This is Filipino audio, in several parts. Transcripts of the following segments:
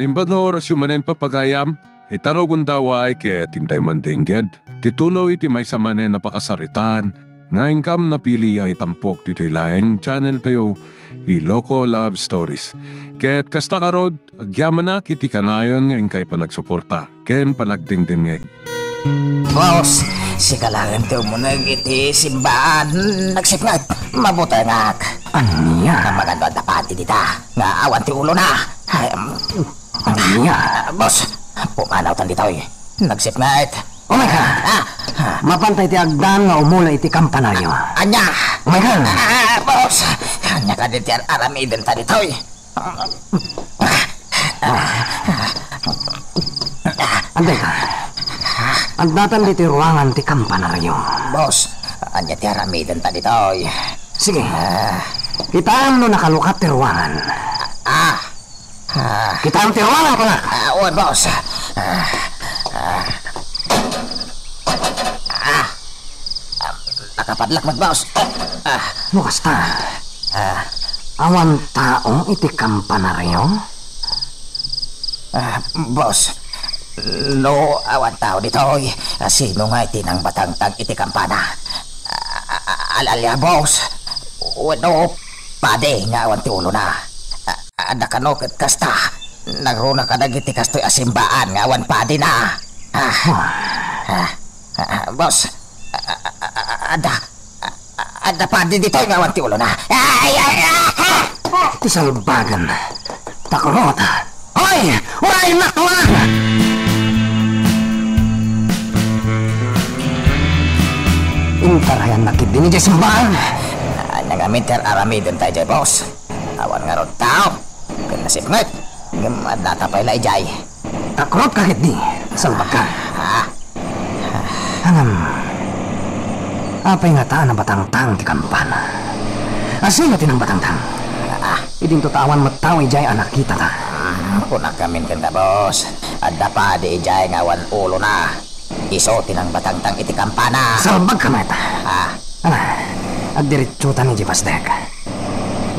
Nimbano orasyon manen papagayam, itaro gundaway kaya tintay mandingged. Titulo iti may samanen napakasaritan, nga ingkam napili ay tampok dito laing channel kayo, Iloko Love Stories. Kaya't kasta karod, agyaman na kiti kanayon nga ingkay panagsuporta, ken panagdingding ngay. Boss, sikalangan tayo mo iti simbahan, nagsipngat, mabutangak. Ano niya? Ang maganda dapati dita, nga awan ti ulo na. Ano niya? Boss, pumanaw tan dito eh, nagsipngat. Oh my God! Mapantay ti agdan nga umula iti kampanaryo. Anya! Oh my God! Boss, anya ka dito yan aramidin ta dito eh. Anday ka. Andatan dito ruangan ti kampanaryo. Boss, anya ti aramidin ta dito eh. Sige. Kitaan no nakalukat ti ruangan. Kitaan ti ruangan ko na. Oo, boss. Nakapadlak mag boss. Bukas ta. Awan taong iti kampanaryo? Boss, no awan tao dito oy. Sino nga iti nang batangtang iti kampana? Alalya boss. Wano pade nga awan ti ulo na. Adakano ket kasta. Nagruna ka dagiti kastoy asimbaan nga awan pade na. Boss, ada pade dito nga awan ti ulo na. Iti salbagan. Takurot. Hoy! Waray nakwa! Intarayan na kid din ni simbahan. Nangaminter aramidin tayo dyan, boss. Awan nga ron tao. Kung nasipngat, madata pa ila ijay. Takurot ka kid ni. Salbagan. Apay nga taan na batangtang ti kampana. Asin natin ang batangtang. Iding tutawan mataw ijay anak kita ta. Kunak kamin kanda, boss. Adda pa di ijay nga awan ulo na. Isotin ang batangtang iti kampana. Salbag ka meta. Agdiritsutan ni Jipastek.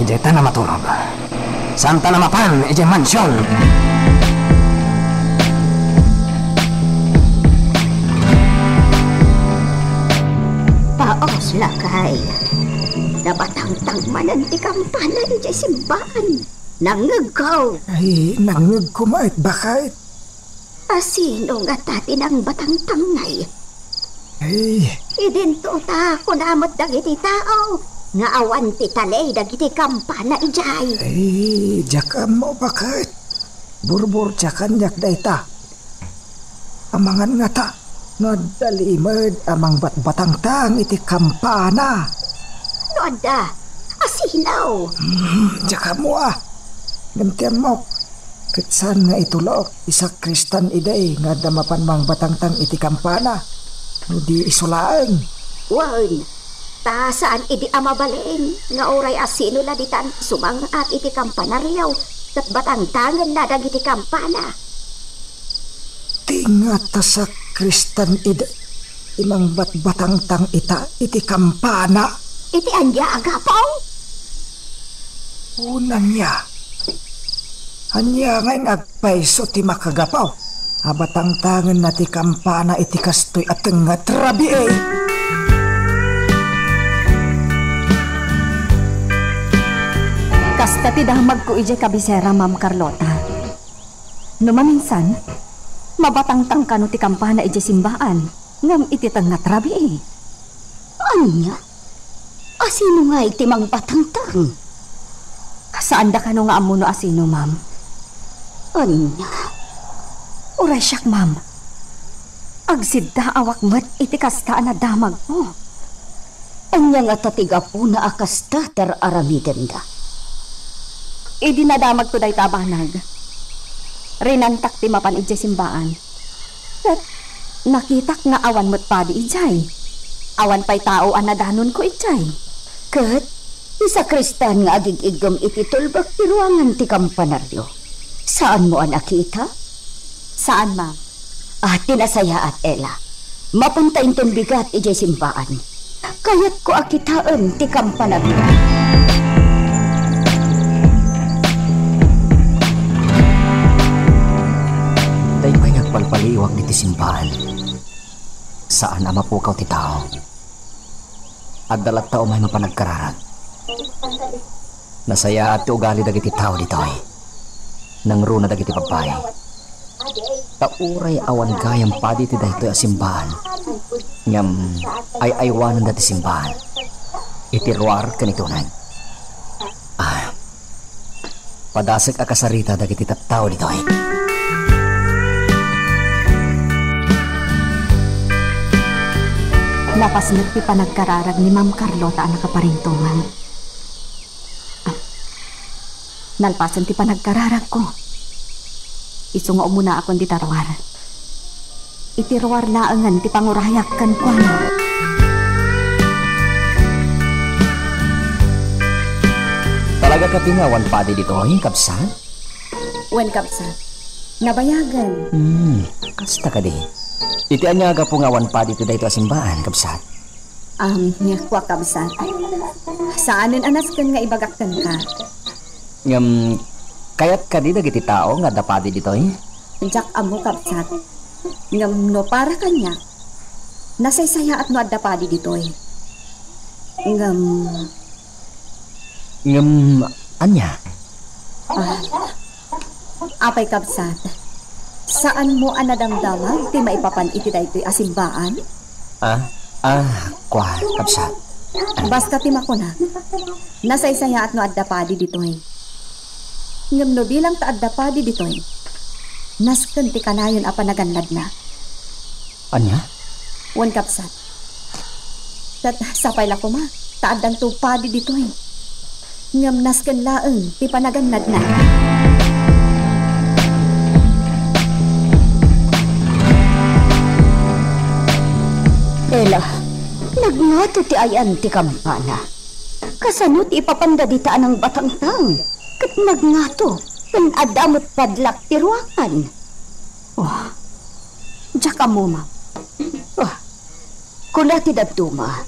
Ijay ta na matulog. Santa na mapan, ijay mansyon. Paos lakay. Nabatangtang manan ti kampana ijay simbahan. Nangagaw. Ay, nangag kumait bakit? Asino nga tati ng batangtang ngay? Ay, Idinto ta kunamot dagiti tao. Nga awan ti talay dagiti kampana ijay. ay, jakam mo bakit? Burbur jakan yak dayta. Amangan nga ta, nadalimad amang batbatangtang iti kampana. Noda, asinaw. Jakam mo Gantian mo, kitsan nga itulok, isa kristan iday nga damapan mang batangtang iti kampana. Hindi isulaang. Wan, ta saan idi amabaling nga oray asino na ditan sumang at iti kampanaryaw kat batangtangan na dagiti kampana. Tingat ta sa kristan iday, imang batangtang ita iti kampana. Iti anya agapaw? Unan niya. Anya ngay agpaiso ti makagapaw. Abatangtangan na ti kampana iti kastoy at nga trabi eh. Kasta ti damag ko ije kabisera, Ma'am Carlota. Numaminsan, mabatangtang kano ti kampana ije simbaan, ngam iti nga trabi eh. Anya? Asino nga iti mang batangtang? Saan da kano nga amuno asino, Ma'am? Anya? Uray siyak, Ma'am. Agsidda awak mat iti kasta na damag mo. Anya nga tatiga po na akasta ter aramiden da. Idinadamag ko day tabanag. Rinantak ti mapan ije simbaan. At nakitak nga awan mo't padi ijay. Awan pa'y tao anadanon ko ijay. Kat, isa kristan nga agigigom iti tulbak ti ruangan ti kampanaryo. Saan mo nakita? Saan, Ma'am? Tinasaya at Ella. Mapunta intong bigat ijay simbaan. Kaya't ko akitaan ti kampanaryo. nagpalpaliwag diti simbahan. Saan ang mapukaw ti tao? Agdalat tao may mapanagkararag. Nasaya at ti ugali dagiti tao ditoy. Nangruna dagiti babae. Tauray awan gayam padi ti daytoy a simbahan. Ngam ay aywanan dati simbahan. Itiruar kanitunan. Padasek a kasarita dagiti tattao ditoy. Napasnat ti panagkararag ni Ma'am Carlota ang nakaparintungan. Nalpasan ti panagkararag ko. Isungo muna akong di tarwar. Itirwar laangan ti pangurayak kan ko. Talaga ka tingawan padi ditoy, kapsan? Wen kapsa, nabayagan. Kasta ka di. Iti anyaga po ngawan padi ti dayto a simbahan, kapsan. Kwa kapsa. Saanin anas kan nga ibagakkan ka? Ngam, kayat ka di dagiti tao nga dapadi ditoy? Jak amo kapsat. Ngam no para kanya. Nasaysaya at no adda padi ditoy. Ngam Anya? apay kapsat. Saan mo anadamdamag ti maipapan iti daytoy asimbaan? Kwa, kapsat. Basta ti makuna. Nasaysaya at no adda padi ditoy. Ngam no bilang ta adda padi ditoy. Nasken ti kanayon a panaganlad na. Anya? Wan kapsat. Tat sapay la ko ma. Taadang to padi ditoy. Ngam nasken laeng ti panaganlad na. Ela, nagngato ti ayan ti kampana. Kasano ti ipapanda di taan ang batangtang. Kat nagngato, kan adamot padlak ti ruangan. Diyak mo ma. Kuna ti daduma,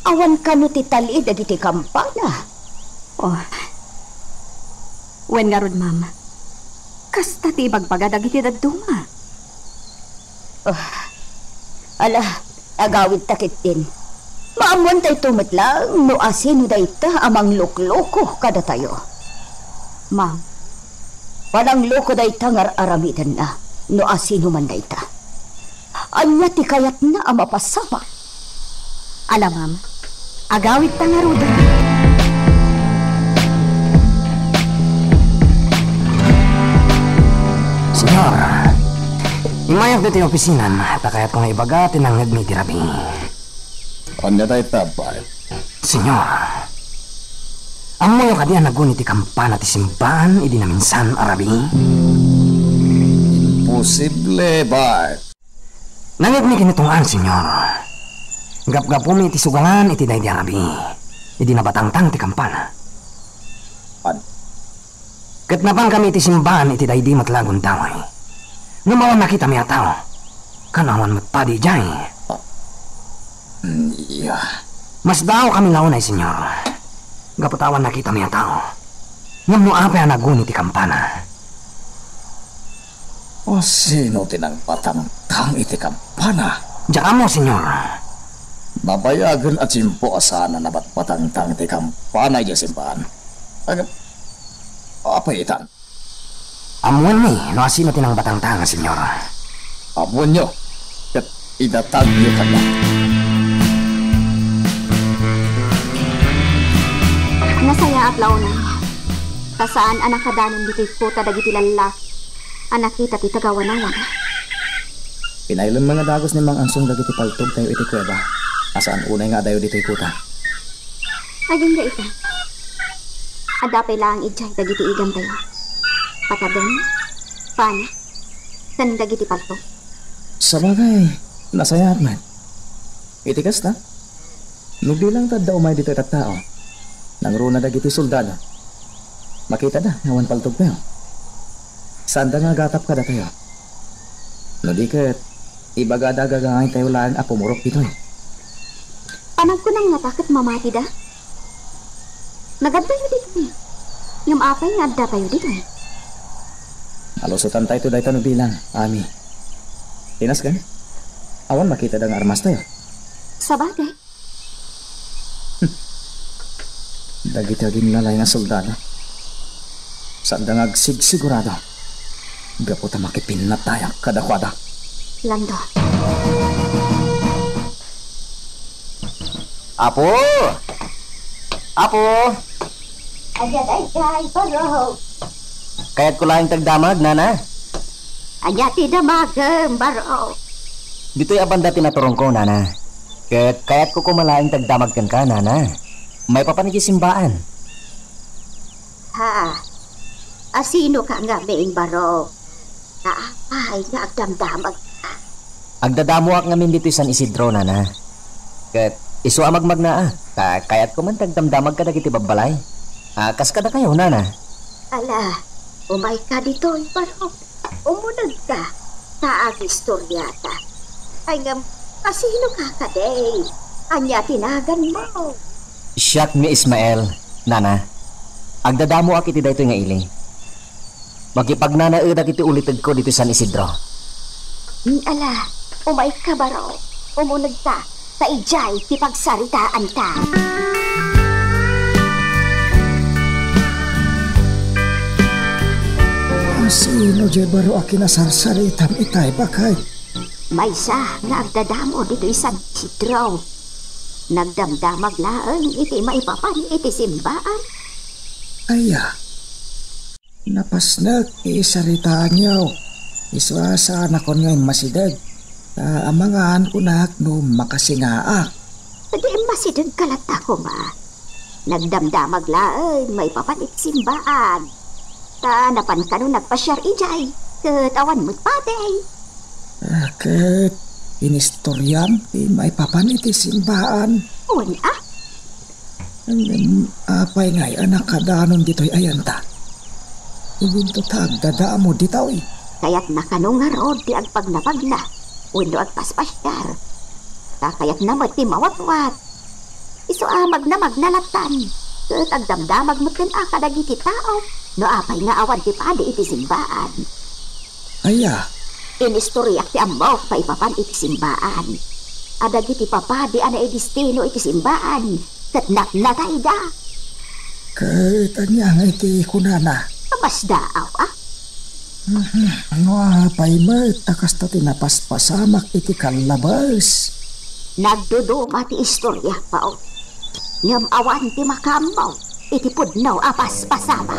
awan kano ti tali dadi ti kampana. Wen nga rod mama. Kasta ti ibagbaga dagiti daduma. Ala, agawid takit din. Maamuan tayo tumatlang no asino dayta amang lukloko kada tayo. Ma'am, Walang loko dayta ngar aramidan na no asino man dayta. Anya ti kayat na ang mapasama. ala ma'am. Agawid ta nga rod. Senyor, imayak dito yung opisinan. Takayat ko nga ibaga, tinangad mi tirabi. Kanya tayo tabay. Senyor, amo yung kadian nagunit ti kampana ti simbahan, idi na minsan arabi. Posible, bay. Nangad mi kinitungan, senyor. Gap-gap mi ti sugalan iti day di arabi. Idi na batangtang ti kampana. Kat napang kami ti simbahan iti day di matlagon daway. Numawan nakita mi ataw. Kanawan matpadi jay. Mas daw kami launay, senyor. Gapatawan nakita mi ataw. Ngam no ape anagun iti kampana. O sino tinang patangtang iti kampana? Diyan mo, senyor. Babayagan at simpo asana na ba't patangtang iti kampana iya simbahan. Apa itan? Amuan mi, no asino tinang batangtang, senyor. Abuan nyo. At idatag nyo kanya. Nasaya at launan. Tasaan anak kadanon dito'y puta dagiti lalaki. Anak kita ti tagawanawan. Pinailan mga dagos ni Mang Ansong dagiti paltog tayo iti kuweba. Asaan unay nga dayo dito'y kuta. Aging ga ita. Adapay lang ijay dagiti igam tayo. Pataben, pana, san dagiti palto. Sa bagay, nasayaat man. Itikas na. Nubilang tad daw may dito'y tattao. Nangruna dagiti soldado. Makita na, ngawan paltog tayo. Saan da nga gatap ka da tayo? No di kat, ibagada-gagangay tayo lang apumurok dito'y. Anak ko nang natakot mamati da. Nagadda yun dito eh. Yung apay nga adda tayo dito eh. Alusutan tayo to dahito no bilang, Ami. Tinas kan? Awan makita dang armas tayo. Sa bagay. Dagiti aging lalay nga soldado. Sa dangag sigurado. Gaputa makipinat tayo kadakwada. Lando. Apo! Apo! Ayan ay baro. Kaya't ko lang tagdamag, nana. Anyati damagem baro. Dito'y abanda tinaturong ko, nana. Kaya't ko kumalaing tagdamag ka, nana. May papanigisimbaan. Ha? Asino ka nga being baro? Naapay nga agdamdamag ka. Agdadamuak ngamin dito San Isidro, nana. Kaya't isu amagmag na kaya't ko man tagdamdamag ka dagiti babalay. Kas ka na kayo, nana. Ala, umay ka dito, baro. Umunag ka. Taag istoryata. Ay nga, asino ka ka, day? Anya tinagan mo. Siyak ni Ismael, nana. Agdadamo ak iti daytoy nga ili. Magipagnanaedag iti ulitid ko dito San Isidro. Ala, umay ka baro. Umunag ka. Sa ijay, ti pagsaritaan ka. Sino di baro akinasarsaritam itay bakay? May sa nga agdadamo dito isang Isidro. Nagdamdamag laeng iti maipapan iti simbaan. Aya. Napasnag isaritaan niyo. Iswasa na kon ngayon masidag. Amangaan ko na no makasingaak. Di masidag kalat ako ma. Nagdamdamag laeng maipapan iti simbaan. Napan ka no nagpasyar ijay. Katawan mo't patay. Ket inistoryam ti maipapan iti simbaan. Una? Apay ngay anak kadanon dito'y ayanta. Ibinto tagdada mo ditaw eh. Kaya't nakanungarod di agpagnapag na. Uno agpaspasyar. Kaya't namat ti mawatwat. Iso amag na magnalatan. Ket agdamdamag mo't kan akadagiti tao. No apay nga awan ti padi iti simbaan. Aya. Inistoryak ti amok pa ipapan iti simbaan. Adagiti papadi ana edistino iti simbaan. Ket naknatay da. Ket anya nga iti kunana. Mas daaw Ano apay mo takas ta tinapaspasamak iti kalabas. Nagduduma ti istorya pa o. Ngam awan ti makamaw. Iti pudnaw apas pasama.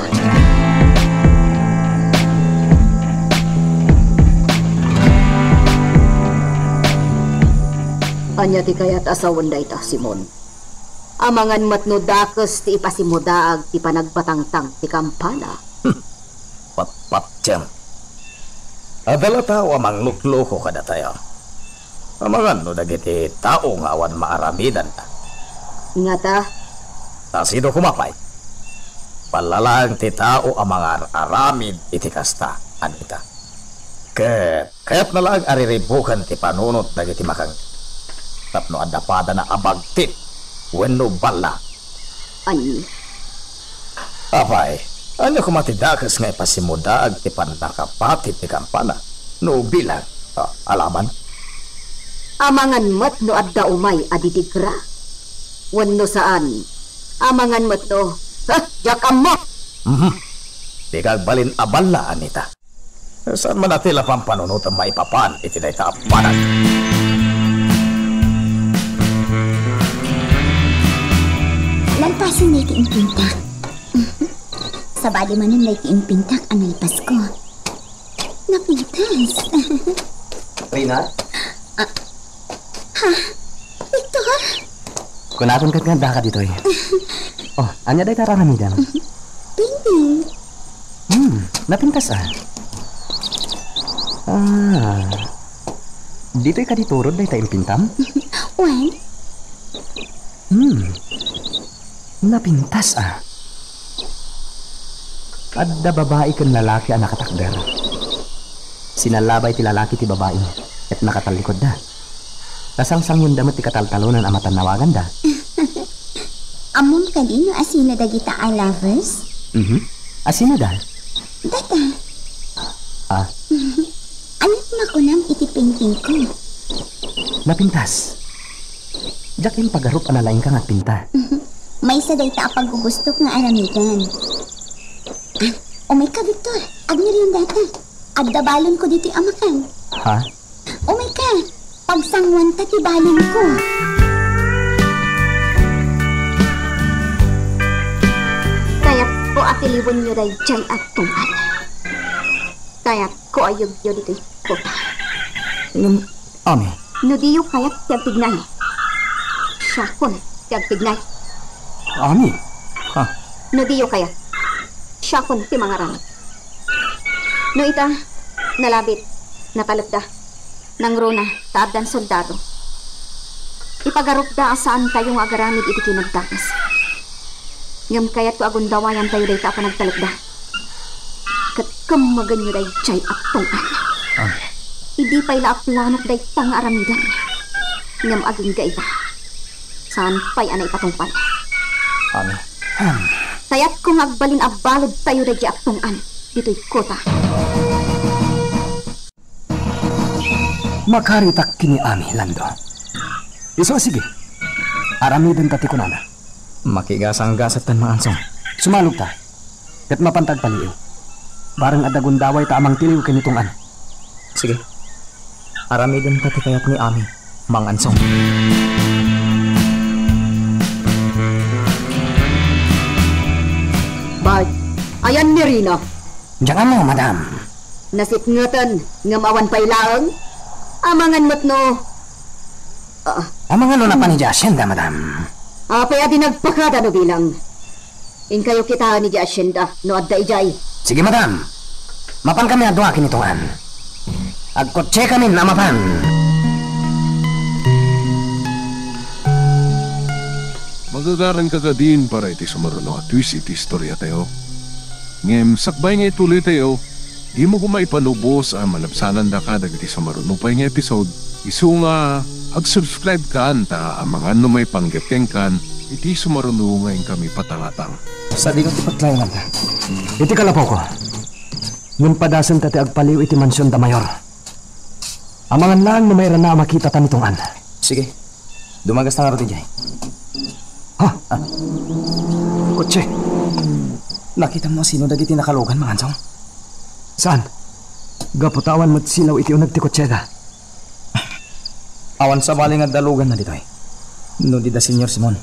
Anya ti kayat asawan da ita, Simon. Amangan matno dakes ti ipasimudaag ti panagbatangtang ti kampana. Patpatsyam. Adala tao amang lukloko kada tayo. Amangan no dagiti tao nga awan maaramidan ta. Nga ta, Tasido kumapay. Palalang ti tao amang aramid iti kasta anita. Kaya't na lang ariribukan ti panunot dagiti makang tapno adapada na abagtit wenno balla. Ani. Apay, ano kumatidakas nga ipasimudaag ti panakapatit ti kampana no bilang alaman? Amangan mat no adda umay aditigra. Wenno saan? Amangan mat no. Jakam mo! Di kagbalin abala anita. Saan man natila pang panunot ang maipapan iti dahi taapanan? Lalpasan na itiimpintak. Sa bali manan na itiimpintak ang nalpas ko. Napintas. Rina? Victor? Kunakon kat nga daka dito eh. Oh, anya day taranamidan. Hindi. Napintas dito'y kaditurod day tayong pintam? Well, Napintas Adda babae kan lalaki ang nakatakder. Sinalabay ti lalaki ti babae at nakatalikod da. Tasangsang yung damat ti kataltalunan ang matanawagan da. amon kanino asino dagita I lovers? Asino da? Data. Anak na ko nang iti-painting ko. Napintas. Jakin pagarup analain ka nga pinta. May isa day ta pagugustok nga aramigan. O may ka, Victor. Agnir yung data. Agdabalon ko dito yung amakan. Ha? O may ka. Pagsangwan tatibalon ko. Kaya ko atiliwan nyo day jay at tungan. Kaya ko ayog yun dito ko. Ami. No diyo kaya tiyag tignay. Siya ko na tiyag tignay. Ami? Ha? No diyo kaya. Siya ko na ti mga ramit. No ita, nalabit, natalap da. Nang rona, taabdan soldado. Ipagarup da asaan tayo nga agaramid iti kinagtakas. Ngam kaya't ko agundawayan tayo day ta pa nagtalap da. Kat kamagan nyo day chay at tungan. Hindi pa'y laaplanok day tang aramidan. Ngam aging gaita. Saan pa'y anay patungpan. Ami. Kaya't kung agbalin abalod tayo day at tungan. Dito'y kota. Makaritak kini Ami, Lando. Iso, sige. Aramidan tati ko nana. Makigasang-gasat tan maansong. Sumalog ta. Kat mapantag paliw. Barang adagundaway ta amang tiliw kinitungan. Sige. Aramidan tati kayat ni Ami, mangansong. Bart, ayan ni Rina. Diyan mo, madam. Nasipngatan, ngamawan pa ilaang. Amangan mo't no. Amang ano na pa ni Jacinda, madam. Apay adi nagpakada no bilang. In kayo kita ni Jacinda, no adda ijay. Sige, madam. Mapan kami adwa kinitungan. Agkotse kami na mapan. Magagaran ka din para iti sumaruno at twist iti istorya tayo. Ngem, sakbay nga ituloy tayo. Di mo kumaipanubos ang malabsanan da ka dagiti sumaruno pa nga episode. Isu nga, ag-subscribe ka ta ang mga may panggapeng kan iti sumaruno ngayon kami patangatang. Sa di ko tipatlayan ta. Iti kalapo ko. Yung padasan tati agpaliw iti mansyon da mayor. Amangan lang na mayroon na makita tanitungan. Sige. Dumagas na nga roti dyan. Ha? Kotse. Nakita mo sino dagiti nakalogan, mangansong? Saan? Gaputawan mo't silaw iti unag ti kotseda. Awan sa baling at dalugan na dito eh. No di da Senyor Simon.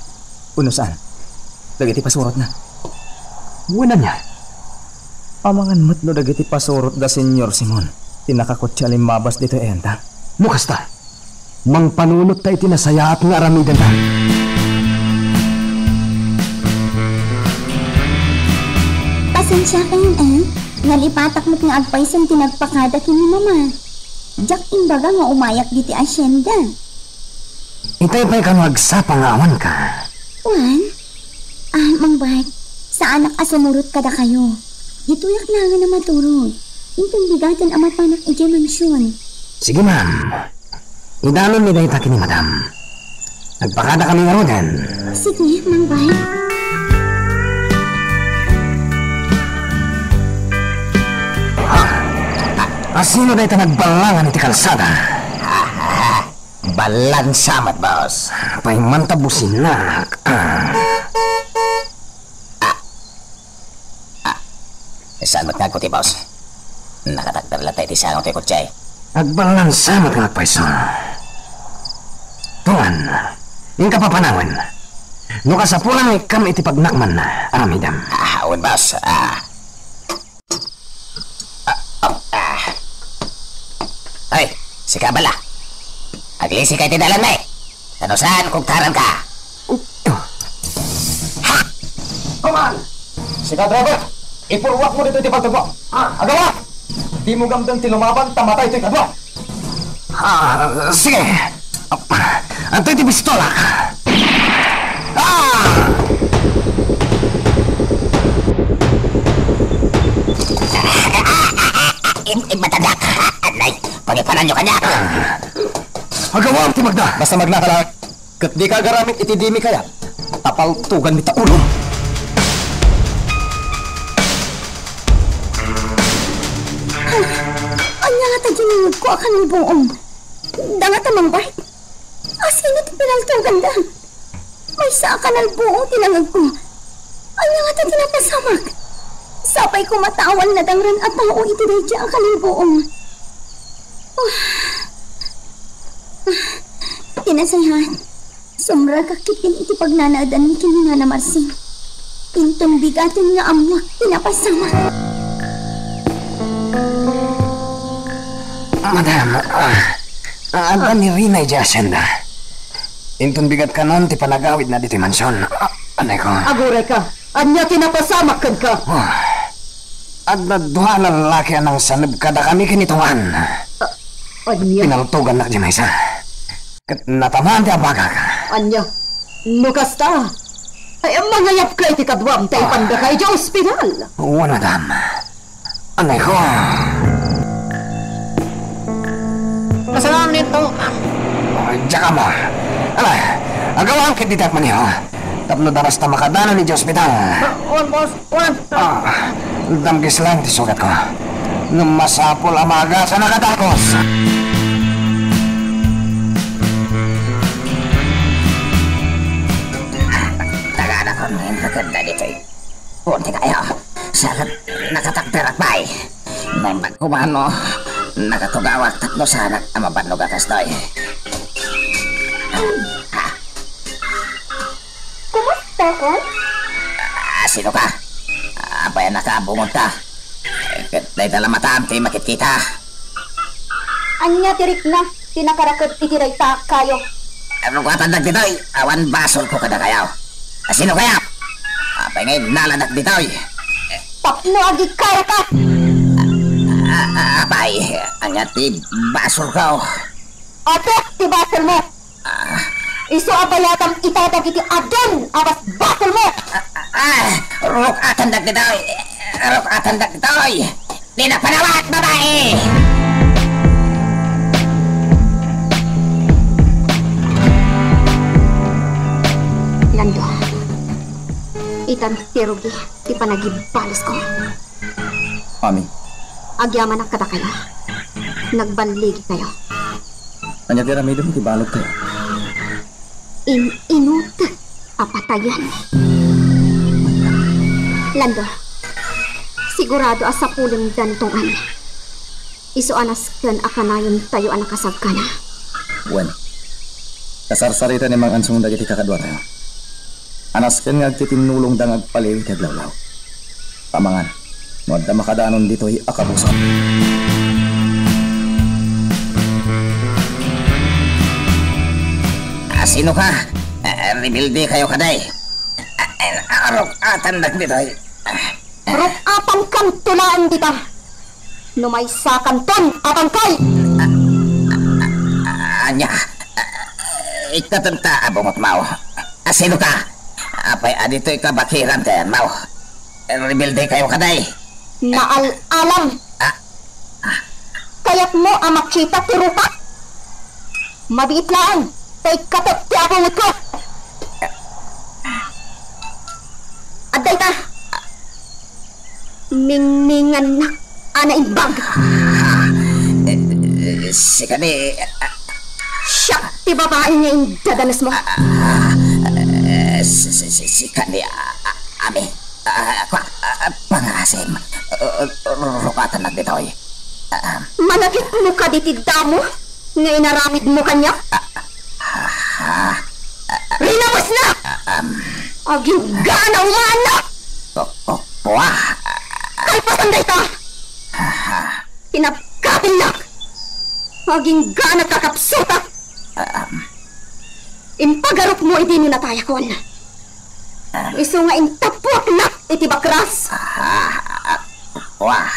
Uno saan? Dagiti pasurot na. Wala niya. Amangan mo't no dagiti pasurot da Senyor Simon. Tinakakotsa limabas dito eh enta. Mukas ta. Mang panunot ta iti nasaya at nga aramidan ta. Pasensya kayo Nalipatak mo't nga agpaysan tinagpakada kini mama. Jak imbaga nga umayak diti asyenda. Itay pa'y kang magsapang awan ka. Juan? Mang Bart, sa anak asumurot kada kayo. Dituyak na nga na maturog. Intong bigatan amat panak ije mansyon. Sige, ma'am. Idalon ni dayta kini, madam. Nagpakada kami nga rodan. Sige, Mang Bart. Sino dayta nagbalangan iti kalsada? Balang samat, boss. Pa'y mantabusin na. Saan ba't nga ko ti, boss? Nakatagdar latay ti saan ko ti kutsay. Agbalang samat nga paiso. Tuan, yung kapapanawan. No kasapulan ay kam iti pagnakman na, aramidam. Awan, boss. Ay, si Kabala. Aglisi kay tinalan na eh. Ano saan kung taran ka? Ha! Kuman! Si driver, ipurwak mo dito iti pagtagbo. Agawa! Di mo gamdang tilumaban, tamatay ito ikadwa. Sige. Anto iti pistola. Matadak! Anay, pagipanan nyo kanya! Agawa ang timagda. Basta magna ka lang. Kat di ka garamit iti dimi kaya. Tapal tugan mita ulong. Anya nga ta dyan tinangag ko akan ng buong. Dangat amang bait. Asin iti pinaltong ganda. May sa akan ng buong tinangag ko. Ay nga ta tinapasamak. Sapay ko matawan na dangran at tao iti dayja akan ng buong. Tinasayhan. Sumra kakitin iti pagnanaadan ni kinina Marsing. Intong bigatin nga amwak tinapasamak. Madam, ang ni Rina Jacinda. Intun bigat ka nun, ti panagawid na dito mansyon. Anay ko. Aguray ka. Anya tinapasamak ka. At naduha na lalaki anang sanib kada kami kinitungan. Anya. Pinaltugan na di may isa. Kat natamaan ti abaga ka. Anya. Nukas ta. Ay, mangayap ka iti kadwam tayo panda ka iti ospital. Oo, madam. Anay ko. Masalamat nito. Diyan ka mo. Ala, agawaan kititak man niyo. Tapno daras ta makadano ni Diyos Hospital. Boss. Damgis lang ti sugat ko. Nung masapol amaga sa nakatakos. Tagana ko ngayon maganda dito eh. Punti kayo. Salat nakatakterak ba eh. May magkumano. Nakatugawak tatlo sana ang mabanlog akas to eh. Kumusta ka? Sino ka? Abay nakabungod ka. Dahil talamatan tayo makikita. Anya tirik na. Tinakarakot iti dayta kayo. Ano ko atandag dito eh. Awan basol ko kada kayo. Sino kaya? Abay ngayon nalanak dito eh. Tapno agi kaya ka. Abay, anya ti basol ka oh. Ato, ti basol mo. Iso abayatam itatag iti adon. Awas basol mo. Ruk atandag dito eh. Ruk atandag dito eh. Di na panawat babae. Lando. Itan tirugi. Ti panagibalis ko. Mami, Agyaman ang kada kayo. Nagbanligi kayo. anya tira may dum tibalog kayo. Inut. Apatayan. Lando. Sigurado asapulin danitong an. Iso anas kan akanayon tayo anak kasag ka na. Wen. Kasarsarita ni mang ansong dagiti kakadwa tayo. Anas ken nga agtitinulong dang agpaliw ti aglawlaw. Pamangan. No adda makadaanon dito ay akabusan. Sino ka? Rebuilde kayo kaday. Ruk atandag dito eh. Ruk apang kang tulaan dita. Numay sa kanton apang kay. Anya. Ikatanta abungot mau. Sino ka? Apay adito ikabakiran tayo mau. Rebuilde kayo kaday. Naal-alam. Kaya't mo ang makita ti Rupa. Mabiit lang. Tay katot ti abungot ko. Aday ka. Ningningan na. Ana imbag. Sika ni... Siya, ti babae niya yung dadanas mo. Sika ni... Ami. Pangasim. Rukatan na dito eh. Managit mo ka ditida mo? Nga inaramid mo kanya? Rinamos na! Aging gana umana! Wah! Kalpasan da ito! Pinapkatin na! Aging gana kakapsuta! Impagarok mo iti mo natayakon. Iso nga intapwak na iti bakras. Wah!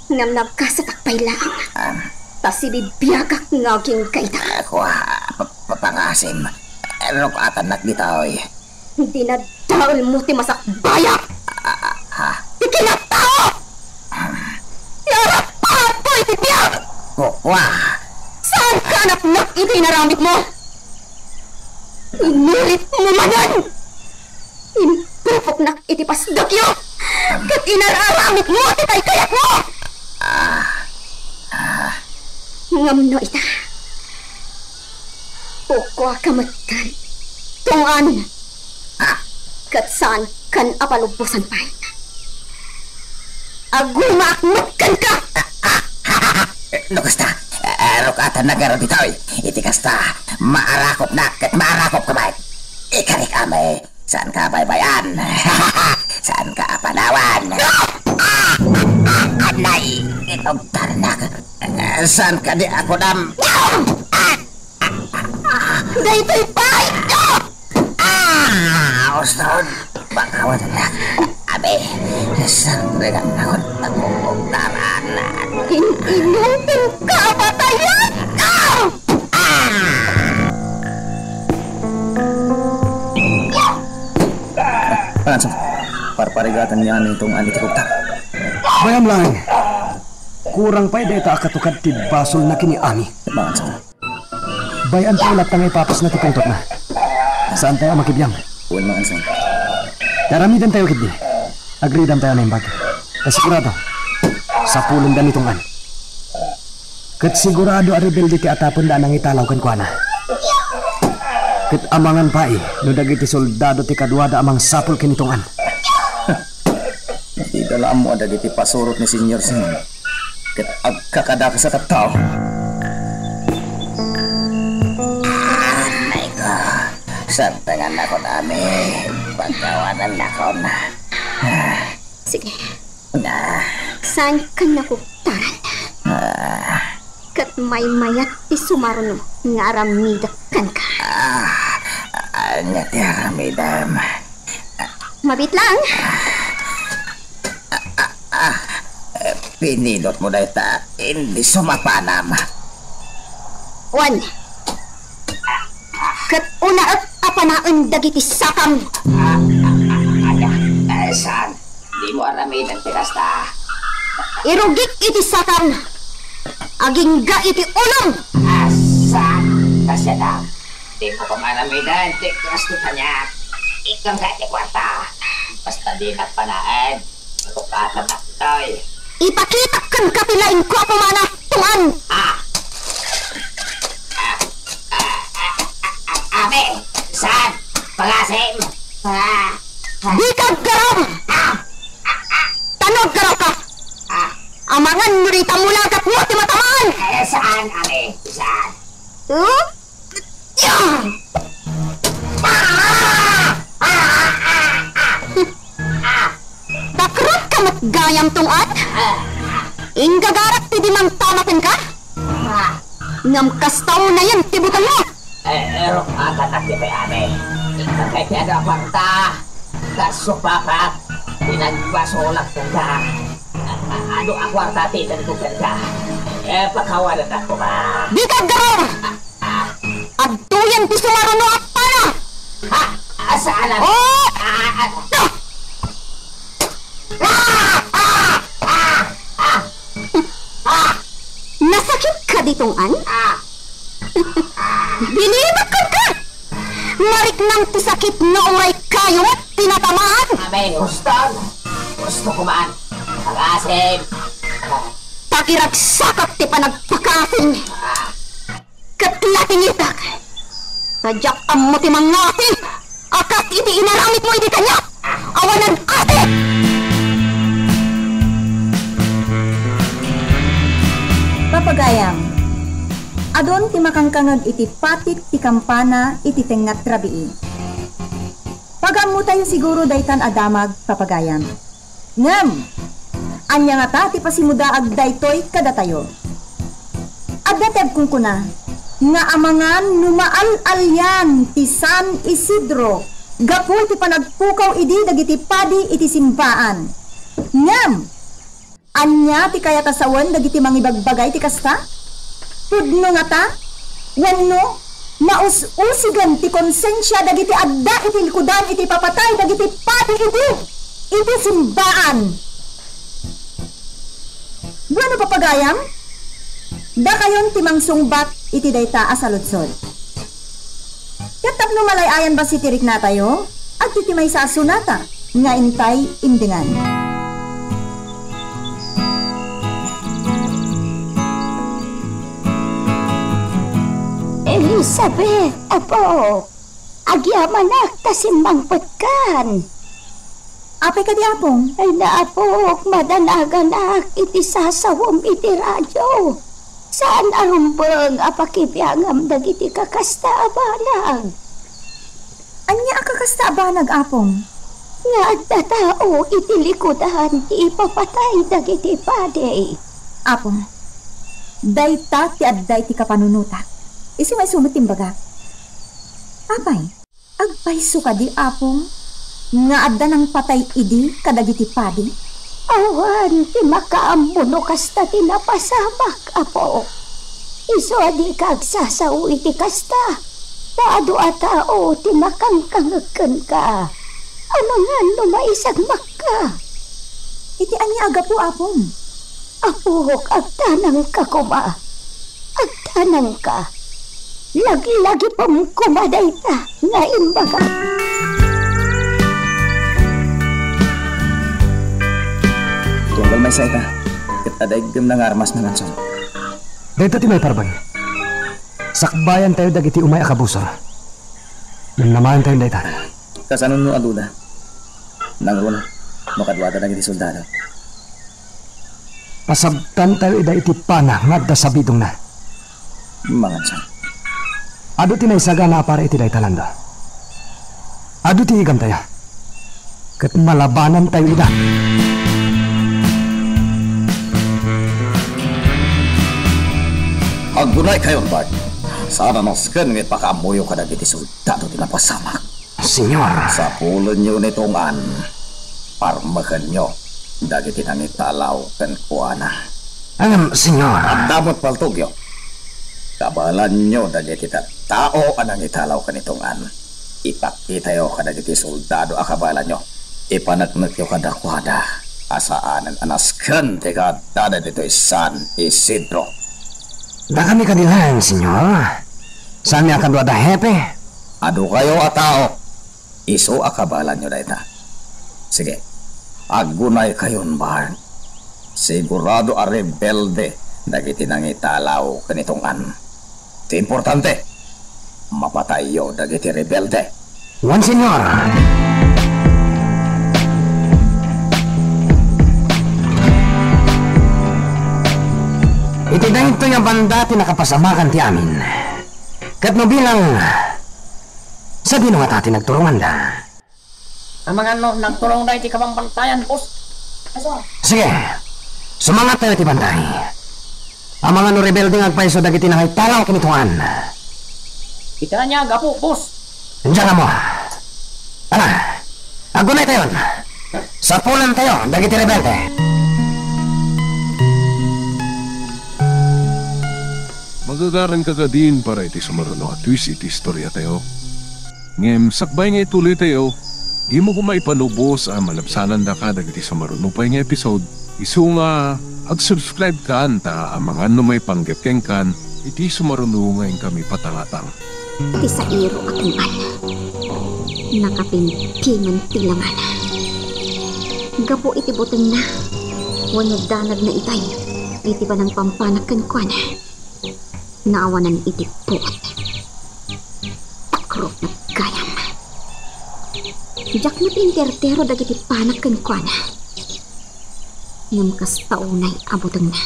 Namnag ka sa takpay lang. Tas ibibiyagak nga aging kaita. Wah! Pangasim. Rukatan na dito eh. Hindi na daol mo ti masakbaya. Ikinatao! Yarap pa po iti biyag! Wah! Saan ka napnak iti naramit mo? Inilit mo manan! Impupok nak iti pasdakyo! Kat inararamit mo iti kayat mo! Ngamno ita. Pukwa kamatan. Tungan. Katsan kan apalubusan pa. Agumakmutkan ka! Nukasta, rukatan na garo dito. Iti kasta, maarakop na kat maarakop ka ba? Ikarik ame, saan ka baybayan? Saan ka panawan? Anay, itong tanak. Saan ka di ako dam? Daytoy pay! Auston, bakawan na. Abe, saan rin ang nakon pagkukong taranan? Inumpin ka, patayan! Pangansong, parparigatan niya nitong anitikupta. Bayam lang. Kurang pa deta akatukad ti basol na kini Ami. Pangansong, Bayan tayo latang ipapas na ti pungtot na. Saan tayo makibyam? uwan mangansong. Daramidan tayo kidi. Agridan tayo na imbag. Kasigurado. Sa pulong dan itong an. Kat sigurado a rebelde ti atapon da nang italaw kan kuana. Kat amangan pa no dagiti soldado ti kadwada amang sapul kinitong an. Di dalam mo ada diti pasurot ni Senior Simon. Ket agkakada ka sa katao. Anay ko, santangan ako nami. Pagkawanan ako na. Sige, Na, saan ka nakuktaran? Kat may mayat ti sumaruno nga aramidak kan ka. anya ti haramidam. Mabit lang. Pinindot mo na ita, hindi sumapanam. Wan. Kat una at apanaan dagiti sakam. Saan? Di mo aramid ang tikasta. Irugik iti sakam. Agingga iti ulong. Saan? Kasi na, di mo kumaramidan, tikasta kanya. Ikaw nga di kwarta. Basta di nagpanaan. Tukatan na ito'y. Ipakita kan kapilain ko pumana tungan. Ame, saan? Pagasim. Di ka garam. Tanod garaw ka. Amangan nurita mula kat mo ti mataman. Saan, ame? Saan? Takrot ka matgayam tungan. Ingagarat ti di mang tamakin ka. Ngam kastaw na yan ti butang mo. Erok atatak di kay ame. Ikaw kay tiada kwarta. Kasupakat. Pinagbasolak ka. Ano ang kwarta ti tanitugan ka? Pakawalan ako ba? Di ka garam. Agtuyan ti sumaruno at pana. Saan ang... Nasakit ka ditong an? Binibakan ka! Marik nang ti sakit na umay kayo at tinatamaan! Ame, gusto ko man. Pagasim. Pakiragsakap ti panagpakasin! Katlating itak! Sadyak ang mo ti mangati! Akat iti inaramit mo iti kanya! Awanan ate! Papagayam, adon ti makangkangag iti patik ti kampana iti tengat rabii. Pagam mo tayo siguro daytan adamag, papagayam. Ngam, anya nga ta ti pasimudaag daytoy kada tayo. Agdatag kung kuna, nga amangan numaal-alyan ti San Isidro, gapoy ti panagpukaw idi dagiti padi iti simbaan. Ngam, anya ti kaya tasawan dagiti mangibagbagay ti kasta? Pudno nga ta? Wenno, maus-usigan ti konsensya dagiti adda iti likudan iti papatay dagiti pati iti simbaan. Bueno papagayam? Da kayon ti mangsungbat iti dayta asaludsod. Katapno malayayan ba si tirik na tayo? At iti may sasunata nga intay indingan. Elizabeth, apo. Agyaman tasimbang patkan. Apay ka di apong? Ay naapok, madanagan iti sasawom iti radyo. Saan arumbang apakipyangam dagiti kakasta abanag. Anya akakasta abanag apong? Nga adda tao iti likudan ti ipapatay dagiti pade. Apong, dayta ti adday ti kapanunuta. Isi may sumutimbaga. Apay, agpaiso ka di apong? Nga adda ng patay idi kadagiti padi? Awan, ti makaambuno kasta ti napasamak, apo. Iso adi kagsasaw iti kasta. Paado a tao ti makangkangakan ka. Amangan lumaisagmak ka. Iti anya aga po apong? Apok, agtanang ka kuma. Agtanang ka. Lagi-lagi pong kumaday ta nga imbaga. Tunggal may saita. Kat adaygam ng armas ng ansong. Dito ti may parbay. Sakbayan tayo dagiti umay akabusor. Namahan tayo dayta. Kasanon no aduda. Nangrun, makadwata ng iti soldado. Pasabtan tayo ida iti pana nga da sabidong na. Mangansong. Ado ti naisaga na para iti dayta landa. Ado ti higam tayo. Kat malabanan tayo ida. Aggunay kayon, Bart. Sana nasken ng ipakamuyo ka dagiti soldado ti napasamak. Senyor. Sa pulon nyo nitong parmakan nyo dagiti nang italaw kan kuana. Senyor. At damot paltugyo. Kabalan nyo dagiti tao anang italaw kan itong Ipakita yo ka dagiti soldado akabalan nyo. Ipanatnat yo kada kuada. Asaanan anasken ti kadada dito San Isidro. Da kami kanilang, senyor. Saan niya kadwa da hepe? Ado kayo a tao. Iso akabalan nyo dayta. Sige. Agunay kayon, Barn. Sigurado a rebelde dagiti nang italaw kanitong Iti importante. Mapatay yo dagiti rebelde. Wan, senyor. Iti dahito yung banda ti nakapasamakan ti amin. Kat no bilang sa dino nga tati nagturungan da. Ang mga nagturong na iti kamang bantayan, boss. Sige, sumangat tayo ti bantay. Ang mga no rebelde nga agpaiso dagiti nang italaw kinituan. Kita niya, gapo, boss. Diyan mo. Ala, agunay tayo. Sa pulan tayo, dagiti rebelde. Magagaran ka din para iti sumaruno at twist iti istorya tayo. Ngem, sakbay nga ituloy tayo, di mo kumaipanubos ang malapsanan da ka dagiti sumaruno pa nga episode. Isu nga, ag-subscribe ka anta ang mga may panggapkeng kan, iti sumaruno ngayon kami patangatang. Iti sa iro akungan. Nakapintingan tilangan. Gapo iti buteng na. Wano danag na itay. Iti pa ng pampanakan kwan. Naawanan iti puot. Takrok na gayam. Jak na pintertero dagiti panakan kwan. Namkas taunay abuteng na.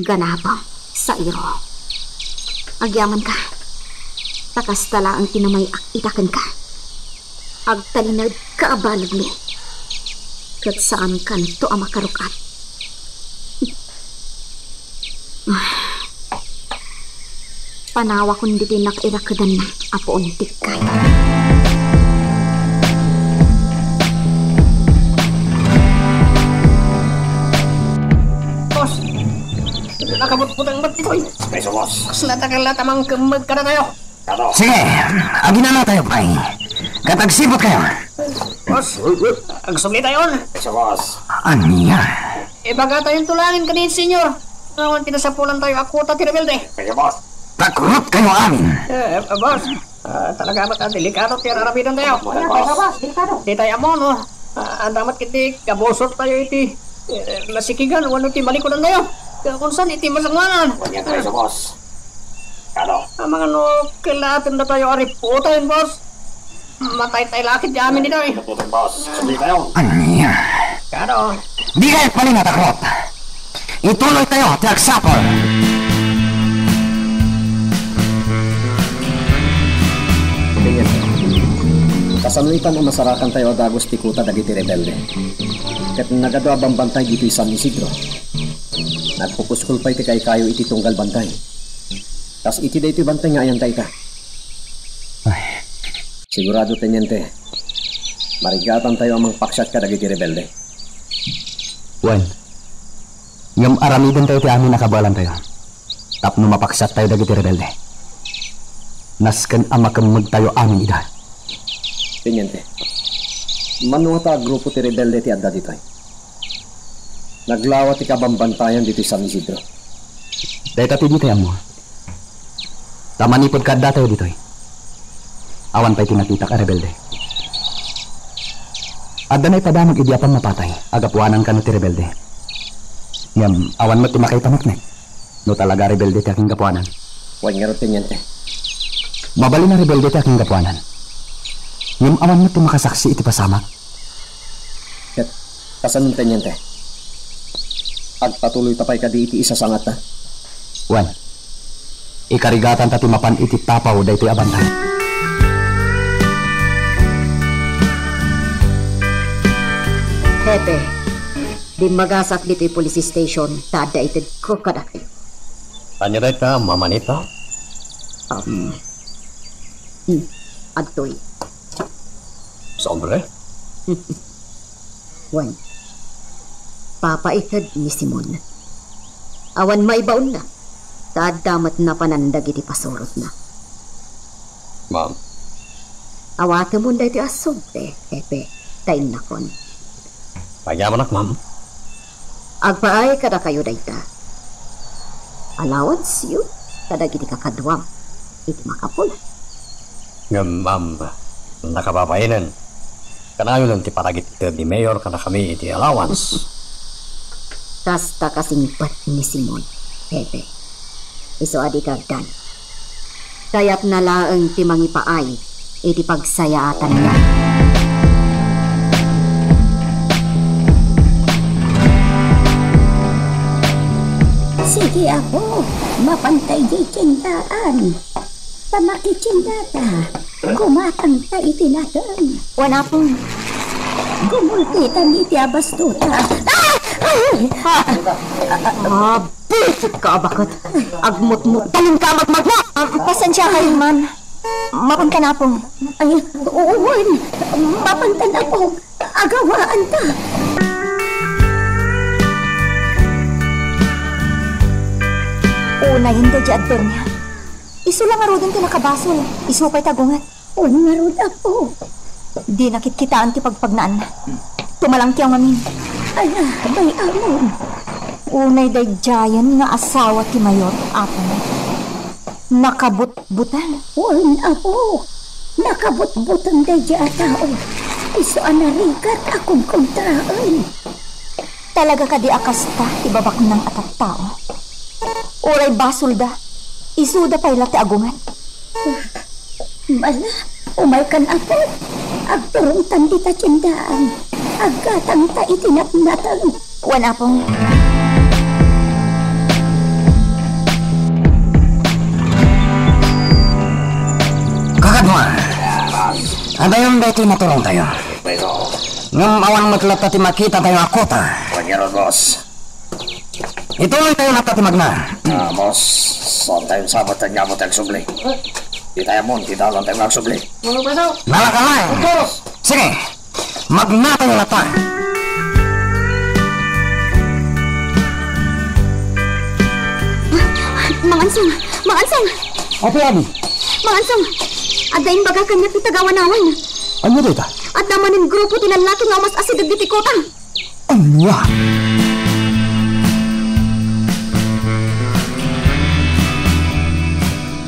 Ganabang sa iro. Agyaman ka. Takas tala ang tinamay itakan ka. Agtalinag kaabalag mi. Kat saan kanto ang makarukat. Panawa kundi din nakairakadan na apo untik kay. Boss, nakabutbutang ba't ito? Peso, boss. Natakala tamang kamag ka na tayo. Sige, agina na tayo, pay. Katagsibot kayo. Boss, agsumli tayo. Peso, boss. Aniya? Ibaga tayong tulangin kanina, senyor. Ngayon, pinasapulan tayo ako ta rebelde. Peso, boss. Takurot kayo amin. Boss, talaga ba't delikado tayo narapitan tayo? Boss. Di tayo mo, no? Damat kiti, kabosot tayo iti. Masikigan, wano ti malikodan tayo. Kung saan iti masanganan. Peso, boss. Mga no, kailangan na tayo ariputin, boss. Matay tayo lakit di amin dito eh. Anya? Kano? Di kayo palingatakrot. Ituloy tayo, tiyak sapol. Kasanuitan ang masarakan tayo dagos tikuta dagiti rebelde. Ket nagado abang bantay dito San Isidro. Nagpupuskol pa iti kay kayo iti tunggal bantay. Tas iti da iti bantay nga ayan tayo ta. Sigurado tenyente, marigatan tayo amang paksat ka dagiti rebelde. Wan, ngam aramidan tayo ti amin nakabalan tayo. Tapno mapaksat tayo dagiti rebelde. Nasken amakam magtayo amin ida. Tenyente, manuha ta grupo ti rebelde ti adda ditoy. Naglawa ti kabambantayan dito San Isidro. Dahil tati dito yan mo. Tamanipod ka tayo ditoy. Awan pa'y tinakita ka rebelde. Adda na'y padamag idiapan mapatay. Agapuanan ka no ti rebelde. Ngam, awan mo ti makaipanaknek. No talaga rebelde ti aking kapuanan. Huwag nga rin tenyente. Mabali na rebelde ti aking kapuanan. Ngam, awan mo ti makasaksi iti pasamak. Ket, kasanong tenyente? Agpatuloy tapay ka di iti isa sangat na. Wan, ikarigatan tati mapan iti tapaw da iti abantay. Hepe, di magasak dito yung police station, tada ited ko kadaki. Tanya dahi ka, mamanita? Agtoy. Sombre? Wan. Papaitad ni Simon. Awan maibaon na. Tadamat na panandag iti pasurot na. Ma'am? Awata mo na iti asumte, Hepe, tayo nakon. Pagyaman ak, ma'am. Agpaay kada kayo dayta. Allowance you, kada giti kakadwam. Iti makapul. Ngam, ma'am, nakababayanan. Kanayo lang ti paragit ni Mayor kana kami iti allowance. Kasta kasingpat ni Simon, Pepe. Iso adi kagdan. Kaya't nalaang ti mangipaay, iti pagsayaatan niya. Sige ako, mapantay di tindaan. Pamakitsindata, kumatang ta itinataan. Wala pong. Gumulpitan iti abastuta. Bullshit ka, bakit? Agmut-mut, taling ka magmagma! Pasensya kayo, ma'am. Mapan ka na po. Ay, uwan, mapantan ako. Agawaan ta. Una, hindi di adder niya. Isu lang nga rodin tinakabasol. Isu pa'y tagungat. Una rod ako. Di nakitkitaan ti pagpagnaan. Tumalang tiyaw ngamin. Ala, bay amon. Unay day giant nga asawa ti Mayor, apo mo. Nakabut-butan. Uwan ako. Nakabut-butan day di atao. Iso anarikat akong kontraan. Talaga ka di akasta, ibabak ng atat tao. Uray basol da. Isuda pa'y lati agungan. Mala, umaykan ako. Agturungtan di ta tindaan. Aggatang ta itinatnatang. Wana pong. Kakadwa, ada yung dati natulong tayo. Ngam awang matlat tati makita tayo akota. Panyero, boss. Ituloy tayo natatimag na. Boss, saan tayong sabat ang nyamot ang subli? Di tayo mo, di daw lang tayo magsubli. Nalakamay. Sige, magnata yung lata. Mangansong! Mangansong! Apo abi, Mangansong! Adayin baga kanya pitagawan-awan. ano dito? At naman yung grupo tinanlaki nga mas asidag di tikota. Anya?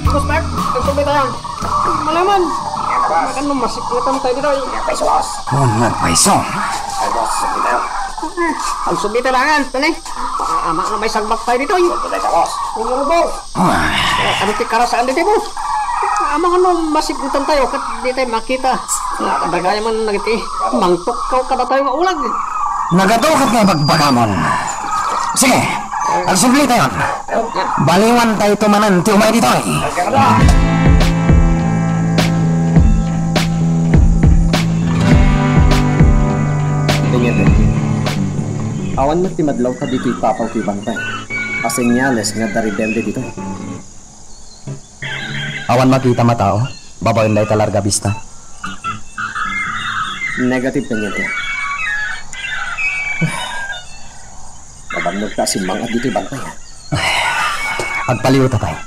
Boss Mark, nagsubay tayo. Malaman. Makan mo, masiklatan tayo dito. Unag paiso. Ang subay talangan, tanay. Tama na may sagbak tayo dito. Patay ka, boss. Ano, boss? Ano ti karasaan dito, boss? Amang ano, masigutan tayo kat di tayo makita. Kadagaya man nagiti. Mangtok ka na tayo nga ulag. Nagatukat nga magbagamon. Sige, agsubli tayo. Baliwan tayo tumanan ti umay dito. Tingin awan mo timadlaw ka dito ipapaw ti bantay. Pasenyales nga dari rebelde dito. Awan makita matao, babayin day talarga vista. Negative pengyente. Kabannog ka si mga dito bantay. Agpaliw ta tayo.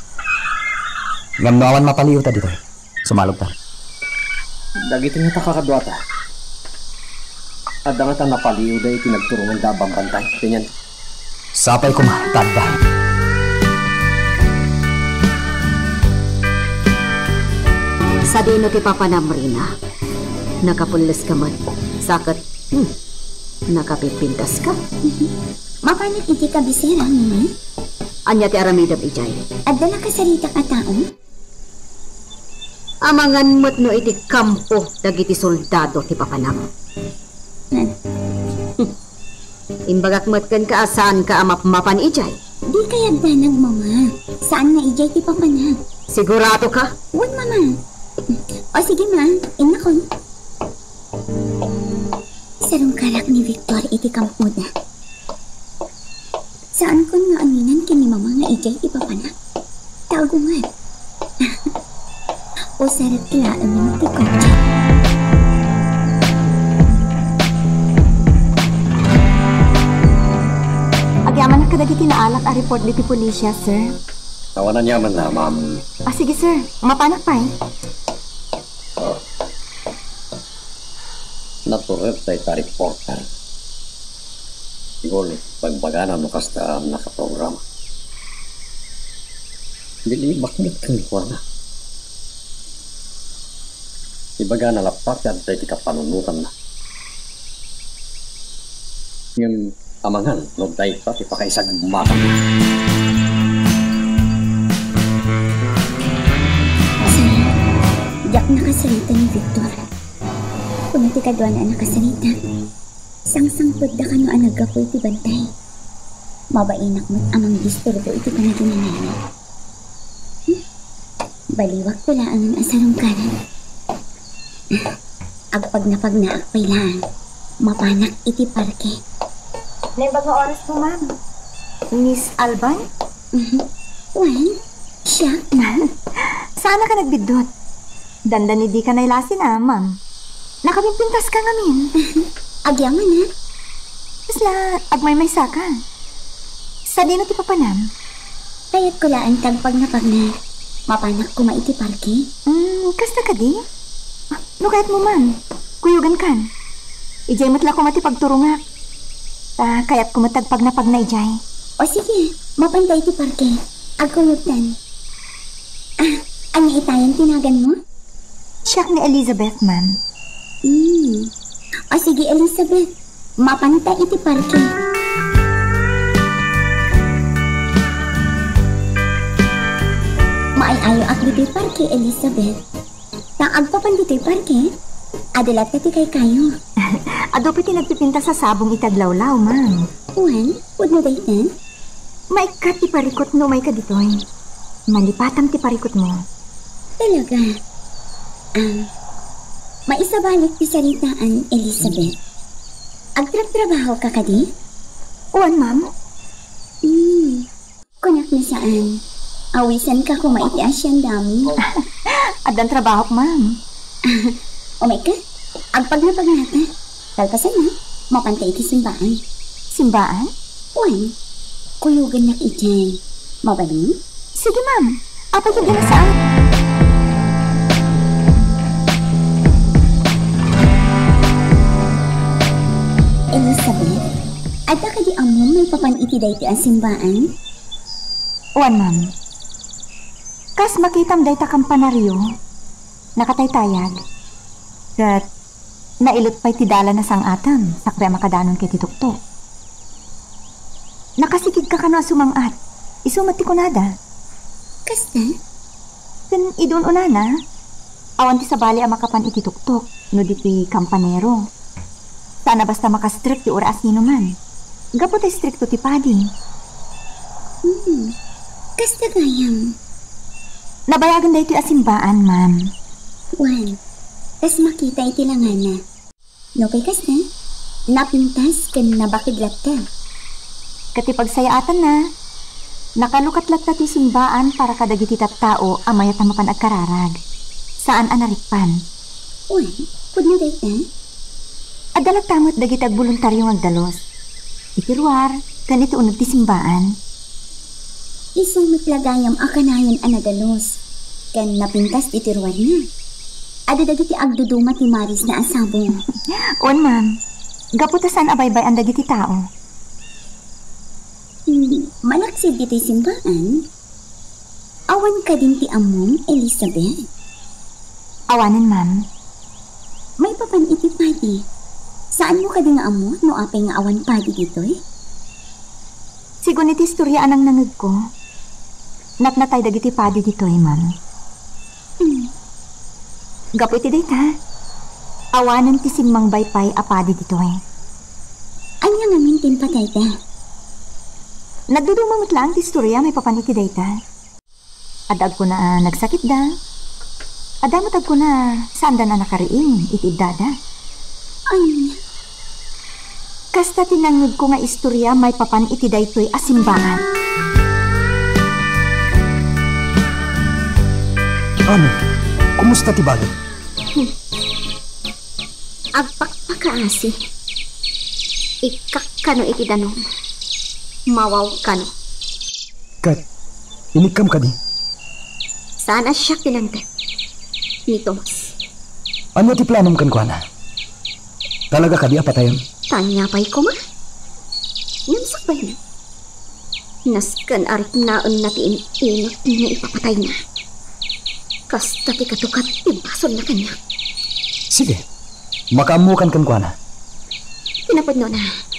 Ngamno awan mapaliw ta dito. Sumalog ta. Dagiti nga ta kakadwata. Adda nga ta napaliw day tinagturungan da bantay. Penyan. Sapay ko matanda. Sa dino ti Papa Namrina, nakapulis ka man. Sakit, nakapipintas ka. Mapanit iti ka bisera, naman? Anya ti aramidam ijay. Adala ka sarita ka taon? Amangan mo't no iti kampo dagiti soldado ti Papa Nam. Imbagak mo't kan kaasan ka amap-mapan ijay. Di kaya danag, mama. Saan na ijay ti papanag? Sigurado ka? Wan, mama. O sige, ma. Ina ko. Sarong karak ni Victor iti kampuda. Saan ko nga aminan kini mama nga ijay ti papanag? Taugungan. O sarap kilaan naman ti kotse. Agyaman na kadagiti naalat a report diti pulisya, sir. Tawanan yaman na, ma'am. Sige, sir. Mapanak pa eh. Naturep tayo ta reporter. Siguro, pagbagana mo kasta nakaprogram. Dili bakit kang ikuha na. Ibaga na lapat yan tayo kapanunutan na. Yung amangan, no tayo pa, ipakaisag mata. Sir, diyak nakasalita ni Victor. Kung iti kadwa na nakasalita, sang-sangpod da ka no anagapoy ti bantay. Mabainak mo't amang disturbo iti ka na ginanay. Baliwag pala ang asarong kanan. Agpag na akpay lang, mapanak iti parke. Naibag nga oras po, ma'am. Miss Alban? Wan, siya. Sana ka nagbidot. Dandan di ka nailasin ma'am. Nakapimpintas ka ngamin. Agyaman na. Isla, agmay-may saka. Sa dino ti papanam? Kaya't ko laan tagpag na mapanak ko maiti parke. Kasta ka di? No kahit mo man, kuyugan kan. Ijay matla ko mati pagturungak. Kaya't kumatagpag na pag na ijay. O sige, mapantay ti parke. Agkuyugan. Ano itayan tinagan mo? Siyak ni Elizabeth, ma'am. O sige, Elizabeth. Mapantay iti parke. Maayayo ak dito'y parke, Elizabeth. Agpapan dito'y parke, adalat na ti kay kayo. Ado pati nagpipinta sa sabong itaglawlaw, ma'am. Uwan, huwag mo daytan? Maikat ti parikot no may ka dito'y. Malipatam ti parikot mo. Talaga? Maisabalik ti salitaan, Elizabeth. Agtrap-trabaho ka kadi? Uwan, ma'am. Kunak na saan? Awisan ka kung maiti asyan dami. Adan trabaho, ma'am. O may ka? Agpag na pagnata. Talpasan na. Mapantay iti simbaan. Simbaan? Uwan. Kuyugan na ijay. Mabaling? Sige, ma'am. Apa yung ginasaan? Elizabeth, ada ka di amon may papaniti dayti ang simbaan? Uwan, ma'am. Kas makitam day ta kampanaryo, nakataytayag. Kat nailot pa'y tidala na sang atam, sakre makadanon kay tituktok. Nakasikig ka kano sumangat. Isumat ti kunada. Kasta? Kan idun unana. Awan ti sabali ang makapan iti tuktok. No di ti kampanero. Sana basta makastrict ti oras nino man. Gapo ti stricto ti padi. Kasta gayam. Nabayagan da iti asimbaan, ma'am. Wan, tas makita iti langana. No kay kasta? Napintas kan nabakidlat ka. Katipagsayaatan na. Nakalukat-lat ti simbaan para kadagiti tattao amayat mapan at kararag. Saan anarikpan? Wan, pudno day ta? Adalat tamot dagiti agboluntaryong agdalos. Itiruar, ganito unod ti simbaan. Isang matlagayam akanayan anagalos. Kan napintas itiruan na. Ada dagiti agduduma ti Maris na asabong. On, ma'am. Gaputasan abaybay ang dagiti tao. Malaksid dito'y simbaan. Awan ka din ti among, Elizabeth. Awanan, ma'am. May papan iti padi. Saan mo ka din nga amo no apay nga awan padi dito'y? Sigun iti istorya anang nangag ko. Natnatay dagiti padi dito'y, ma'am. Gapo iti data. Awanan ti simmang baypay apadi dito'y. Anya nga mintin patay ta? Nagdudumamot lang ti istorya may papaniti data. Adag ko na nagsakit da. Adamatag ko na saan da na nakariin iti dada. Anya? Kasta tinangod ko nga istorya may papan iti daytoy asimbangan. Ano? Kumusta ti balo? Agpakpakaasi. Ikakano iti danong. Mawaw kano. Kat, inikam ka di. Sana siya tinangkat. Ni Tomas. Ano ti planom kan kuana? Talaga ka di apatayon? Tanya pa'y ko ma. Namsak ba yun? Naskan arit naon na ti inot nga ipapatay na. Kasta ti katukat ibason na kanya. Sige, makaamukan kan kuana. Pinapod no na.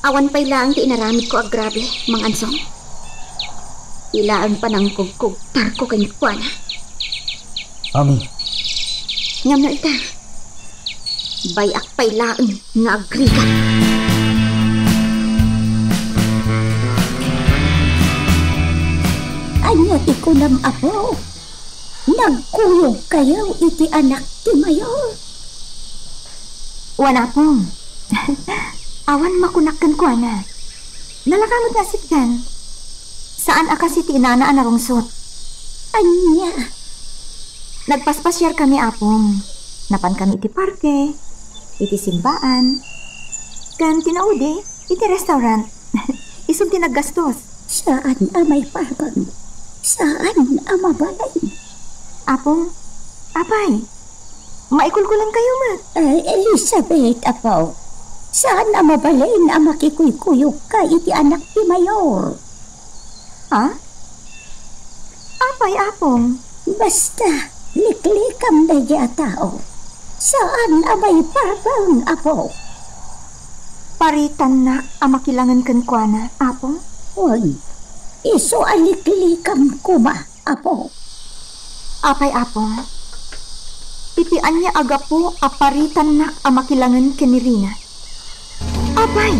Awan pa'y lang ti inaramid ko agrabe, mang ansong. Ilaan pa ng kugkug tarko kanyang kuana. Ami. Ngam na ita. Bayak pa'y laang nga agriga. Anya ti kunam apo. Nagkuyog kayo iti anak ti mayor. Wala pong. Awan makunakkan ko na. Nalakamot na sitkan. Saan akasi ti inana narungsot? Anya? Nagpaspasyar kami apong. Napan kami iti parke, iti simbaan. Kan tinaude, iti restaurant. Isong tinaggastos. Saan amay parkang? Saan amabalay? Apong, apay, maikulkulan kayo mat. Elizabeth, apaw. Saan amabalay na makikuykuyog ka iti anak ti mayor? Ha? Apay, apong. Basta, liklikam na diya tao. Saan amay parang, apaw? Paritan na amakilangan kan kuana, apong. Uy, iso aliklikam kuma, apaw. Apay, apong. Itian niya aga po aparitan na amakilangan kanirina. Apay!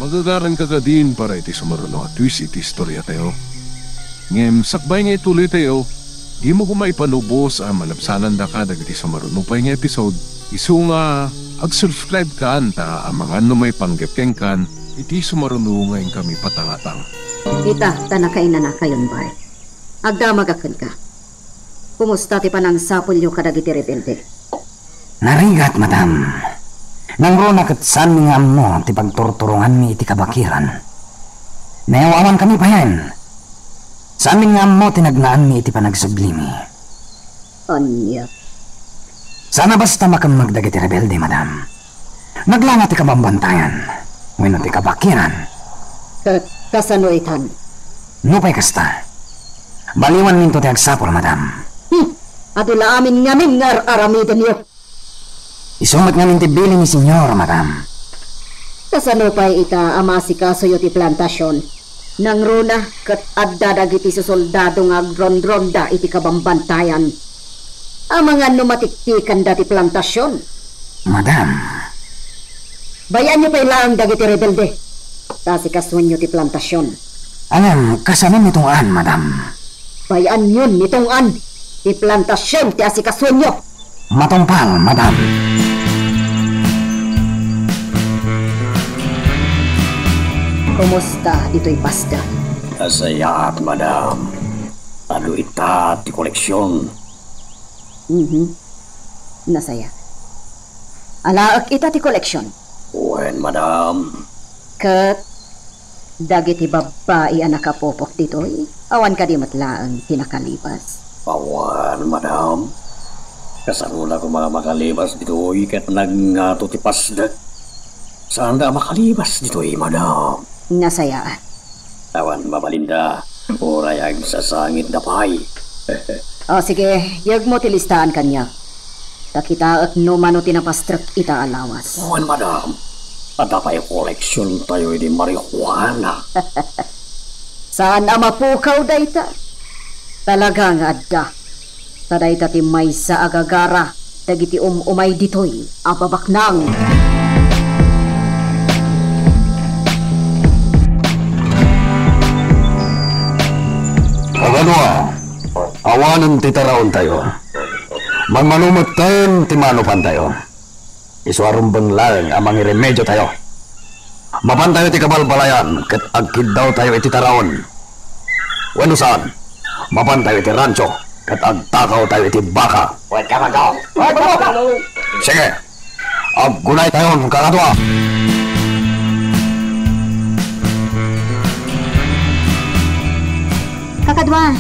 Magagaran ka ka din para iti sumaruno at twist iti istorya tayo. Ngem, sakbay nga ituloy tayo, di mo kumaipanubos ang malabsanan da ka dagiti sumaruno pa yung episode. Isu nga, ag-subscribe ka anta ang mga may panggapkeng kan, iti sumaruno ngayon kami patangatang. Ita, tanakain na kayon, Bart. Agdamagakan ka. Kumusta ti panang sapulyo kadagiti rebelde? Narigat, madam. Nangro na katsan nga mo ti pagturturungan mi iti kabakiran. Nayawaman kami pa yan. Sa amin nga mo tinagnaan mi iti panagsublimi. Anya? Sana basta makamagdag iti rebelde, madam. Naglangat ti kabambantayan. Wino ti kabakiran. Kasano itan? Nupay kasta. Baliwan minto ti agsapol, madam. Adula amin ngamin ngar aramidan niyo. Isumat nga nintibili ni senyor, madam. Kasano pa'y ita amasikaso iti plantasyon. Nang runa kat adda dagiti soldado nga agron-ronda iti kabambantayan. Amangan numatiktikan dati plantasyon. Madam. Bayan niyo pa'y lang dagiti rebelde. Tasikasuan niyo ti plantasyon. Alam, kasamin nitong an, madam. Bayan yun nitong an. Ti plantasyon ti asikasuan niyo. Matumpal, madam. Kumusta dito'y pasta? Kasayaat, madam. Ano ita ti koleksyon? Nasaya. Alaak ita ti koleksyon. Wen, madam. Kat dagiti babae ang nakapopok dito'y awan ka di matlaang tinakalipas. Awan, madam. Kasarula ko mga makalibas dito'y kat nagngato ti pasda. Saan da makalibas dito'y, madam? Nasayaan. Awan, mabalinda. Oray ang sasangit na pay. O sige, yag mo tilistaan kanya. Takita at numano tinapastrak ita alawas. Awan, madam. At apay koleksyon tayo di marihuana. Saan ang mapukaw dayta? Talagang adda. Tadayta ti may sa agagara. Dagiti umay ditoy. Ababaknang. Kaganwa, awanan ti taraon tayo. Manmanumatan ti manupan tayo. Isuarumbang lang amang iremedyo tayo. Mapan tayo ti kabalbalayan kat agkid daw tayo iti taraon. Wano saan? Mapan tayo iti rancho kat agtakaw tayo iti baka. Huwag ka magaw. Sige, aggunay tayo kakadwa. Kakadwa,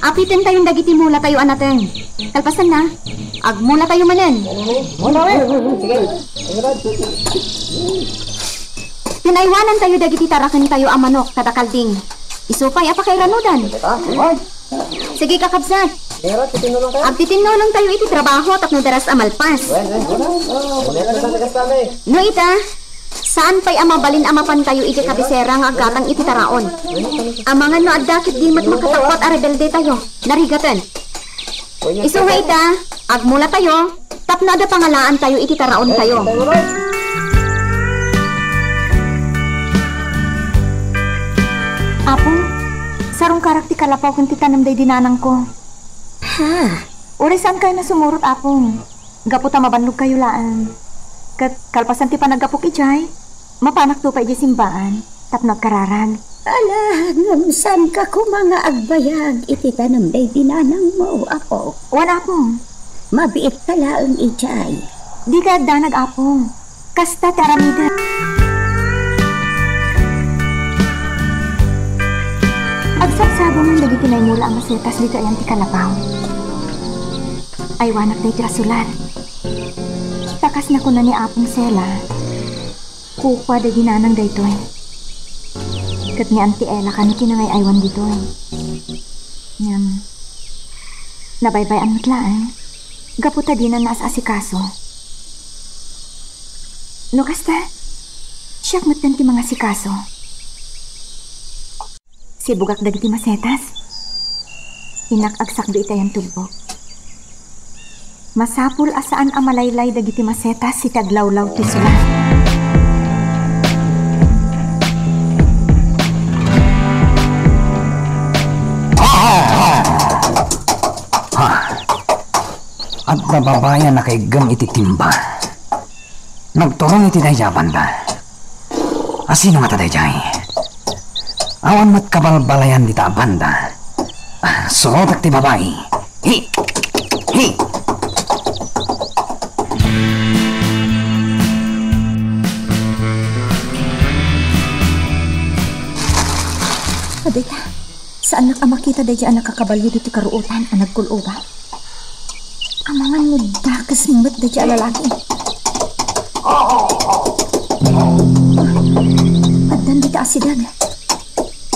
apitin tayong dagiti mula tayo anaten. Kalpasan na, agmula tayo manen. Tinaywanan tayo dagiti tarakan tayo amanok kadakalding. Isupay apakay ranudan. Sige kakabsat. Agtitinulong tayo iti trabaho tapno daras amalpas. No ita, saan pa'y amabalin amapan tayo iti kabisera nga agatang iti taraon? Amangan no addakit di mat makatakwat a rebelde tayo. Narigatan. Isuha ita, agmula tayo, tapno ada pangalaan tayo iti taraon tayo. Apo, sarong karak ti kalapaw kung titanam day dinanang ko. Ha? Uri saan kayo na sumurot, Apong? Gaputa mabanlog kayo laan. Kat kalpasan ti panagapok ijay, mapanak to pa ijay simbaan, tapno kararag. Ala, ngamsan ka ko mga agbayag, iti tanam day dinanang mo, Apo. Wan, Apong. Mabiit tala ang ijay. Di ka agdanag, Apong. Kasta taramida. Agsabsabong ang dagi tinay mula ang masetas dito ayang ti kalapaw. Ay wanak day tirasulan. Takas na ko na ni Apong Sela. Kukwa day ginanang day to eh. Kat ni Auntie Ella kano kinangay aywan dito eh. Ngam, nabaybayan matlaan. Gaputa din ang naas asikaso. No kasta, siyak matan ti mga sikaso. Si bugak dagiti masetas. Inakagsak do itayang tubok. Masapul asaan amalaylay dagiti masetas si taglawlaw ti sula. At nababayan na kay gam iti timba. Nagturong iti dayaban da. Asino nga tadayjay? Awan mat kabalbalayan di ta banda. Surotak ti babae. Hi! Hi! Adita, saan nakamakita day dyan nakakabalyo dito karuutan ang nagkuloba? Amangan mo dakas mut day dyan lalaki. Adan dita asidag.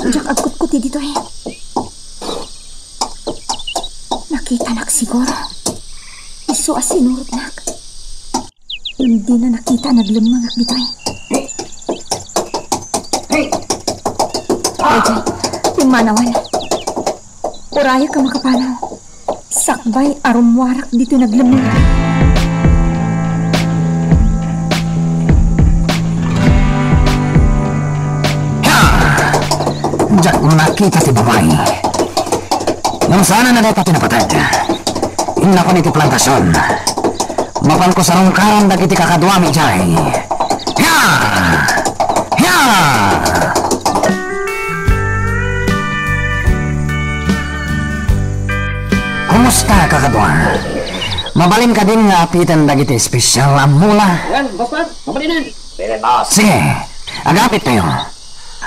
Diyak agkut-kuti dito eh. Nakita nak siguro. Iso asinurot nak. Hindi na nakita naglamangak dito eh. Dayjay, timanawan. Uraya ka makapanaw. Sakbay arumwarak dito naglamangak. Diyan ko nakita si babae. Nung sana na dapat pinapatay. Hina ko niti plantasyon. Mapan ko sa rungkaran dagiti kakadwami jay. Ya! Ya! Kumusta kakadwa? Mabalin ka din nga apitan dagiti espesyal ang mula. Yan, boss man. Mabalinan. Sige, agapit tayo.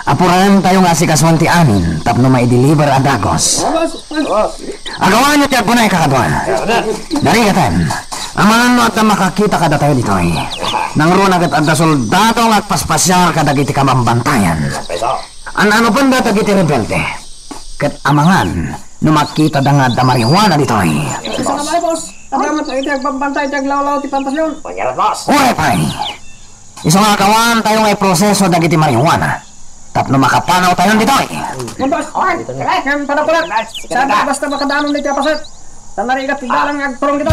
Apurahan tayo nga si kaswanti amin tapno maideliver ang dagos. Agawan nyo tiyak ko na kakadwa. Darigatan, amahan mo at na makakita kada tayo dito eh. Nang runag at soldado at paspasyar kada giti kamambantayan. Ano pa da tagiti rebelde? Kat amangan, numakita da nga da marihuana dito eh. Isa na ba, boss? Tabramat na iti agbabantay iti aglawlaw ti plantasyon. Ure pay, isang agawan tayo nga proseso da giti marihuana. Tapno makapanaw tayo dito eh. Boss, yan padakulat. Sada basta makadanon niti apasat. Tanarigat tigalang agturong dito.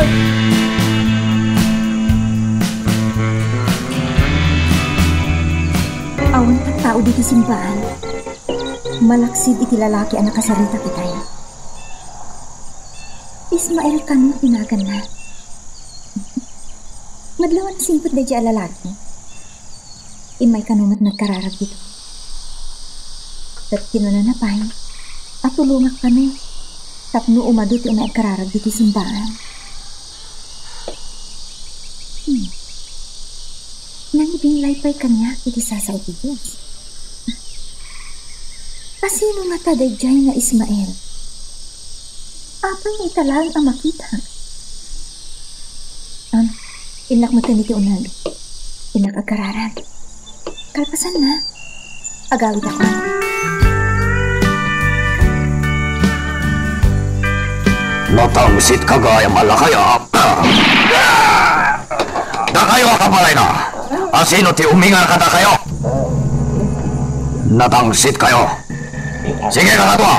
Awan ang tao dito simbahan. Malaksid iti lalaki ang nakasarita kitay. Ismael kanu tinagan na. Madlawan simpot na dyan lalaki. Imay kanumat nagkararag dito. At kinunanapay, at tulungak kami. Tapno umadot yung nagkararag dito simbahan. Nangibing laypay kanya iti sasaw ti Diyos. Asino nga tadayjay nga Ismael? Apang italaan ang makita. Inak mo taniti unag. Inak agkararan. Kalpasan na. Agawid ako. Natangsit kagaya malakaya. Da kayo kapalay na. Asino ti uminga kada kayo? Natangsit kayo. Sige kakatwa.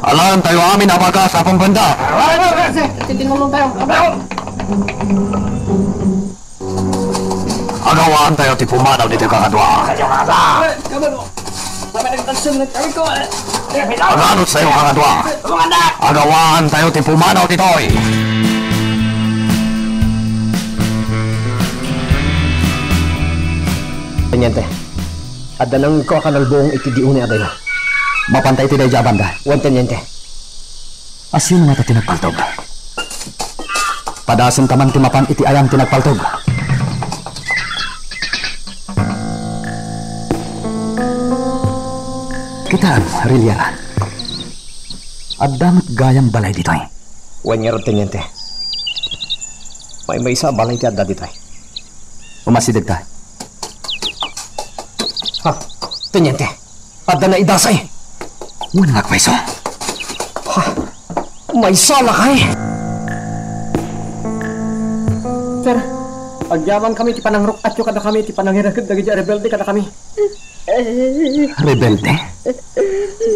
Alam tayo amin abaga sa pambanda. Titinulong tayo. Agawaan tayo ti pumanaw dito kakatwa. Aganot sa'yo kakatwa. Agawaan tayo ti pumanaw dito eh. Teniente, ada nang ko kanalbong iti diuni aday na. Mapantay ti dayja banda. Wan teniente. Asino nga ta tinagpaltog? Padasin taman ti mapan iti ayam tinagpaltog. Kitaan, Rilya. Adamat gayang balay dito eh. Wan nga teniente. May isa balay ti adda dito eh. Umasidag ta. Ha, teniente. Adda na idasay. Wala nga kwaiso. Ha, may sala kay. Sir, agyaman kami ti panangrok at yung kada kami ti pananghiragad dagi rebelde kada kami. Rebelde?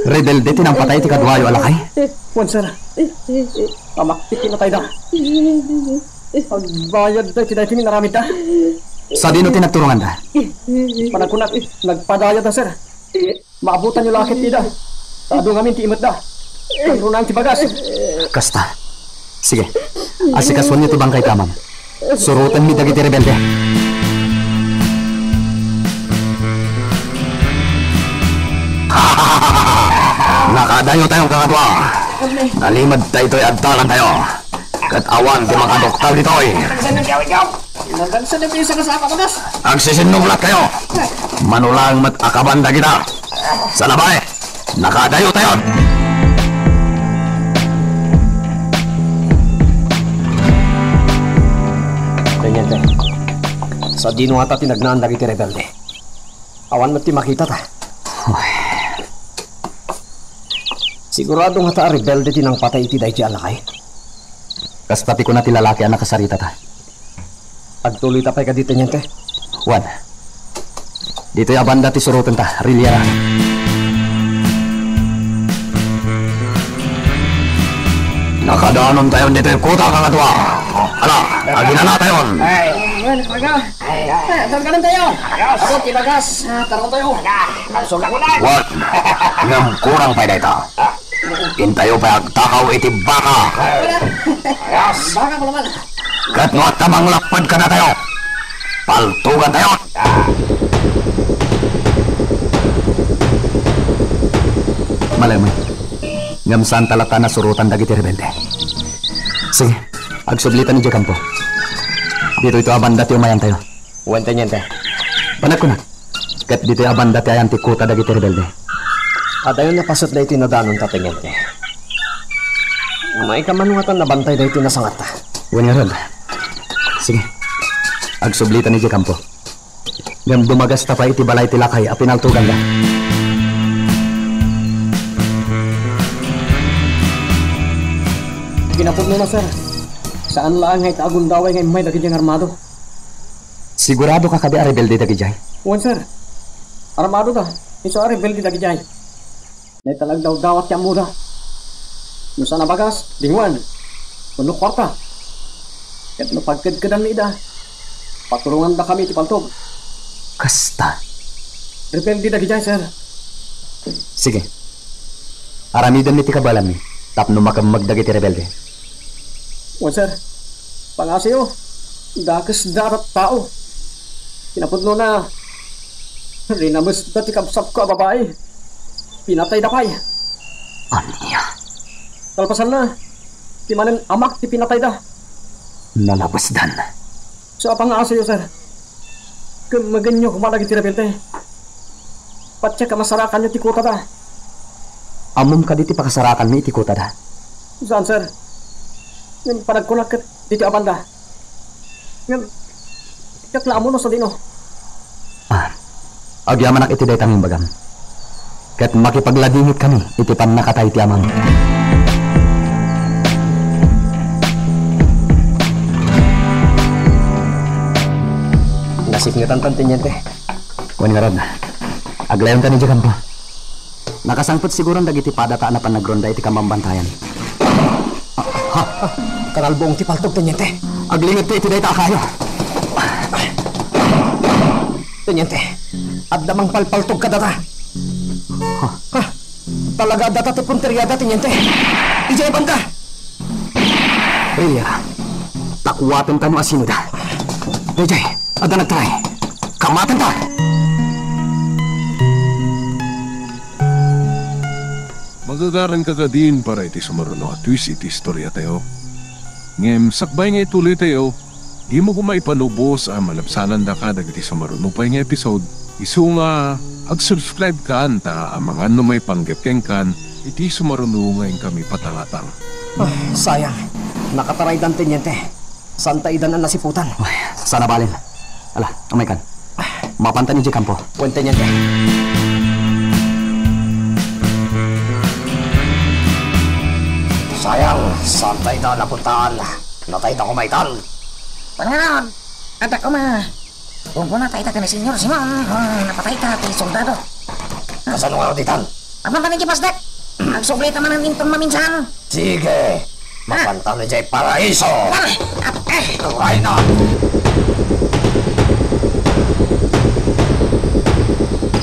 Rebelde tinampatay ti kadwayo alakay? Wan sir, pamaktik na tayo da. Pagbayad da, tiday kami naramid da. Sa dino tinagturungan da? Panagkunat nagpadayad da sir. Maabutan yung lakit ti da. Tado ngamin ti imot da. Kanrunan ti bagas. Kasta. Sige, asikaswan niyo ti bangkay kamam. Surutan mi dagiti rebelde. Nakadayo tayong kakatwa. Nalimad tayo ito'y adtalan tayo. Kat awan di mga doktor dito'y. Nagdansan na pinsa ka sa bagas. Ang sisinuglat kayo. Manulang mat akabanda kita. Sa labay, nakadayo tayo. Teniente, sa dino ata tinagnaan dagiti rebelde. Awan mo ti makita ta. Sigurado nga ta rebelde tinang patay iti dahi alakay. Kas pati ko na ti lalaki ang nakasarita ta. Agtuloy tapay ka dito, Teniente. Juan, dito yung abanda ti surutan ta, Rilyara. Nakadaanon tayo dito yung kuta kang atwa. Ala, agina na tayo. Well, kaga. Targalan tayo. Ako, tibagas. Tarong tayo. Juan, ngam kurang pa dito. Intayo pa agtakaw iti baka. Baka ko naman. Kat nga tamang lapad ka na tayo. Paltugan tayo. Malamay. Ngam saan talata na surutan dagiti rebelde. Sige, agsublitan ni Jakampo. Dito ito abanda ti umayan tayo. Juan, Teniente. Panat ko na. Kat dito yung abanda ti ayan ti kuta dagiti rebelde. At ayun napasot na ito nadanon ta, Teniente. May kamanungatan na bantay na ito nasangat ta. Juan nga, sige. Agsublitan ni Jakampo. Ngam dumagas ta pa iti balay ti lakay a pinaltugan na. Ginapod mo na, sir. Saan lang ngay taagun daway ngay may dagijang armado? Sigurado ka kadi a rebelde dagijay? Juan, sir. Armado da. Iso a rebelde dagijay. Nay talag daw dawat yang muda. Nusa na bagas, dingwan. Puno kwarta. Ket no pagkadkadan ni ida. Patulungan da kami ti paltog. Kasta. Rebelde dagijay, sir. Sige. Aramidan ni ti kabalam ni. Tapno makamagdag iti rebelde. Juan, sir. Pangasayo. Dakas darat tao. Kinapudno na. Rinamus dati kapsap ko a babae. Pinatay dapay. Aniya? Talpasan na. Ti manen amak ti pinatay da. Nalabasdan. So apang asayo, sir. Kamaganyo kumalag iti rebelde. Patya kamasarakan nyo ti kuta da. Amom ka diti pakasarakan mi iti kuta da. Saan, sir? Ngayon panagkunak kat diti abanda. Ngayon, kaklamo no sa dino. Agyaman ak iti day taming bagam. Kat makipagladingit kami iti pan nakatay ti amang. Nasikngitan tan, Teniente. Wan nga rod. Aglayon ka ni Jakampo. Nakasangpot siguro dagiti padata na panagronda iti kamambantayan. Kanalbong ti paltog, Teniente. Aglingit ti iti day ta kayo. Teniente, adamang palpaltog ka data. Talaga data ti punteryada, Teniente. Ijay banda. Rilyara, takuwaten ta mo asino da. Ijay, ada nagtry. Kamatan ta. Magagaran ka din para iti sumaruno at twist iti istorya tayo. Ngem, sakbay nga ituloy tayo, di mo kumaipanubos ang malapsanan da ka dagiti sumaruno pa nga episode. Isu nga, ag-subscribe ka anta ang mga may panggapkeng kan, iti sumaruno ngayon kami patangatang. Sayang, nakataraydan, Teniente. Santa idan ang nasiputan. Sana balin. Ala, amay kan. Mapanta ni Jakampo. Juan, Teniente. Sayang, santay daw napuntaan. Natay na kumaital. Pangalan, at ako ma. Kung natay ka ni Senyor Simon, napatay ka ti soldado. Kasano nga ditan? Apang ka ni Pasdek? Agsublit naman ang inton maminsan. Sige, mapanta ni Jay Paraiso. Turay na.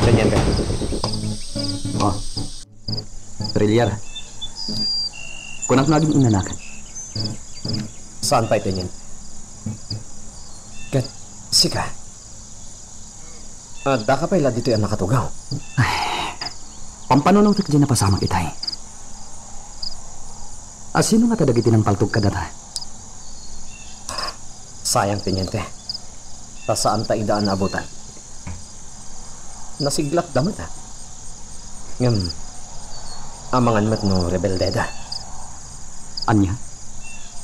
Teniente. Oh. Rilyara. Kunak na aging inanakan. Saan pa, Teniente? Kat, sika. Da ka pa ila dito yung nakatugaw. Pampanunaw tak dyan na pasamang itay. Asino nga tadagiti ng paltog ka data? Sayang, Teniente. Saan ta idaan na abutan? Nasiglat damat, ha? Ngam, amangan mat no rebelde da. Anya?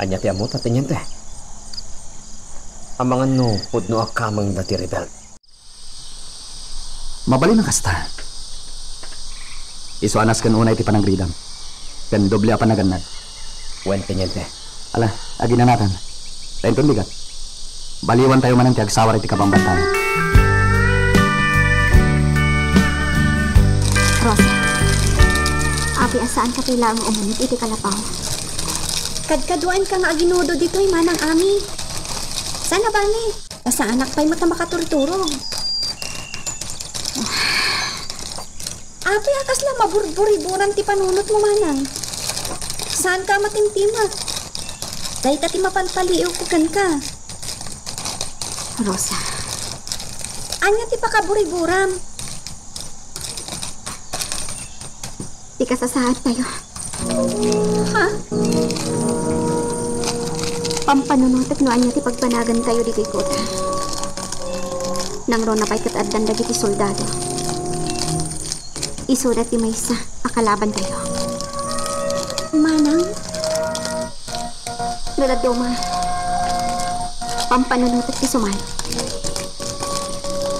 Anya ti amot, Teniente. Amangan no pudno akamang dati rebel. Mabali na kasta. Isuanas kan unay ti panagridam. Kan doble apa naganad. Wen, Teniente. Ala, agi na natan. Tayo bigat. Baliwan tayo man ang tiagsawar iti kabambantayan. Rosa, abi asaan ka kailangang umunit iti kalapaw? Kadkaduan ka nga aginudo dito'y manang ami. Sana ba ni? Sa anak pa'y makaturturog. Abi akas lang maburburiburan ti panunot mo manang. Saan ka matimtima? Dahil ka ti mapalpaliw ko ka. Rosa, Anya ti pakaburiburam. di ka sasahat tayo. Ha? Pampanunutot no anya ti pagpanagan tayo di kay Kota. Nang ro na pa'y kataddan dagiti soldado. Isudat ti maysa, akalaban tayo. Manang? Daladoma. Pampanunutot ti sumay.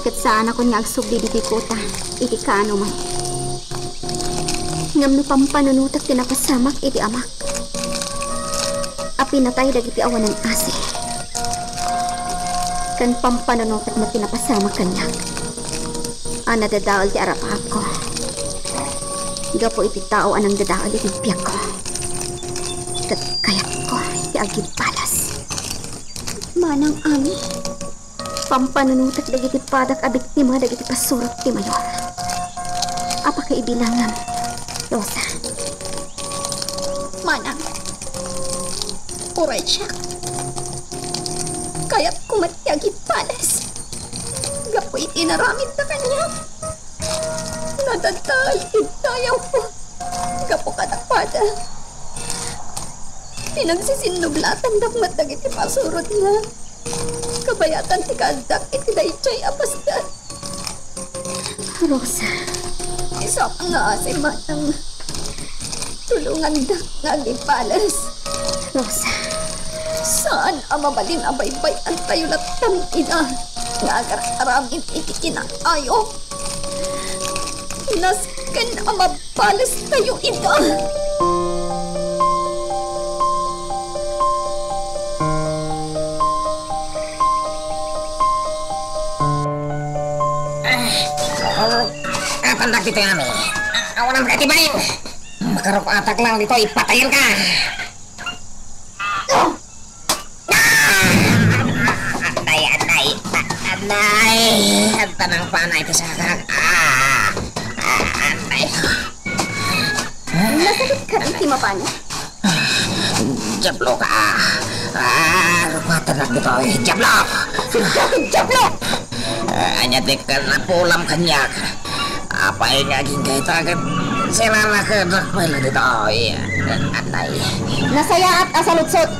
Kat saan ako nga agsubli di kay Kota, iti kaano man. Ngam no pampanunutot ti napasamak iti amak. Pinatay dagiti awan ng ase. Kan pampanunutot na pinapasama kanyak. Ang nadadaol ti arapahap ko. Gapo iti tao anang dadaol iti biyak ko. Kat kayat ko iti agib palas. Manang ami? Pampanunutot dagiti padak a biktima dagiti pasurot ti mayor. Apa kaibilangan, Rosa? Manang? Uray siya. Kaya't kumatyagit palas. Gapoy tinaramid na kanya. Nadadal, itayaw ko. Gapo katapada. Pinagsisinnublatan dakmat dagiti pasurot na. Kabayatan ti kadak iti daychay apasdan. Rosa. Isa ka nga si Manang. Tulungan dak nga palas. Rosa. Saan ang mabalin abaybay ang tayo latang ina? Nga agar-aramin iti kinaayo. Nasken ang mabalas tayo ina. Pandak dito kami. Awan ang katibayin. Makarok atak lang dito, ipatayin ka. Anay, tanang panay ito sa kakak. Anay. Nasakit ka rin, Timapana? Jablo ka. Rupatan lang dito. Jablo. Jablo! Anyatik ka na pulam kanyak. Apa yang ngaging kayo agad? Sila na ka nakpala dito. Anay. Nasaya at asalutsot.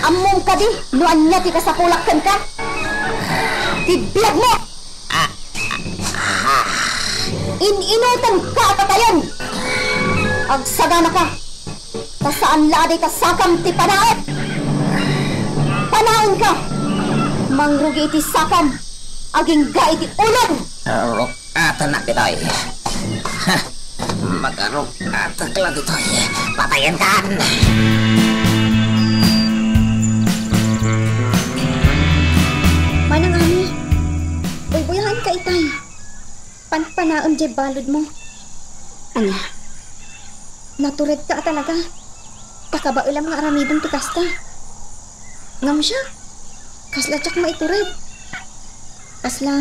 Among ka di, luan niya ti kasapulakkan ka. Tibiyag mo! Ininutan ka patayon! Agsagana ka! Kasaan laday kasakam ti panaot! Panaon ka! Mangrugi iti sakam! Aging ga iti ulan! Rukatan na ditoy. Mag-rukatak lang ditoy. Patayan kan! Manang ami, buy-buyahan ka itay. Panpanaon jay balod mo. Anya? Natured ka talaga. Takabailam nga aramidong tikasta. Ngam siya. Kasla tsak maitured. Kasla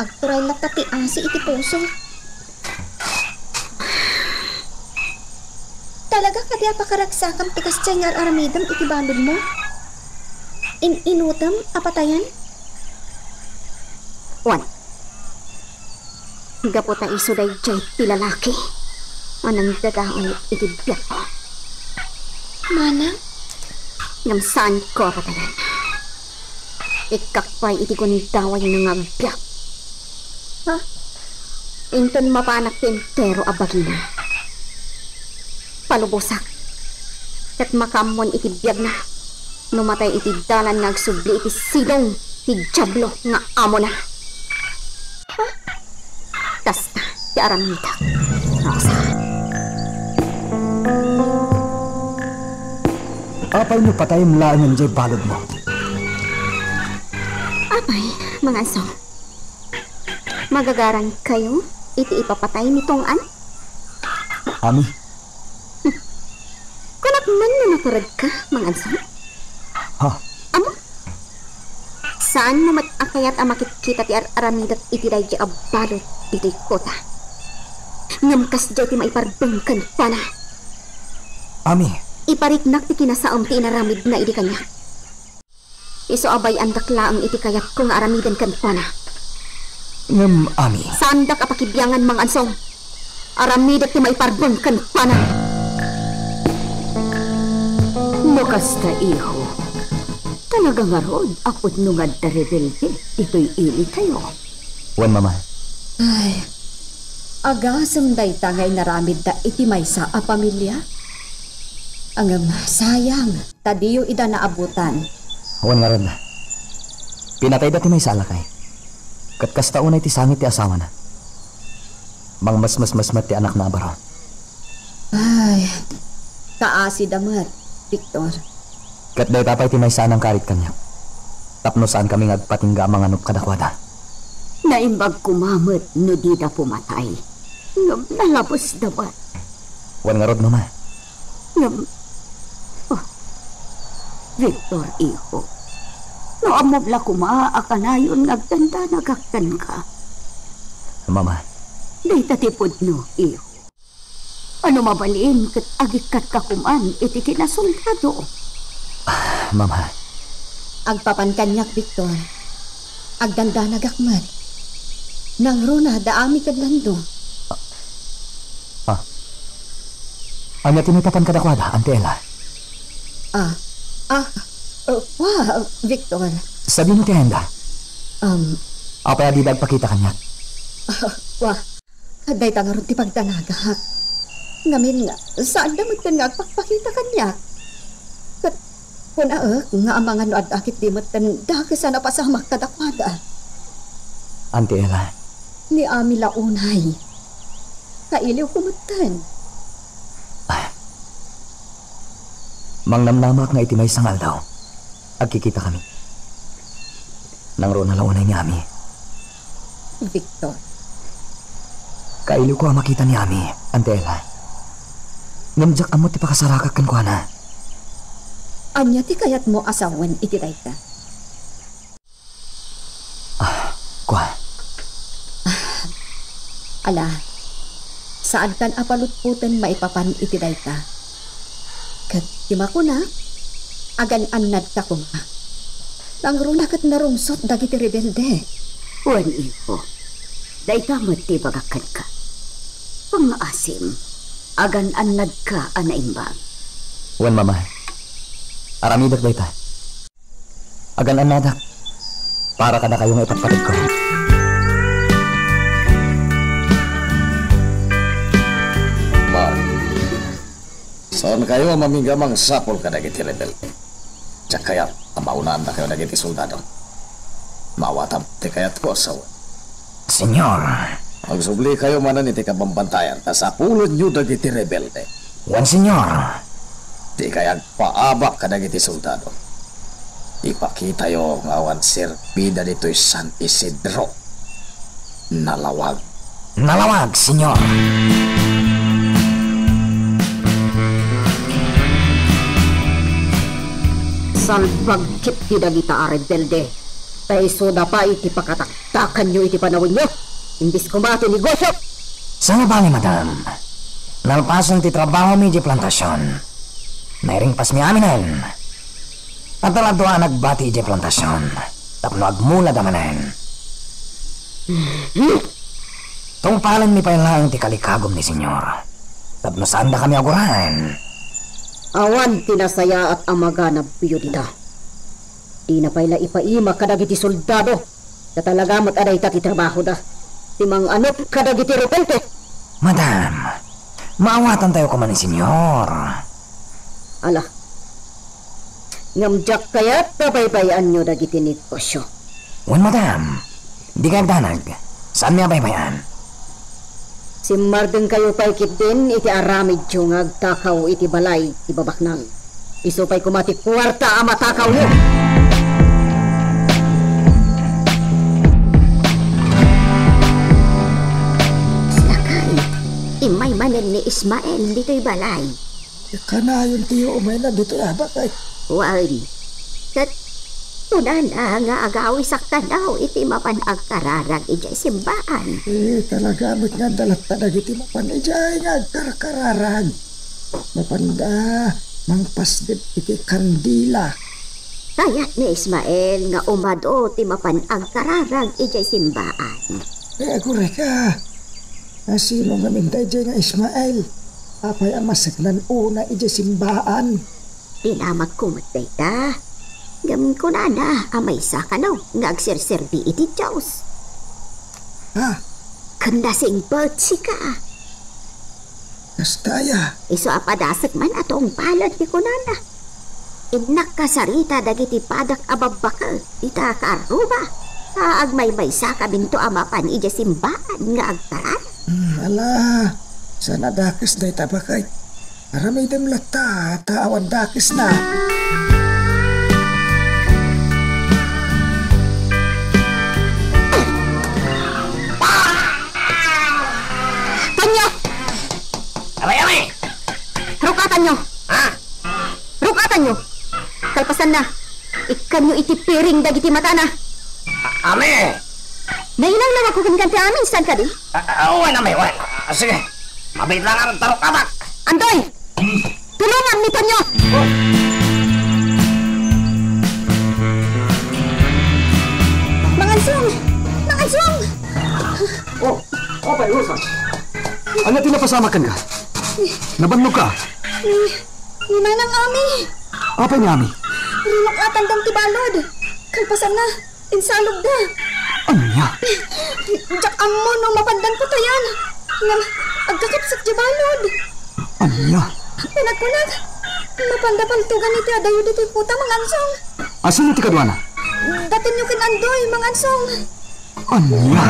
agturay lata ti asi iti puso. Talaga ka di apakaragsakam tikastay nga aramidong iti balod mo? Inutam apatayan? Wan. Gapot ang isuday jay ti lalaki. Anang dadaon iti biyak ko. Manang? Ngam saan ko patayan. Ikakpay iti kundaway ng agbiyak. Ha? Inton mapanak tintero abagina. Palubosak. Kat makamon iti biyag na. Numatay iti dalan nga agsubli iti sidong ti jablo nga amo na. Ha? Kasta ti aramida. Rosa. Apay mo patay mlaan ng jay balod mo. Apay, mga aso. Magagarang kayo, iti ipapatay nitong an? Ami, Kunak man na naparad ka, mga aso. ha? Amo? Saan mo matakayat ang makikita ti aramidat iti day di abalot iti kota? Ngamkas di ti maiparbangkan pa na. Ami, Ipariknak ti kinasaom ti inaramid na iti kanya. Iso abay ang daklaang iti kayat kung aramidan kan pa na. ngam Ami. Saan dak apakibyangan mga ansong? Aramidat ti maiparbangkan pa na. Makasta iho. Talaga nga ron, apod nungad da rebelde, ito'y ili tayo. Wan mama, Ay, agasam day tangay naramid da iti maysa a pamilya. Angam sayang, tadiyo ida naabutan. wan nga ron na. Pinatay dati may salakay. Kat kastaunay ti sangit ti asawa na. Mang mas ti anak na abaro. Ay, kaasi damat, Victor. Kat day tapay ti may sanang karit kanya. Tapno saan kami ngagpatingga mga anup kadakwada. Naimbag kumamot no di da pumatay. Ngam nalabos dapat. Wan nga ron mama. Ngam... Oh, Victor, iho. No amobla kumaakanayon ngagtanda nagaktan ka. Mama, Day tatipod no, iho. Ano mabalin kat agikat ka kuman iti kinasoldado. mama. Agpapan kanyak, Victor. Agdanda nagakmat. Nang runa daami kadlando. Anya tinitapan kadakwada, Ante Ella. Wow, Victor. Sabi mo ti Henda. Apay adi dagpakita kanya. Wah, haday tangarot ti pagdanagak. Ngamin nga, saan damot kan nga agpakpakita kanya? Kat, punaak nga amangan no adakit di matanda kasana pasamak kadakwada. Ante Ella, Ni Ami launay. Kailiw kumatan. mangnamnamak nga iti may sangal daw. Agkikita kami. Nang ro na launay ni Ami. Victor. Kailiw ko ang makita ni Ami, Ante Ella. Ngamjak amot ti pakasarakak kan ko na. Anya ti kayat mo asawan iti dayta. Kwa. Ala, saan kan apalutputan maipapan iti dayta? Kat kima ko na, agan annad ta kuma. Nangruna kat narungsot dagiti rebelde. Wan iho. Day tamot ti bagakan ka. Pangaasim, agan anad ka anaimbang. Wan mama. Aramidak dayta. Agan anadak. Para ka na kayong ipagpatid ko. Saan kayo mamigamang sapol ka dagiti rebel? Tsak kaya amaunaan na kayo dagiti soldado. Mawatam ti kayat ko asawa. Senyor. Magsubli kayo manan iti kabambantayan ta sa pulod nyo dagiti rebelde. Wan senyor. Di kaya paabak ka dagiti soldado. Ipakita yo ngawan serpida dito'y San Isidro. Nalawag. Nalawag, senyor. Salbagkit ti dagita a rebelde. Taiso da pa iti pakataktakan nyo iti panawin nyo. Imbis kumato negosyo. Sana bali, madam. Nalpasan ti trabaho mi di plantasyon. Nairing pas mi aminen. At taladwa nagbati di plantasyon. Tapno agmula damanen. Tungpalan mi pa lang ti kalikagom ni senyor. Tapno saan da kami agurahan. Awan tinasaya at amaga na piyo dita. Di na pala ipaima kadagiti soldado. Na talaga mat-aday ta ti trabaho da. Timang anop kadagiti repente. Madam, maawatan tayo kuman ni senyor. Ala. Ngamjak kaya't tabaybayan nyo dagiti negosyo. Wan madam, di ka danag. Saan mi abaybayan? Si Mardeng kayo paikit din iti aramid yung agtakaw iti balay iti babaknang. Iso pa'y kumati kwarta ang matakaw nyo. imay manen ni Ismael dito'y balay. Kanayon tiyo umay na dito abakay. Wari. Kat tunana nga agawi sakta daw iti mapanag kararag ijay simbaan. Talaga mo't nga dalat tadag iti mapanijay nga karkararag. Mapanda, mangpasdip iti kandila. Kayat ni Ismael nga umado ti mapanag kararag ijay simbaan. Agure ka. Sino nga mintay dyan nga Ismael? Apay ang masagnan una ijay simbaan. Tinamak kumatay ta. Gamin ko na amay sa kanaw nga agserserbi iti Diyos. Ha? Kanda sing birdsy ka. Kastaya. Iso apadasag man atong palad ti kunana. Inak kasarita dagiti padak ababaka ita karuba. Agmay-may sa kabinto amapan ija simbaan nga agtaran. Ala, sana dakis na itabakay. Aramay dem lata, taawan dakis na. Tanyo! Amay! Rukatan nyo! Ha? Rukatan nyo! Kalpasan na! Ikan nyo iti piring dagiti mata na! Ame! Nainaw lang ako kaniganti amin, saan ka di? Wan, ame, wan. Sige, mabait lang ang tarok kabak. Andoy! Tulungan nito nyo! Mangansong! Mangansong! Apay, Rosa. Ano tinapasamakan ka? Nabannog ka? Ni manang ami! Apay ni Ami? Rinukatan dang tibalod! Kalpasan na! Insalog na! Ano niya? Diyak amo no mapandan ko tayan! Nga, agkakapsak tibalod! Ano niya? Pinagpunag! Mapandapaltugan iti adayo dito puta, mangansong! Asin iti kadwana? Datin nyo kinandoy, mangansong! Ano niya?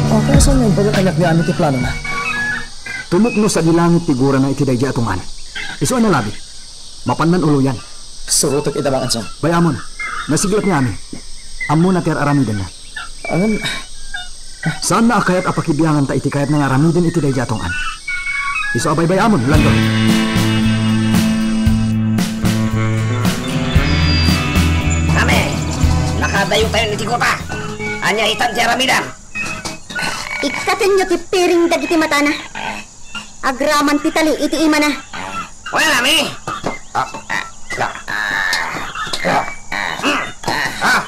Okay, saan yung pagkakanak ni Ami ti plano na? Tumukno sa dilangit tigura na iti daydi atungan. Iso na labi. Mapandan ulo yan. Surutok itabang ansong. Bayamon, nasiglat ni Ami. Amo na ter aramiden na. Angan, Saan na akayat apakibiyangan ta iti kayat ng aramiden iti daydi atungan. Iso abay bayamon, lando. Ame, nakadayo tayo ni Tigota. Anya itan ti aramidan. Ikatin nyo ti piring dagiti mata na! Agraman ti tali iti ima na! Wan, ame.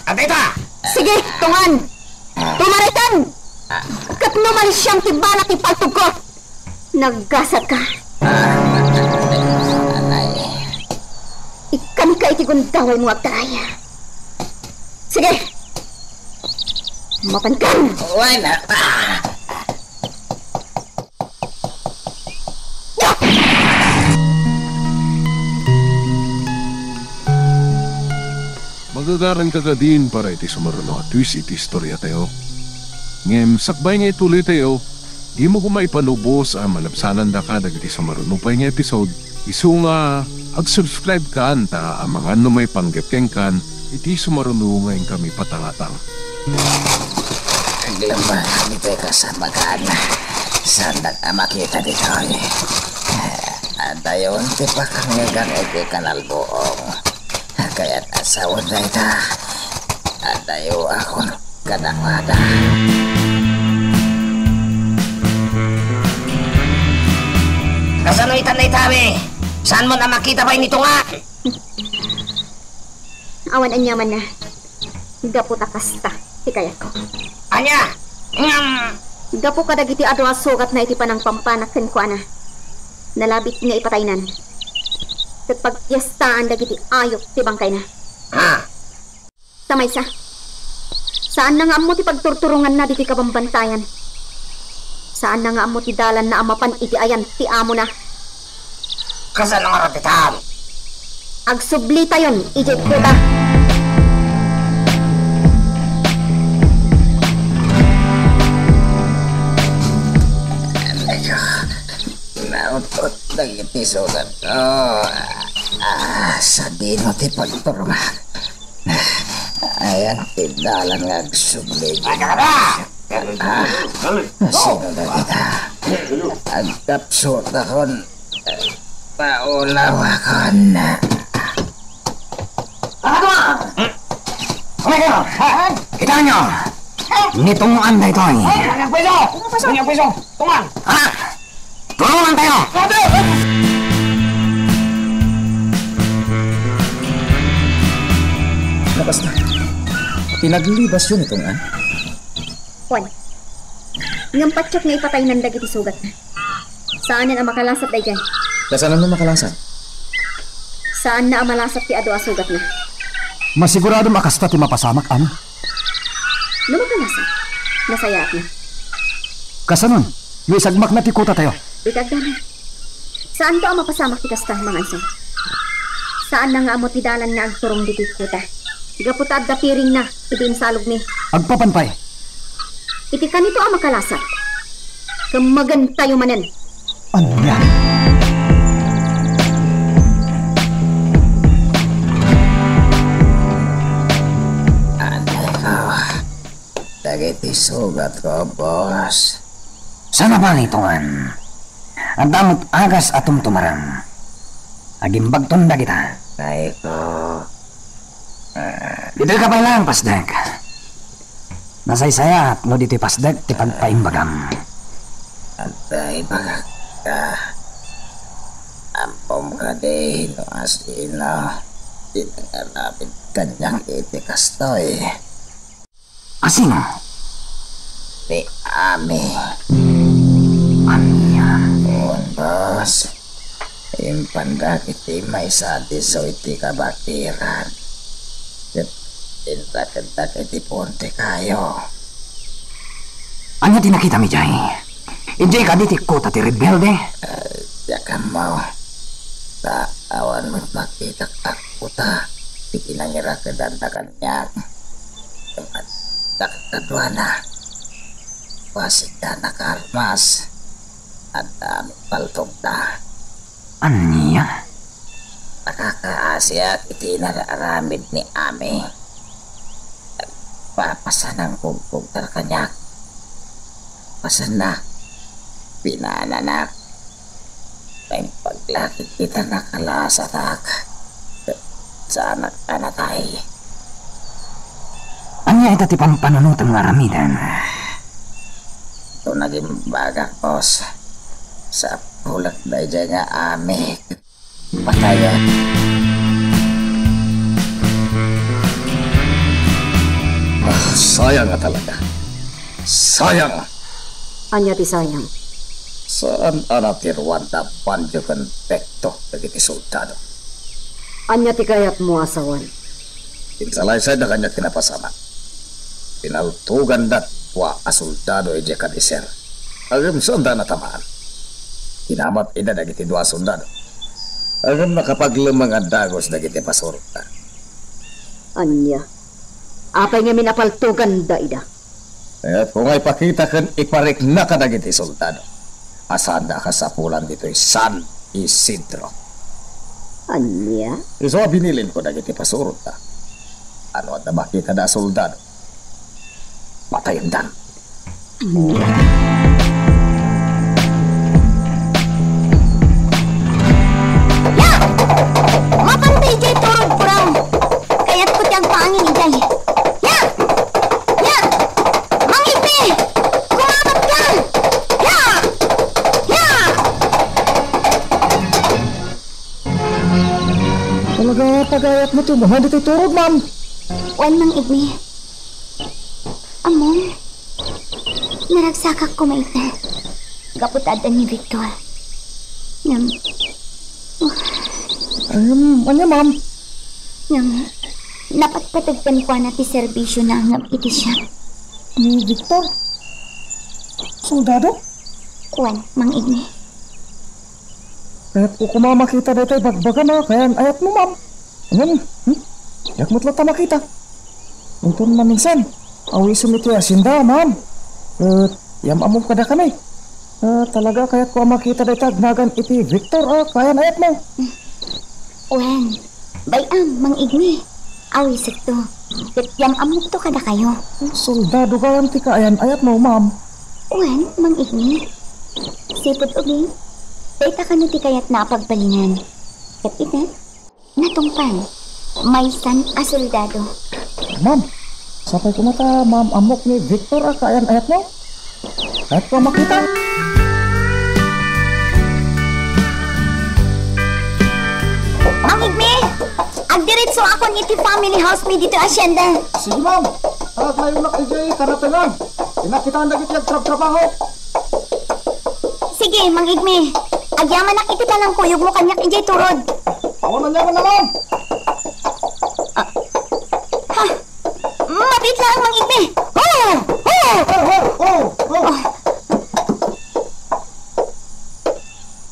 Antay ta. Sige, tungan! Tumaritan! Kat numalis siyang tibala ti paltog ko! Naggasat ka! Ikan ka iti gundaway mo agtaraya! Sige! Mapankan! Wan, Magagaran ka ka din para iti sumaruno at twist iti istorya tayo. Ngem, sakbay nga ituloy tayo, di mo kumaipanubos ang malabsanan da ka dagiti sumaruno pa nga episode. Isu nga, ag-subscribe ka ta ang mga may panggapkeng kan, iti sumaruno ngayon kami patangatang. Aglaman dito ka sa magaan. Sandag makita dito. Adayon, ti pakangagang iti kanalbuong. Kaya't asawa na ita. Adayo ako kadamada. Kasano itan na itami? Saan mo na makita pa inito nga? Awan anyaman na. Gapo takasta, hikayat ko. Anya? Gapo ka dagiti ado sugat na iti panang pampanaken ko ana. Nalabit nga ipataynan. Kat pagpiyestaan dagiti ayok ti bangkay na. Ha? Tamay sa. Saan na nga amo ti pagturturungan na diti kabambantayan? Saan na nga amo ti dalan na amapan iti ayan ti amo na? Kasano nga ratitam? Agsubli tayon, ijay puta. Nautot dagiti sugat. Sa dino ti pagturungan. Ayan, tindalan nga sumlig. Sino na kita? Ang kapsot akon. Paulaw akon. Kita nyo! Nitunguan na ito eh. Kanyang piso! Tungan! Ha? Tulungan tayo! Labas na. Pinaglibas yun itong Juan, ngam patsyok nga ipatay ng dagiti sugat na. Saan na ang makalasap day dyan? Kasalan mo makalasan? Saan na ang malasap ti ado sugat na? Masigurado makasta ti mapasamak, ano? Lumakalasap. Nasayaat na. Kasanon, yung isagmak na ti kuta tayo. Bitag na. Saan to ang mapasamak ti kasta, mga anson? Saan na nga amo ti dalan nga agturong diti kuta? Gaputad da piring na, idin salog ni. Agpapanpay. Iti kanito ang makalasap. Kamagan tayo manen. Ano yan? Dagiti sugat ko, boss. Sana ba nitungan? Ang damot agas atom tumarang. Agimbagton da kita. Kay ko. Dito ka pa lang, pasdek. Nasaysayat no dito pasdek ti pagpaimbagam. Antay bagak ka. Ampom ka din no asino. Di nangalapit kanyang itikastoy. Asino? Ni Ami. Amiya. Un boss. Impandak iti may sadiso iti kabakiran. Intakentak iti ponte kayo. Ano tinakita mi jay? Injay ka diti kota ti rebelde? Yakam mo. Awan mo't makita ako ta. Ikinangira ka dandakan niya. Nakakadwa na. Wasig na nakalmas. At dami paltog na. Aniya? Nakakaasya iti nararamid ni Ami. Papasan ang kugkog tarkanyak. Pasan na. Pinananak. May paglakit kita nakalasatak. Sa anak ka na tayo. Anya ita ti pampanunutan nga ramidan? Ito naging bagak, boss. Sa pulak na dyan nga Ami. Pataya. Sayang nga talaga. Sayang. Anya ti sayang. Saan anatirwan na banjo kan pekto dagiti soldado? Anya ti kayat mo asawan. Insalaysay na kanya kinapasama. Pinaltugan dat wa asoldado ije kadiser. Agam sonda na tamaan. Kinamat ina dagiti dua soldado. Agam nakapaglemang at dagos dagiti pasurta. Anya. Apay nga minapaltugan da ida. At kung ay pakita kan iparik na ka dagiti soldado. Asanda ka sa pulan dito'y San Isidro. Anya? So binilin ko dagiti pasurta. Ano at na makita na soldado? Matayin dan. Ya! Mapantay jay turog kurang. Kaya't ko tiyang pangin jay. Ya! Ya! Mangiti! Kumabat ka! Ya! Ya! Talaga pagayat mo ito. Mahal dito'y turog, ma'am. Wan mang igni. Among, naragsakak ko maita. Gaputadan ni Victor. Ano, ma'am? Napatpatagpan ko na ti serbisyo na ngam iti siya. Ni Victor? Soldado? Wan, mang igni. Kaya't ko kumamakita dito ay bagbaga na. Kaya ayat mo, ma'am. Ano? Yak mo't lang makita. Untun na minsan. Awi sumiti asinda, ma'am. Yam among kada kami. Talaga kaya't ko makita dito agnagan iti Victor. Kaya ayat mo. Wan, bayam, mang igni. Awisik to. Yan amok to kada kayo. Soldado ka ti kaayan ayat mo, ma'am. Wen, Mang Igni. Sipot ubing. Dayta ka ti kayat na pagpalinan. Kat ite, natungpan. May san a soldado. Ma'am, sapay ko mata, ma'am, amok ni Victor kaayan ayat mo. Kahit ko makita. Mang Igni! Agdiretso ako iti family house mi dito asyenda. Sige, ma'am. At ngayon na kay karatangan. Inakitaan na kita trabaho. Sige, Mang Igni. Agyaman na iti talang kuyog mo kanyak ijay turod. Awan na naman. Ha? Mabit lang, Mang Igni. Oh!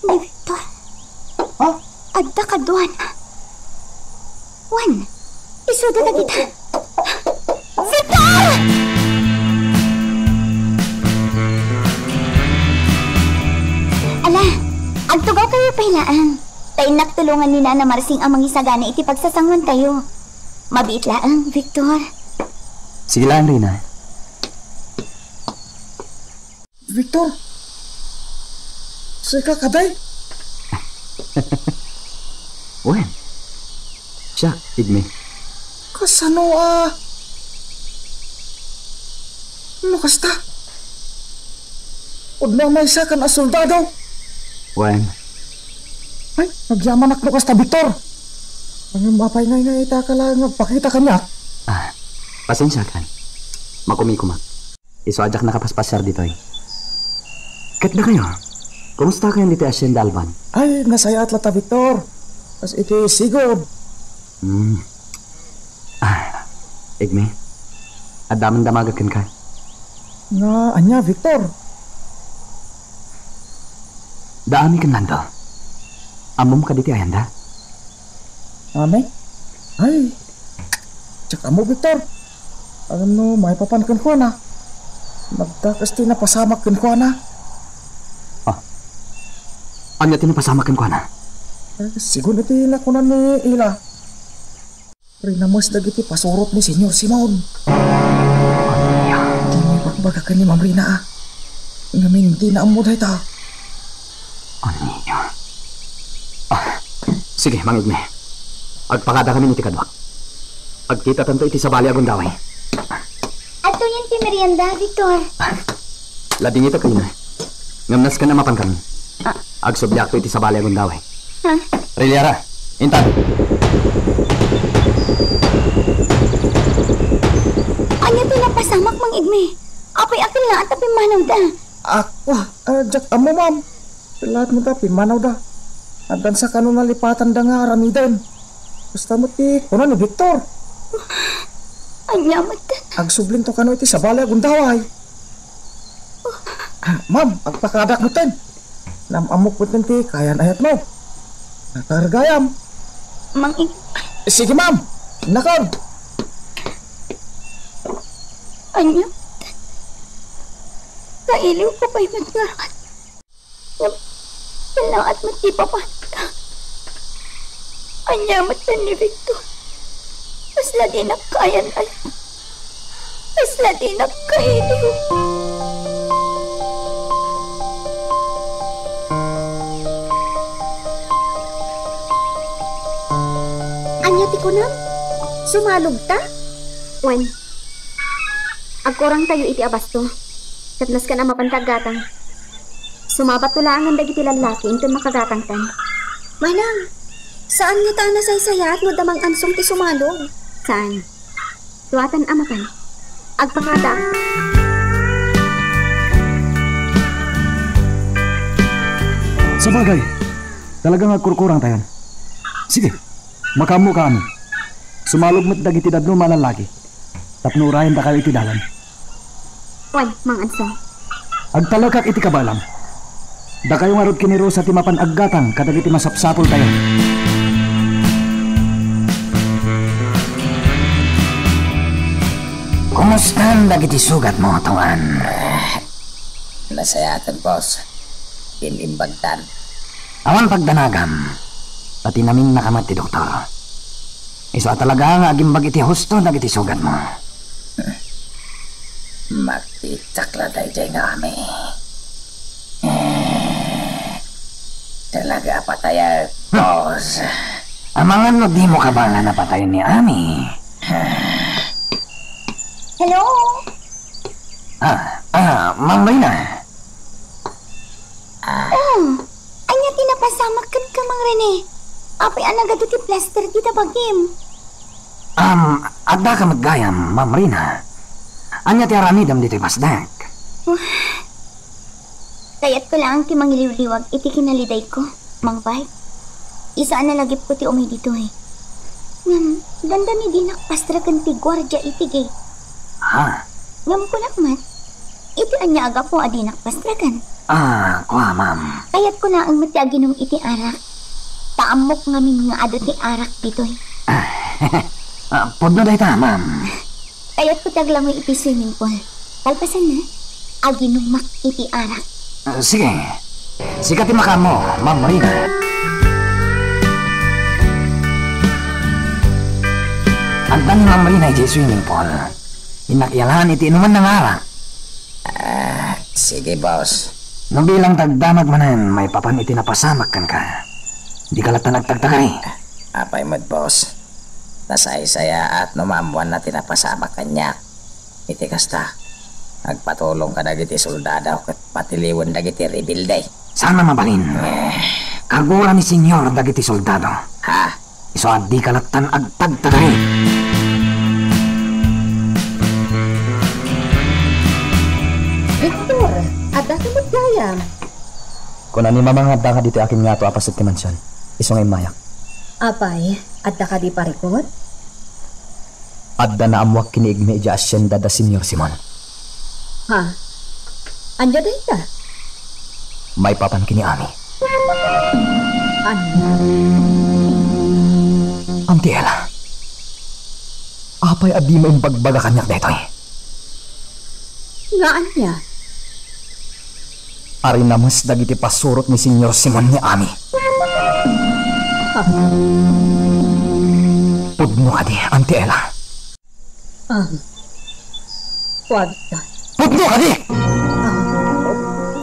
Ni Victor. Ha? Adda ka duwan. Wan, isuda na kita. Victor! Ala, agtugaw kayo pahilaan. Tayo naktulungan ni Nana Marsing ang mangisagana iti pagsasangwan tayo. Mabiit laang, Victor. Sige lang, Rina. Victor. Sika kaday. Wen. Siya, Igme. Kasano ano kasta? Udna may isa kan soldado. Wen. Ay, nagyaman akno kasta, Victor. Ang mapay ngay ita ka lang pakita kanya. Pasensya kan. Makumikumak. Isuadyak nakapaspasyar dito eh. Kat na kayo? Kumusta kayo dito Asyenda Alban? Ay, nasaya at lata, Victor. As iti sigod. Igme. Adaman damagakin ka. Nga, anya, Victor. Daami kan nando. Amom ka dito ayanda. Ame? Ay. Tsaka mo, Victor. Ano, may papankan ko na. Magkakasti na pasamakin ko na. Anya tinapasamakan ko na? Siguro iti na ko na ni Ila. Rinamos dagiti pasurot ni Senyor Simon. Di may pagbaga ka ni Ma'am Rina ngamin di na amuday ta. Sige, Mang Igme. Agpakada kami iti kadwak. Agkita tanto iti sabali agong daway. Ato yan ti merienda, Victor. Lading ito kayo na. Ngamnas ka na mapan kami. Agsobyak ko iti sabali agong daway. Ha? Rilera, intan. Anya to napasamak, Mang Igme. Apay akil na at apay manaw da. Jak amo, ma'am. Lahat mo ta, pimanaw da. Agdan sa kanong nalipatan da nga aramidan. Basta mo ti, kuno ni Victor. Anya mata. Agsubling to kano iti sabali agong daway. Ma'am, agpakadak mo ten. Namamok po ti, kayan ayat mo. Nakargayam. Mang Igme. Sige, ma'am. Nakon. Anya mata. Kailiw ko pa'y maglarat. Kailangan matipapanta. Anya mata ni Victor. Pasla di nakayan ay. Pasla di nakailiw. Anya ti kunam? Sumalog ta? Wen. Agkurang tayo iti abasto. Katnas ka na mapantaggatang. Sumabat tulangan dagiti lalaki into makagatang tan. Manang, saan nga ta nasaysayat no damang ansong ti sumalog? Saan? Tuwatan amapan. Agpakada. Sabagay, talagang agkurkurang tayo. Sige, makamu ka amin. Sumalog mo't dagiti dadno malalaki. Tapno urayan da kayo iti dalan. Wan, mang ansong. Agtalakak iti kabalam. Da kayo marod kiniro sa timapan aggatang kadagiti masapsapol tayo. Kumusta ang dagiti sugat mo, Tuan? Nasayatan, boss. Inimbagtan. Awan pagdanagam. Pati namin nakamat ti doktor. Iso talaga nga agimbag iti husto dagiti sugat mo. Magtitakla dayjay nga kami. Talaga patayag, boss. Amangan no di mo ka ba nga napatayin ni Ami? Hello? Mang Reyna. Anya tinapasamak ka, Mang Rene. Apay anagado ti plaster kita bagim. Adda ka maggayam, Ma'am Reyna. Anya ti aramidam dito'y pasdak. Kayat ko lang ti mangiliw-liwag iti kinaliday ko, Mang Bay. Isa na lagip ko ti umay dito eh. Ganda ni dinak pastra kan ti gwardya itigay. Ngam ko lakmat. Iti anya aga po adinak pastra kan. Kuha, Ma'am. Kayat ko na ang matiaginong iti arak. Taamok ngamin nga ado ti arak dito eh. Podno dahi ta, Ma'am. Kayat ko taglangoy iti swimming pool. Talpasan na, aginumak iti arak. Sige. Sikati makamo, Ma'am Reyna. Anda ni Ma'am Reyna iti swimming pool. Inakyalahan iti inuman ng arak. Sige, boss. Nung bilang tagdamag manan, may papan iti napasamak kan ka. Di ka lata nagtagtagay. Apay mo't, boss. Nasay-saya at numamuan na tinapasama kanya. Iti kasta. Agpatulong ka dagiti soldado kat patiliwan dagiti rebilday. Sana mabalin. Kagura ni senyor dagiti soldado. Iso di ka latan agtagtagay. Victor, ada ka magdayam. Kuna ni mamang adda ka dito akin nga to apas at kimansyan. Iso ngay mayak. Apay, ada ka di parikot? Adda na amwak kiniig na ija asyenda da Senyor Simon. Anya dahi ka? May papan kini Ami. Anya? Auntie Ella. Apay adi mo yung bagbaga kanyak detoy. Nga anya? Ari namas dagiti pasurot ni Senyor Simon ni Ami. Pudno ka di, Auntie Ella. Huwag ka. Pudno ka di!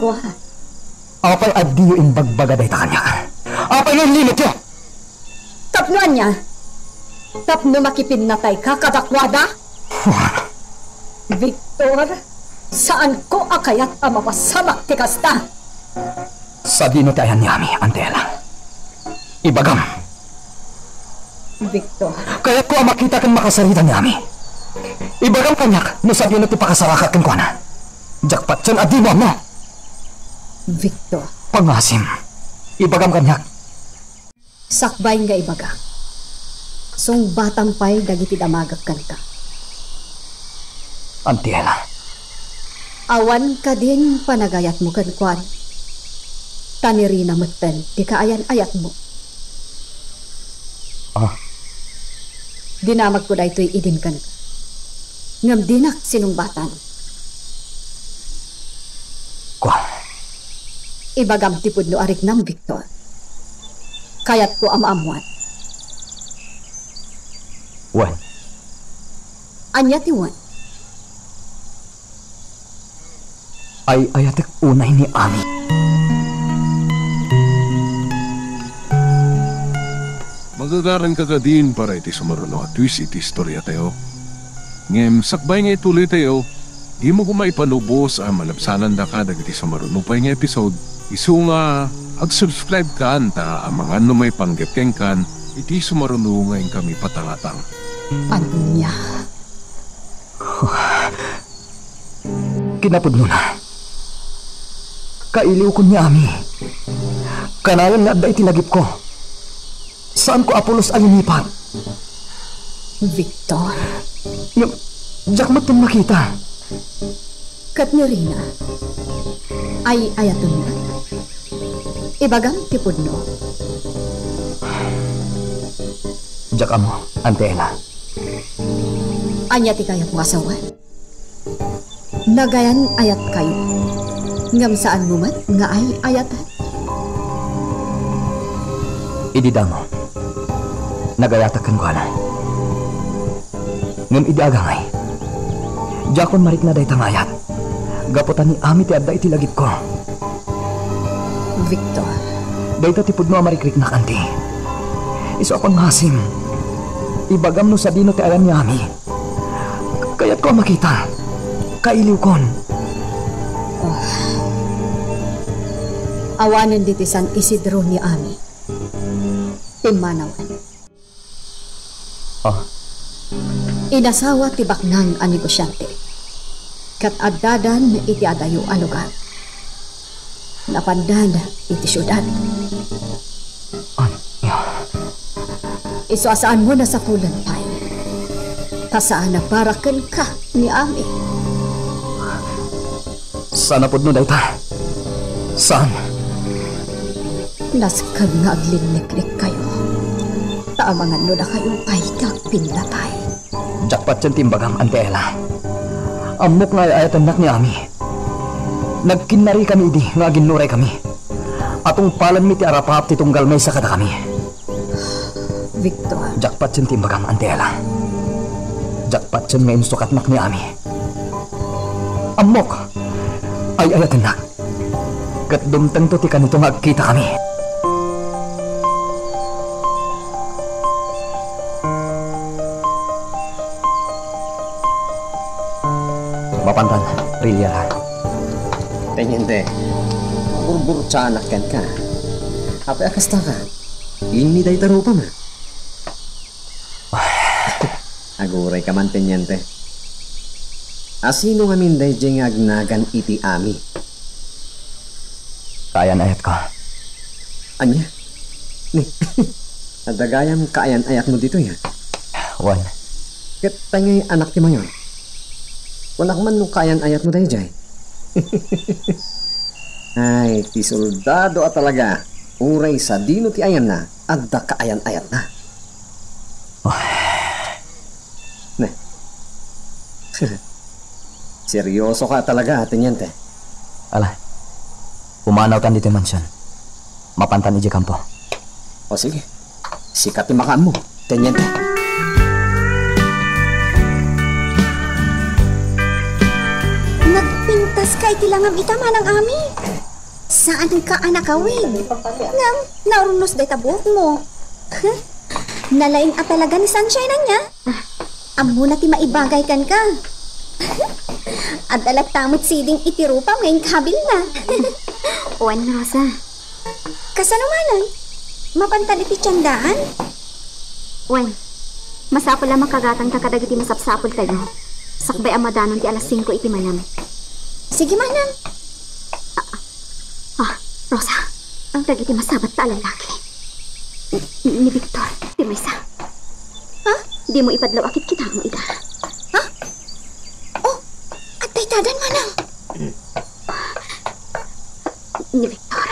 Huwag. Apay adi yung bagbaga dahi ta kanyak. Apay yung limit yo! Tapno anya? Tapno makipinatay ka kadakwada? Victor, saan ko akayat ang mapasamak ti kasta? Sa dino tayan ni Ami, Auntie Ella. Ibagam. Victor. Kaya ko ang makita kan makasarita ni Ami. Ibagam kanyak, no sabi na ti pakasarakat kan ko na. Jakpat chan adi mo mo. Victor. Pangasim. Ibagam kanyak. Sakbay nga ibaga. Song batampay dagiti damagak kan ka. Auntie Ella. Awan ka din panagayat mo kan kwan. Tanirina matan, di ka ayan-ayat mo. Dinamag ko da ito'y idin kan ka. Ngam dinak sinumbatan. Kwa? Ibagam tipod no arik nam, Victor. Kayat ko amaamuan. Wan? Anya ti Wan? Ay ayatek unay ni Ami. Magagaran ka ka din para iti sumaruno at twist iti istorya tayo. Ngem, sakbay nga ituloy tayo, di mo kumaipanubos ang malabsanan da ka dagiti sumaruno pa nga episode. Isu nga, ag-subscribe ka ta ang mga may panggepkeng kan, iti sumaruno ngayon kami patangatang. Anya? Kinapudno na. Kailiw ko ni Ami. Kanayan na adda itinagip ko. Saan ko apulos alinipat? Victor. Yung, jak mo itong makita. Kat ni Rina. Ay ayatun mo. Ibagam tipod no. Jak amo, Auntie Ella. Anya ti kayat mo asawan. Nagayan ayat kayo. Ngam saan mo man nga ay ayatan. Idida mo. Nagayatakan ko na. Ngam idiagangay. Jakon marik na day tangayat. Gaputan ni Ami ti adda iti lagip ko. Victor, Dayta ti pudno marikrik na kanti. Iso akong hasim. Ibagam no sa dino ti ayan ni Ami. Kaya't ko makita. Kailiw kon. awanan diti San Isidro ni Ami. Timanawan. Inasawa ti baknang a negosyante. Kat addadan iti adayo a lugar. Napandan iti syudad. Isuasaan mo na sa pulan pay. Tasaan na paraken ka ni Ami. Sana pud no dayta. Saan? Naskag nga aglinliklik kayo. Taamangan no na kayo pay kag pinlatay. Jakpat yan timbagam, Ante Ella. Amok nga ayatan nak ni Ami. Nagkinari kami idi nga ginuray kami. Atong palan mi ti arapap ti tunggal may sakada kami. Victor. Jakpat yan timbagam, Ante Ella. Jakpat yan nga insukat nak ni Ami. Amok ay ayatan nak. Kat dumtang to ti kanito nga agkita kami. Mapantan, Rilyara. Tanyente, burbur canak kan ka. Apa akasta ka? Ini day tarupa ma. Aguray ka man, Tanyente. Asino nga minday jeng agnagan iti Ami? Kayan ayat ko. Anya? Ni, nadagayam kaayan ayat mo dito ya? Wan. Kat tanyay anak ti mayon. Wanak man nung kayan ayat mo tayo, Jay. Ay, ti soldado at talaga. Uray sa dino ti ayan na. Adda ka ayan ayat na. Ne. Seryoso ka talaga, Teniente. Ala. Pumanaw tan dito mansyon. Mapantan iji kampo. O sige. Sikat ti makaan mo, Teniente. Nagpintas ka itilangam itama ng Ami. Saan ka anak awing? Ngam, naurunos day tabuok mo. Nalaing at talaga ni Sunshine na niya. Amo na ti maibagay kan ka. At alat tamot siding itirupa ngayong kabil na. Juan Rosa. Kasano manan? Mapantan iti tiyandaan? Juan, masapol lang makagatang kakadagiti masapsapol kayo. Sakbay amadanon ti alas 5 iti mayam. Sige manang. Rosa, ang dagiti masabat ta lalaki. Ni Victor, di may isa. Ha? Di mo ipadlaw akit kita mo ida. Ha? Oh, at taytadan manang. Ni Victor.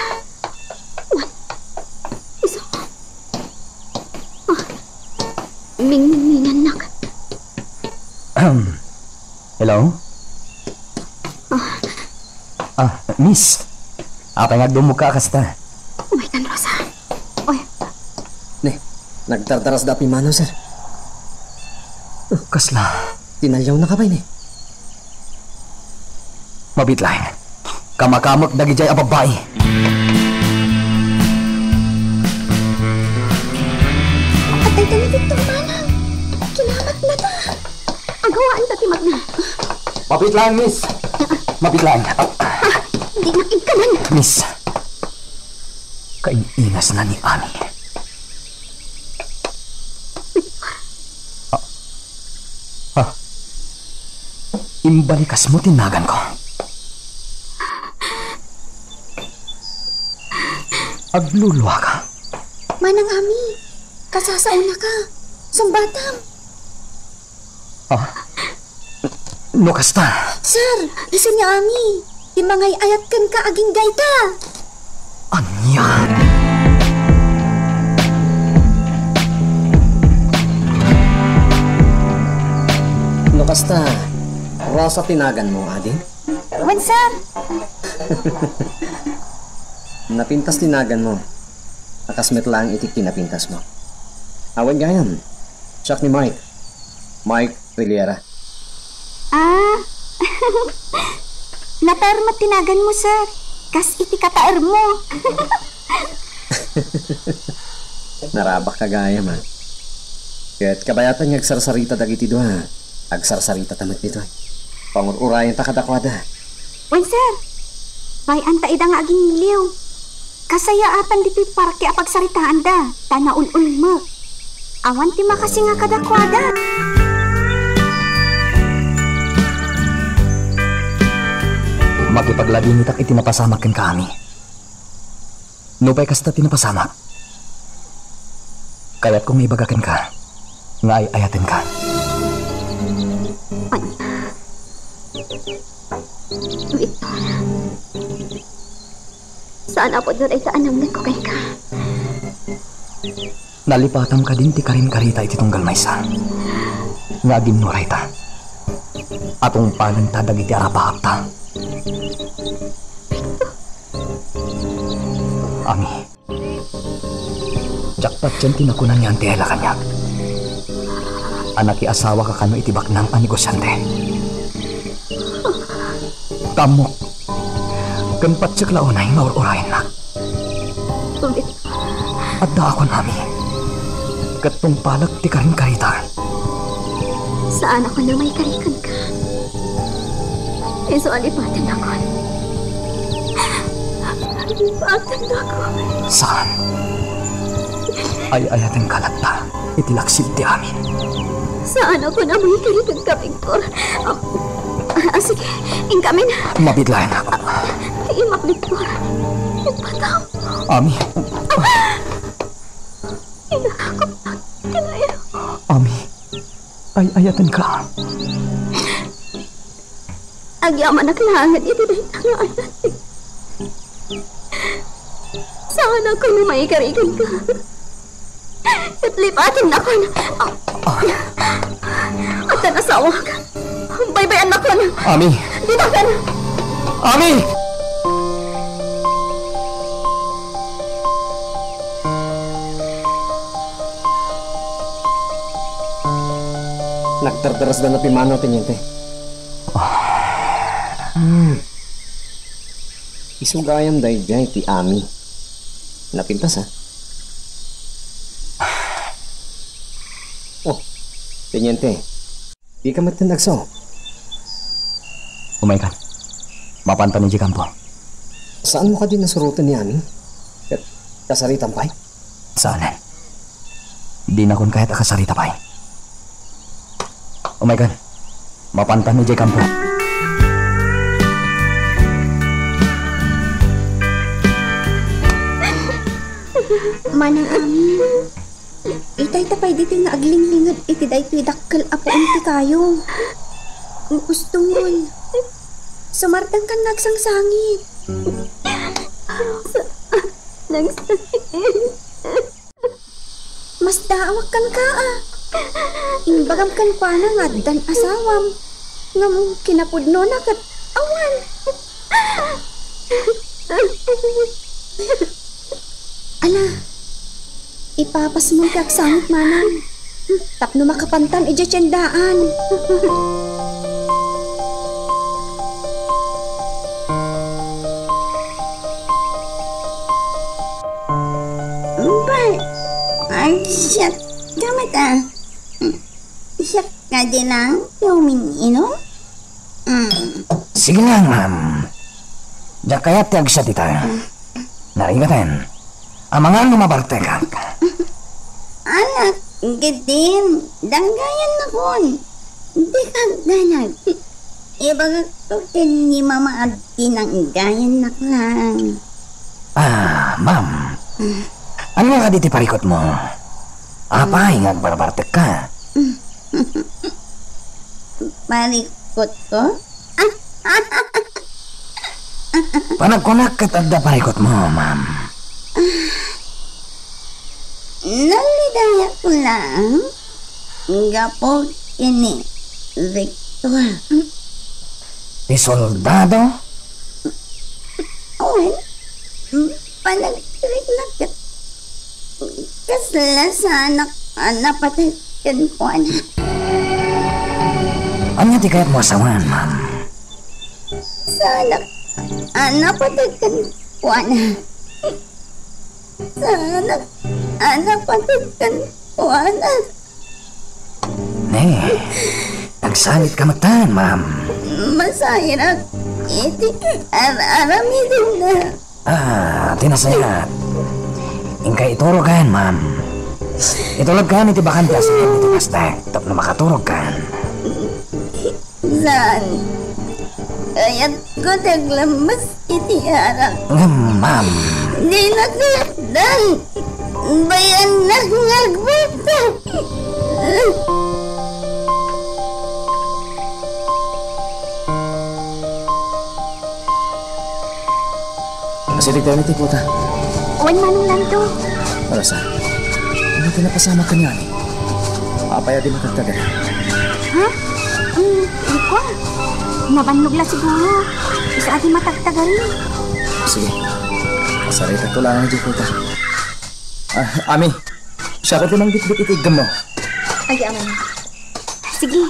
Wan. Iso. Ming-mingan nak. Hello? Miss. Apa nga dumog ka kasta? May tan, Rosa. Oy. Ne, nagtartaras da pimano, sir. Kasla. Tinalyaw na ka ba, ne? Mabitlain. Kamakamot dagijay a babae. Atay ta ni Victor manang. Kinamat na ta. Agawaan ta ti magna. Mabitlain, miss. Mabitlain. Di nakikanan. Miss. Kaininas na ni Ami. Imbalikas mo tinagan ko. Agluluwa ka. Manang Ami, kasasauna ka. Sumbatam. No kasta. Sir, iso niya Ami. Timangay ayat kan ka aging gayta. Anya? No kasta, Rosa tinagan mo, Adi? Wan, sir. Napintas tinagan mo. Nakasmet lang itik tinapintas mo. Awan gayan. Siyak ni Mike. Mike, Riliera. Ah, natarmat tinagan mo, sir. Kas iti kataer mo. Narabak kagaya man. Kaya't kabayatan nga agsarsarita dagiti doha. Agsarsarita tamat dito. Pangururayan ta kadakwada. Wen, sir. Bayan ta ida nga aging miliw. Kasayaatan dito'y parke apagsaritaan da. Tanaul-ul mo. Awan ti makasi nga kadakwada. Makipaglagi nitak itinapasamak ken kami. Nupay kasta tinapasamak. Kaya't kung ibagakin ka, nga ay ayatin ka. Victor, saan po doon ay taanam ko kay ka? Nalipatam ka din ti karin karita iti tunggal maysa. Nga ginuray ta. Atong panantadag iti arapahap ta. Ami, jakpat dyan tinakunan niya ang tihela kanya. Anak asawa ka kano itibak ng panigosyante. Tamok, kanpat siya klaunay maururayan na. At daakon, Ami, katong palag ti karin karita. Saan ako na may karikan ka? Iso alipatan ako. Alipatan ako. Saan? Ay ayating kalata, itilaksil ti amin. Saan ako na may karikan ka, Victor? Sige, ingkamin. Mabidlayan ako. Iimak, Victor. Ipataw. Ami. Inakakap na. Kinaya. Ami, ay ayatin ka. Agyaman na kailangan ito na itangaan natin. Saan ako na may karikan ka? At lipatin na ko na. At nasawa ka. Baybayan na ko na. Ami! Dito ka na. Ami! Nagtartaras na pimano, Teniente. Isugayam dahil dyan ti Ami. Napintas, ha? Oh, Teniente. Di ka matinagso. Umay ka. Mapanta ni Jikampo. Saan mo ka din nasurutan ni Ami? Kasaritan pa'y? Saan? Di na kun kahit akasarita pa'y. Umay ka. Mapanta ni Jikampo. Manang Ami. Itay tapay dito nga aglinglingan iti daytoy dakkel apo unti kayo. Gusto mo. Sumartang kan nagsangsangit. Nagsangit. Mas daawak kan ka ah. Inbagam kan pa na nga dan asawam. Nga mo kinapudno na kat awan. Ala, ipapas mo kag sangit manang. Tapno makapantan ija tiyandaan. Ay, siyak gamit ah. Siyak ka din lang umiinom? Sige lang, ma'am. Diyan kaya tiyag siya tita. Naringatan. Ang mga lumabarte ka. Anak, gitin. Danggayan na kon. Di ka ganag. Ibaga ko ni mama at tinanggayan na lang. Ah, ma'am. Ano nga diti parikot mo? Apay nga barbarte ka. Parikot ko? Panagkunak katagda parikot mo, ma'am. Nalidaya ko lang. Gapo ini, Victor. Di soldado? Owen, panagkirig na kat. Kasla sa anak, napatay kan po na. Anya ti kayat mo asawan, ma'am? Sana, anak patagkan wana. Sana, anak patagkan wana. Nagsalit ka matan, ma'am. Masahirap. Iti, arami din na. Tinasayat. Ingkay iturog kan, ma'am. Itulog kan, iti bakanta sa iti pastek. Tap na makaturog kan. Saan? Kaya't ko naglamas iti harap. Ma'am. Di naglatdan. Bayan na ngagbata. Asilig tayo niti puta. Wan manong lanto. Rosa, ano pinapasama ka niya ni? Apaya di matagtagan. Ha? Di ko. Nabannog la siguro. Isa ati matagtagan ni. Sige, masarita ko lang di puta. Ami, siya ka din ang bitbit itigam mo. Ay, aman. Sige.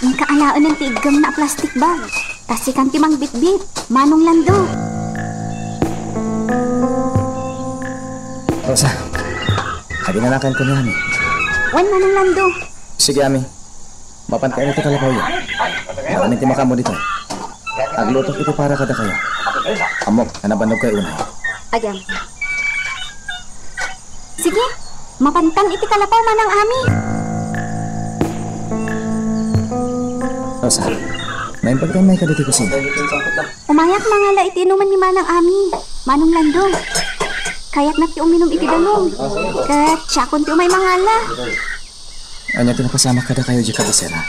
Ang kaalaan ng tigam na plastic bag. Kasi kan timang bitbit. Manong lando. Rosa, kabinanakan ko niya ni. Wan manong lando. Sige, Ami. Mapantay na ito kalapaw yan. Maraming timaka mo dito. Aglutok ito para kada kayo. Amok, nanabanog kayo unay. Ayam. Sige, mapantang iti kalapaw manang ami. Rosa, may pagkamay ka dito kusina. Umayak mangala iti inuman ni manang ami. Manong lando. Kaya't na ti uminom iti dalong. Kat siya kun ti umay mangala. Anya pinapasama kada kayo di kabasera.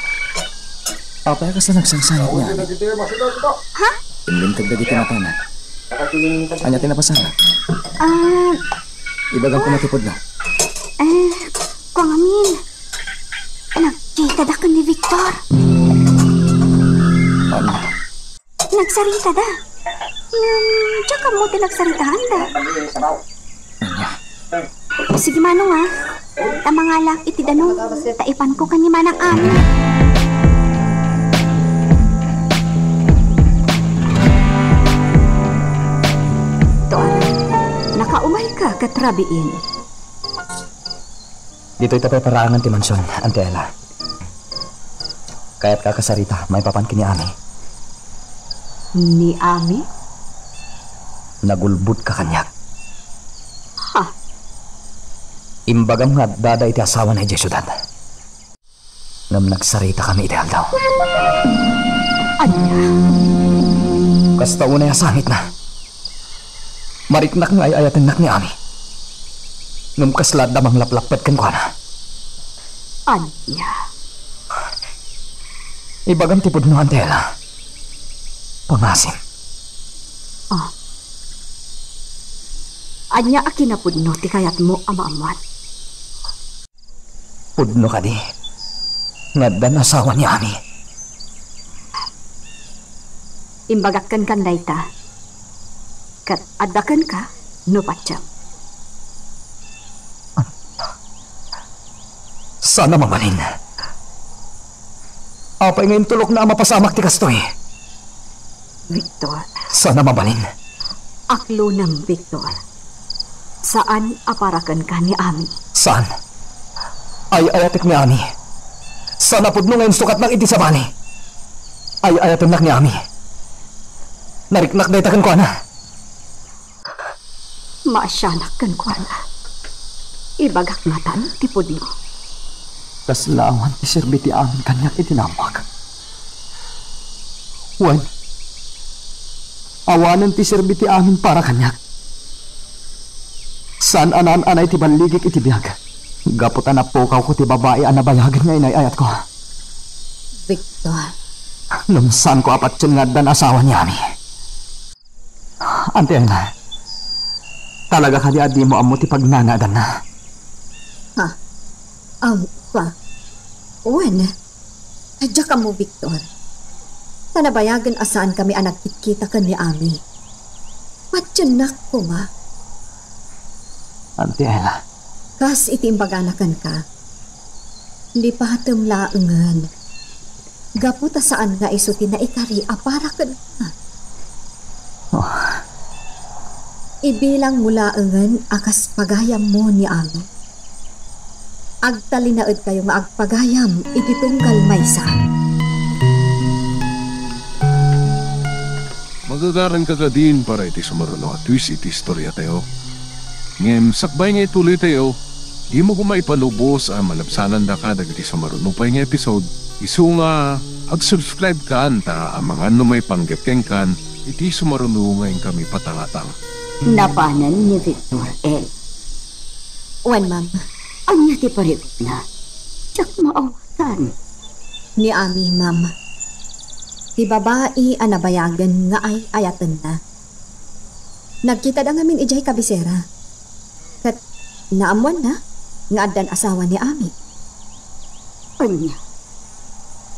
Apaya ka sa nagsangsayat niya. Ha? Inlintag na di pinatanan. Anya pinapasama. Ibagang kumatipod na. Kung amin. Nagkita da ka ni Victor. Ano? Nagsarita da. Tsaka mo nagsaritahan da. Anya? Sige manong ha. Tamangalak iti danong. Taipan ko kanyi manang ami. Tuan, nakaumay ka katrabiin. Dito'y tapay paraangan ti mansyon, Ante Ella. Kaya't kakasarita, may papankin ni Ami. Ni Ami? Nagulbud ka kanyak. Ha? Imbagam nga dada iti asawa na iti syudad. Ngam nagsarita kami iti aldaw. Anya? Kasta unay asangit na. Mariknak nga ay ayatinak ni Ami. Ngam kaslad damang laplapet kan kwa na. Anya? Ibagam tipod no, Ante Ella. Pangasim. Anya akinapudno ti kayat mo amamwat. Pudno ka di. Ngadan asawa ni Ami. Imbagakan kan dayta. Kat adakan ka, no patyam. Sana mamalin. Apay ngayon tulok na mapasamak ti kastoy. Victor. Sana mabalin. Aklo ng Victor. Saan aparakan ka ni Ami? Saan? Ay ayatek ni Ami. Sana pudno ngayon sukat ng iti sabani. Ay ayatek ni Ami. Nariknak na itakan ko na. Maasyanak kan ko na. Ibagak matan tipod mo. Kaslawan ti serbiti amin kanyak itinamag. Wan. Awanan ti serbiti amin para kanyak. San anan-anay ti baligik iti biyag. Gaputan na po ko ti babae anabayagin nga inayayat ko. Victor. Lumsan ko apat yun nga dan asawa niya mi. Ante Ella, talaga ka di adi mo amo ti pagnanadan na. Ha? Pa. Wen. Adya ka mo, Victor. Tanabayagan asaan kami anak kita ka ni Ami. Patyanak ko ma. Ante Ella. Kas itimbaganakan ka. Di pa hatem laengan. Gaputa saan nga isuti na ikari para ka na. Ibilang mula engan akas pagayam mo ni Ami. Agtalinaed kayo nga agpagayam iti tunggal maysa. Magagaran ka ka din para iti sumaruno at twist iti istorya tayo. Ngem, sakbay nga ituloy tayo, di mo kumaipalubos ang malabsanan da ka dagiti sumaruno pa nga episode. Isu nga, ag-subscribe ka anta ang mga may panggapkeng kan, iti sumaruno ngayon kami patangatang. Napanan ni Victor L. Wan, ma'am. Anya ti paribot na. Yak maawatan. Ni Ami, ma'am. Ti babae anabayagan nga ay ayatan na. Nagkita da ngamin ijay kabisera. Kat naamuan na nga addan asawa ni Ami. Anya.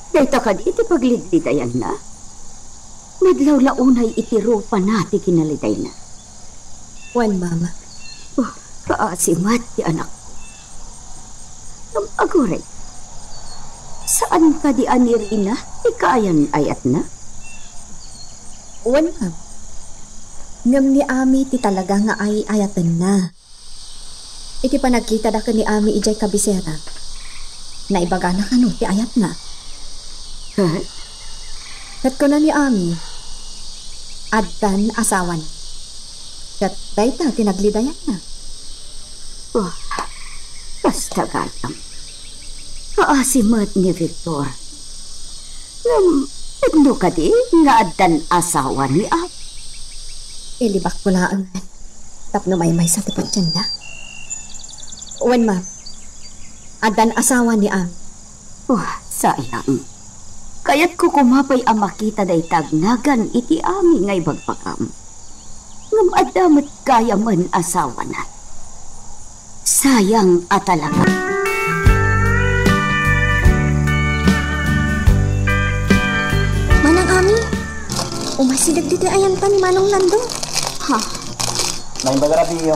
Dayta ka di iti paglidlidayan na. Madlaw launay iti rupa na ti kinaliday na. Wan, ma'am. Oh, kaasimat ti anak. Agore. Saan ka di anirina? Ikayan ayat na? Wan, ma'am. Ngam ni Ami ti talaga nga ay ayatan na. Iti panagkita da ka ni Ami ijay kabisera. Naibaga na kano ti ayat na. Kat ko na ni Ami. Addan asawan. Kat dayta tinaglidayan na. Oh, basta galang. Kaasimat ni Victor. Ano ka di nga addan asawa ni Ab? Ilibak ko lang. Tapno may sa tipot dyan na. Wan, ma'am. Addan asawa ni Ab. Oh, sayang. Kaya't ko kumapay ang makita day tagnagan iti Ami ngay bagpakam. Ngam adamat kaya man asawa na. Sayang atalaga. Manang Ami, umasidag dito ayan pa ni Manong Lando. Ha? May bagarabiyo.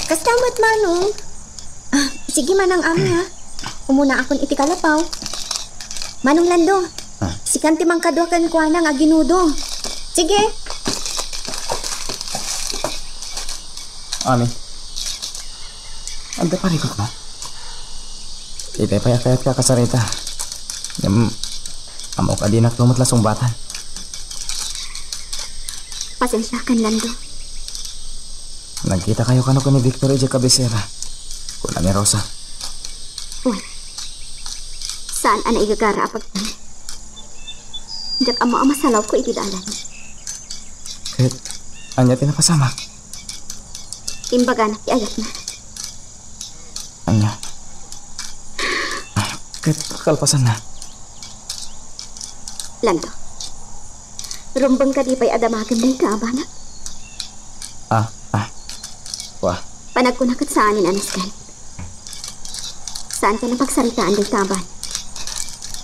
Kastamat, Manong. Sige, Manang Ami, ha. Umuna akon iti kalapaw. Manong Lando, si kanti mang kadwa kan kuha na nga ginudo. Sige. Ami. Anda pa rikot mo. Itay payat-payat ka kasarita. Amo ka dinak lumot lasong batan. Pasensya kan, Lando. Nagkita kayo kano ko ni Victor Eje Cabecera. Kuna ni Rosa. Uy, saan ana igagara apag tan? Jak ama salaw ko iti dalan. Kahit anya tinapasama. Imbaga na ayat na. Anya. Kahit kalpasan na. Lando, rumbang ka di pa'y adamagan na ikaabana. Wah. Panagkunakat saanin anas kan. Saan ka na pagsaritaan ng taban?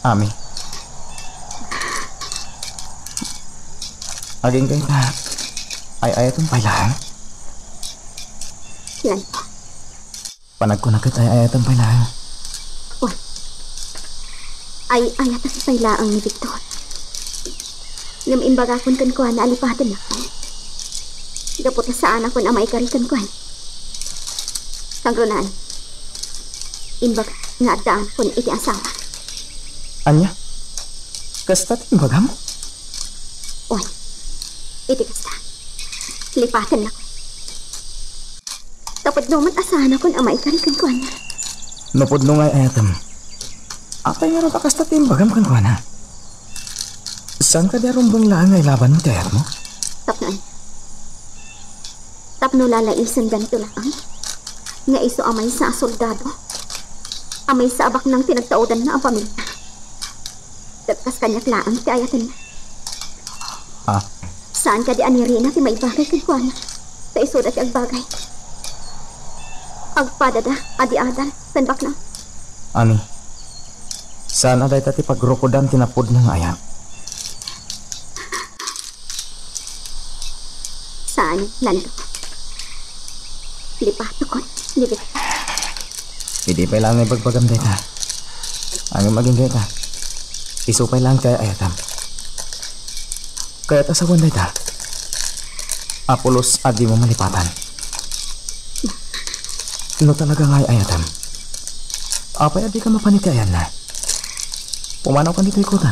Ami. Aging kayo na ay ayatong pailahan. Lando. Panagkunakat ay ayatong pailahan. Uy. Ay ayat sa pailaang ni Victor. Ngam imbaga kun kan kuha na alipatan na. Gapot na saan ako na maikarikan kuha. Kangrunan. Imbaga nga daan kun iti asawa. Anya? Kastat imbaga mo? Uy. Iti kasta. Lipatan na ko. Tapos naman asahan ako na maikarikan kuha na. Napod nung ay ayatam. Apay nga rin kakastat imbagam kan kuha na. Saan ka darong bang laan ay laban mo tayar mo? Tapnon. Tapno lalaisan ganito lang. Nga iso amay sa soldado. Amay sa abak ng tinagtaudan na ang pamilya. Dagkas kanyak laang ti ayatan na. Saan ka di anirina ti maibagay kay Juana? Sa iso dati agbagay. Agpadada, adi-adal, penbak na. Ani, saan aday tati pagrokodan tinapod ng ayan? Saan, Lando? Lipato ko, libit. Hindi pa lang may bagbagam data. Ano maging data? Isupay lang tayo ayatam. Kaya't asawan na ita. Apolos adi mo malipatan. No talaga nga'y ayatam. Apay adi ka mapanitiayan na. Pumanaw ka dito ikuta.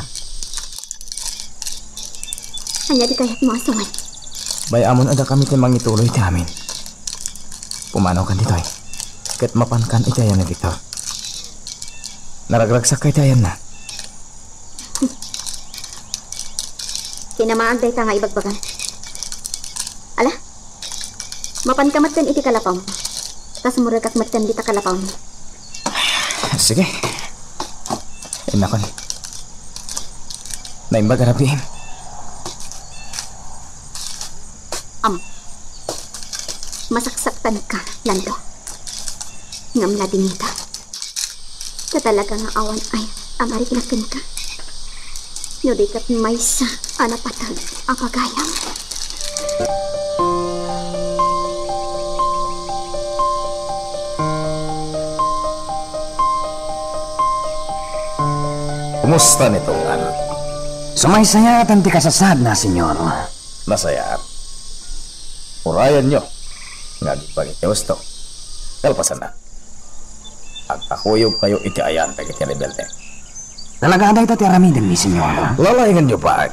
Anya di kaya't mo asawan. Bayamon ada kami timang ituloy ti amin. Pumanaw ka dito ay. Kat mapankan itayan na dito. Naragragsak ka itayan na. Tinamaan day ta nga ibagbagan. Ala, mapankamat kan iti kalapaw mo. Tas muragak matan di ta kalapaw mo. Sige. Inakon. Naimbaga rapihin. Masaksaktan ka, Lando. Ngam na dinita. Sa talaga nga awan ay amari kinakin ka. No di kat maysa anapatag apagayam. Kumusta nitong ano? Sumaysaya at anti kasasad na, senyor. Masaya. Urayan nyo. Nga gipagitiwas to. Kalpasan na. Agtakuyog kayo iti ayan pag iti rebelde. Talaga aday ito ti aramidin ni senyor. Lalayangan nyo pa.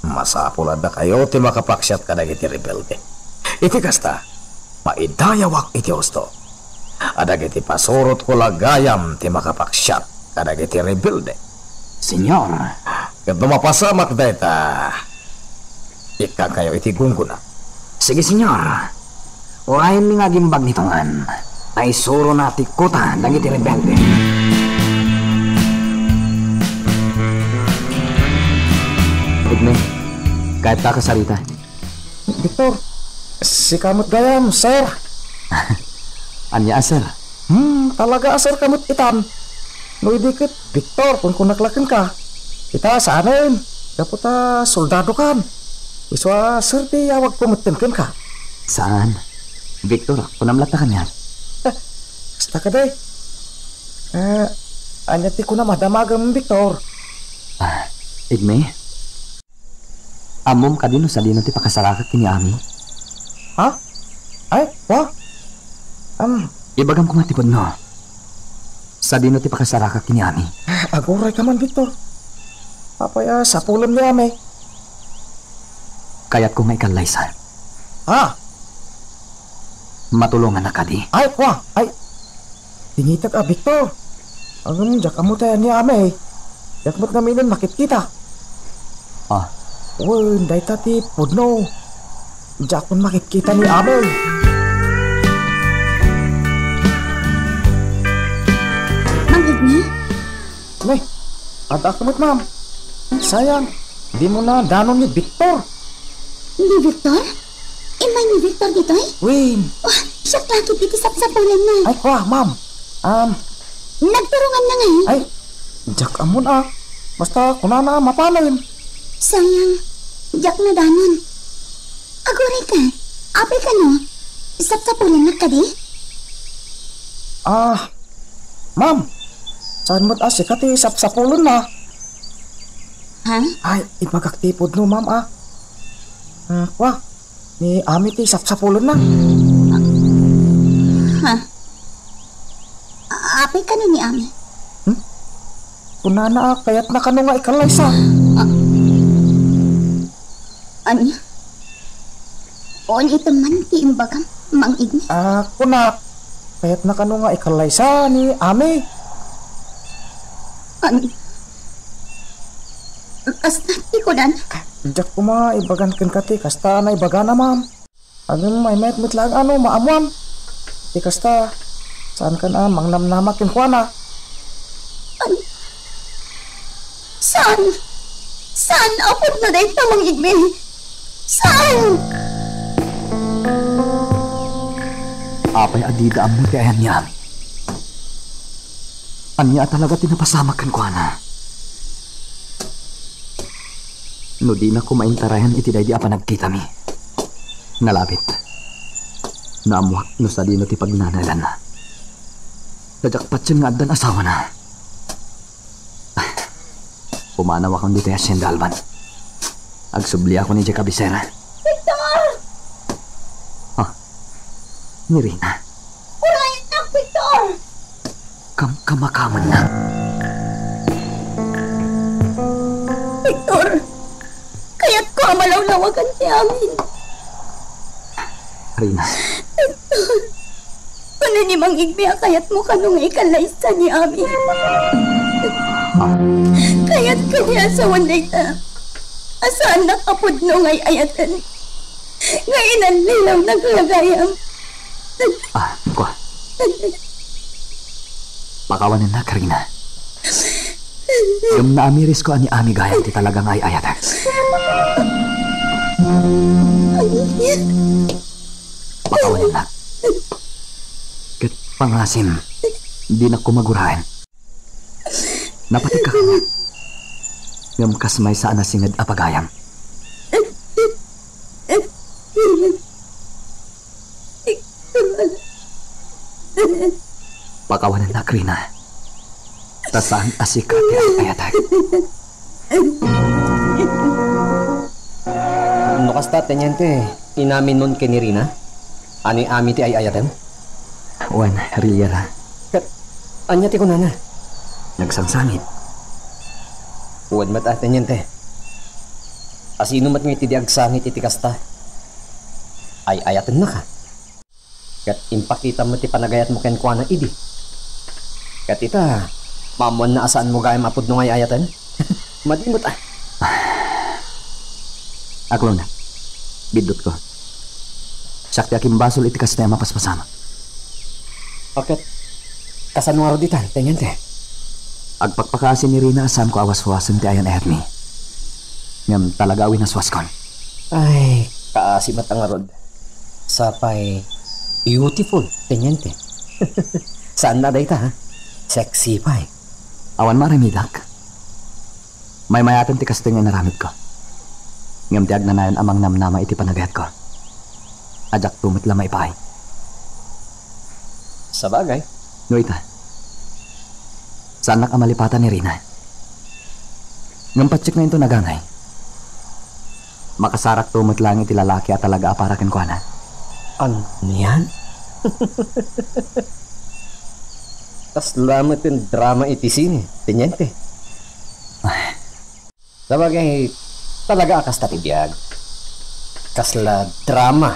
Masapulad na kayo ti makapaksyat ka na iti rebelde. Iti kasta, maidayawak iti osto. Adag iti pasurot ko lagayam ti makapaksyat ka na iti rebelde. Senyor. Kat mapasamak da ita. Ika kayo iti gungguna. Sige, senyor. Urayan ni nga gimbag nitongan. Ay suro na tikuta dagiti rebelde. Igme, kahit ka kasarita. Victor, si kamot gayam, sir. Anya, sir? Talaga, sir, kamot itam. No idikit, Victor, kung kunaklakan ka. Kita sa anin. Kaputa, soldado kan. Iswa, sir, di awag pumutinkan ka. Saan? Victor, kunamlata ka niyan. Basta ka day. Anyati ko na madamagam, Victor. Igme? Amom ka din sa dino ti pakasarakat kini ami. Ha? Ay, wa? Ibagam ko matipod no. Sa dino ti pakasarakat kini ami. Aguray ka man, Victor. Papaya, sa pulam ni ami. Kaya't ko may kalaysan. Ha? Matulungan na ka di. Ay, wa? Ay, tingitak Victor. Ang jak amo tayo ni ami. Jak mo't namin makit kita. Uy, day tati, pudno. Jak mo't makit kita ni ami. Mang Igni? May, ada kamot, ma'am. Sayang, di mo na danon ni Victor. Ni Victor? Imay ni Victor dito eh? Win. Wah, siya klakit itisap-sapulan na. Ay, kwa, ma'am. Nagturungan na ngayon. Ay, jak amon basta kunana mapanin. Sayang, jak na danon. Aguray ka. Apay ka no? Isap-sapulan na ka di? Ma'am. Saan mo't sikati sap-sapulon na? Ha? Ay, ipagaktipod no, ma'am Wah, ni ami ti sap-sapulon na. Ha? Apay ka na ni Ami? Kunana kaya't nakano nga ikalaysa. Ano? On ito man ti imbagam, Mang Igni? Kuna, kaya't nakano nga ikalaysa ni ami. Ano? Kasta ti ko dan? Jak kuma ibagan ken kati kasta na ibagana, ma'am. Ano may met lang maamuam. Ti kasta saan kan mangnamnamak ken kuana. Ano? Saan? Saan? Apod na dahi pa, Mang Igni? Saan? Apay adida ang muti ayan niya. Anya talaga tinapasamakan ko na. No di na ko maintarayan iti day di apa nagkita mi. Nalapit. Naamuak no sa di no ti pagnanalan na. Najakpat siya nga adan asawa na. Pumanaw akong dito yung Dalban. Agsubli ako ni Jack Cabisera. Victor! Oh, ni Rina. Urayan na, Victor! Kamakaman na. Victor! Kaya't ko amalawlawagan ni amin. Rina. Victor! Ano ni Mang Igbi kaya't mo kanong ikalaysa ni amin. Kaya't kanya sa wanday ta. Asaan nakapudno ngay ayatan. Ngayon ang lilaw naglagayam. Kwa. Pakawanan na, Karina. Yung naamiris ko ani ami gayam ti talagang ay ayatan. Pakawanan na. Kat pangasim, di na kumagurahan. Napatik ka kanya. Ngamkas may saan na singad apagayam. Pakawanan na, Krina. Tasaan asikat yung ayatag. No kasta, tenyente, inamin nun kay ni Rina? Ano yung ami ti ay ayatem? Juan, Riera. Anya ti ko na. Nagsangsangit. Uwan mat tenyente. Asino mat nga iti diagsangit iti kasta? Ay ayatem na ka. Kat impakita mo ti panagayat mo ken kuana idi. Kat ita, mamuan na asaan mo gaya mapud no ngay ayatan? Madimot Aklo na. Bidot ko. Sakti aking basol iti kasta mapaspasama. Bakit? Kasan mo ditan, tenyente? Agpakpakasin ni Rina asam ko awas-wasan ti ayan ayat mi. Ngam talaga awin aswaskon. Ay, kaasimat ang arod. Sapay, beautiful, tenyente. Saan na dayta, ha? Sexy pa eh. Awan maramidak. May mayatan ti kasting nga naramid ko. Ngam ti agnanayon amang namnama iti panagayat ko. Ajak tumit lamay pahay. Sa bagay. No ita. Saan nakamalipatan ni Rina? Ngam patsik na ito nagangay. Makasarak tumit lang iti lalaki at talaga aparakin ko na. Ano yan? Tas lamat yung drama iti sine, tenyente. Sabagay, talaga akas tatibiyag. Kasla drama,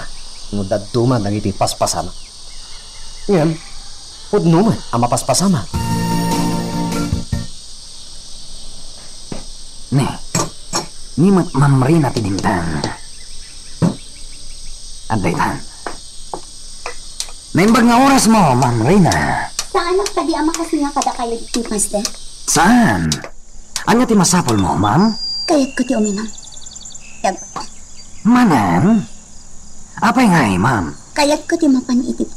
no daduma nang iti paspasama. Ngayon, pudno man ang mapaspasama. Ni mamrina tinimtan. Anday tan. Naimbag nga oras mo, Ma'am Rina. Saan ang tadi ama kasi nga kada kayo di Master? Saan? Anya ti masapol mo, Ma'am? Kayat ko ti uminom. Manan? Apay nga Ma'am? Kayat ko ti mapanitip.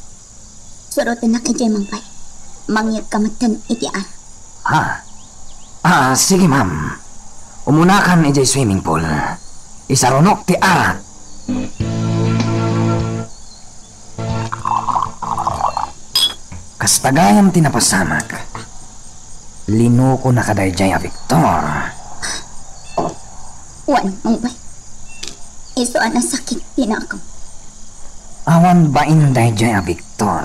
Surutin na kay Jay Mangpay. Mangyat kamatan itian. Sige Ma'am. Umunakan ijay swimming pool. Isarunok ti arat. Kastagayam tinapasamak. Lino ko na kaday Jaya Victor. Wan, Mangpay. Iso ang sakit tinakam. Awan ba inday Jaya Victor?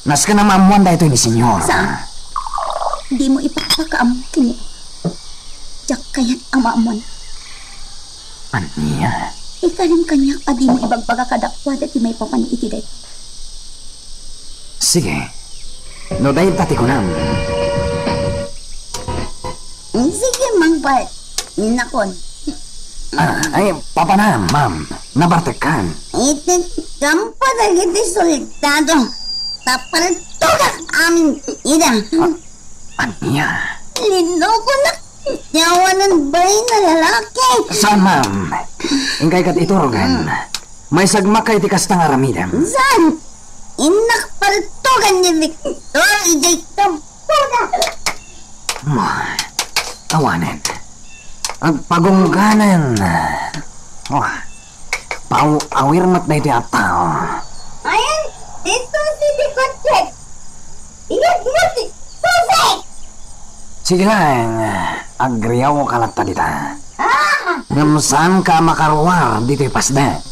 Nas ka na maamuan da ito ni Senyor. Saan? Di mo ipapakaam kini. Jak kayat ang maamon. Aniya? Ikalim kanyak adi mo ibagbaga kadakwa dati may papaniiti day. Sige. No dahil tati ko nam. Sige, Mangpay. Nakon. Ay, papa na, Ma'am. Nabartekan. Itin kampo na giti soldado. Tapaltugak amin. Ida. Aniya? Linoko na yawanan bay na lalaki. Saan, Ma'am? Ingkay kat iturugan. May sagmak kay tikas tang aramidam. Saan? Inak paltugan ni Victor. Ijay kampo na. Awanan. Agpagungganan. Pau-awir mat na ito ataw. Ayan, ito si Dikotchek. Iyag mo si Susek. Sige lang. agriyaw ka lang dita. Ngamsan ka makaruwar dito pasdak.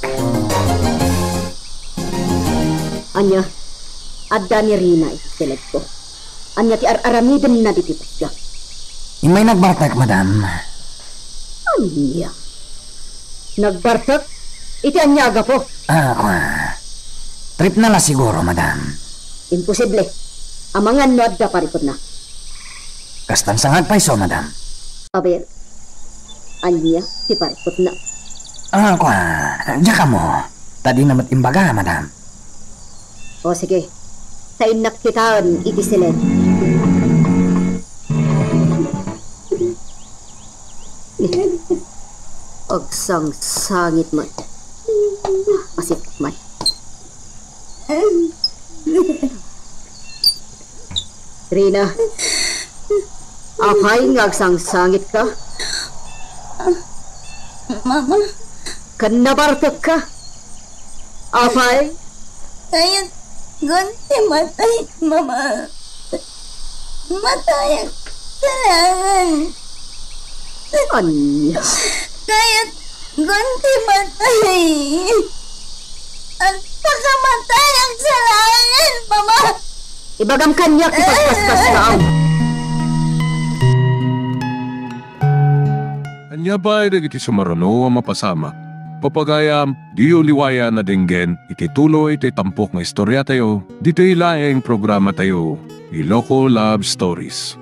Anya, adda ni Rina itisilad ko. Anya ti aramidin na diti pasdak. Imay nagbartak, madam. Anya, nagbartak? Iti anyaga po. Trip na la siguro, madam. Imposible. Amangan no adda parikod na. Kastan sangag paiso, madam. Aber, anya ti parikod na. Diya ka mo. Tadi namat imbaga, madam. O sige, sa inak kitaan iti silid. Agsang sangit man. Masip man. Rina, apay ngagsang sangit ka? Mama, Kanabartok ka? Apay? kaya gunti matay, Mama. Matay ang salangan. Anya? Kaya gunti matay. Ang pagkamatay ang salangan, Mama. Ibagam kanyak ipagpaspas ka. Anya ba ay iti sumarano ang mapasama? Papagayam, diyo liwaya na dinggen, itituloy iti tampok na istorya tayo, dito ilaing programa tayo, Iloko Love Stories.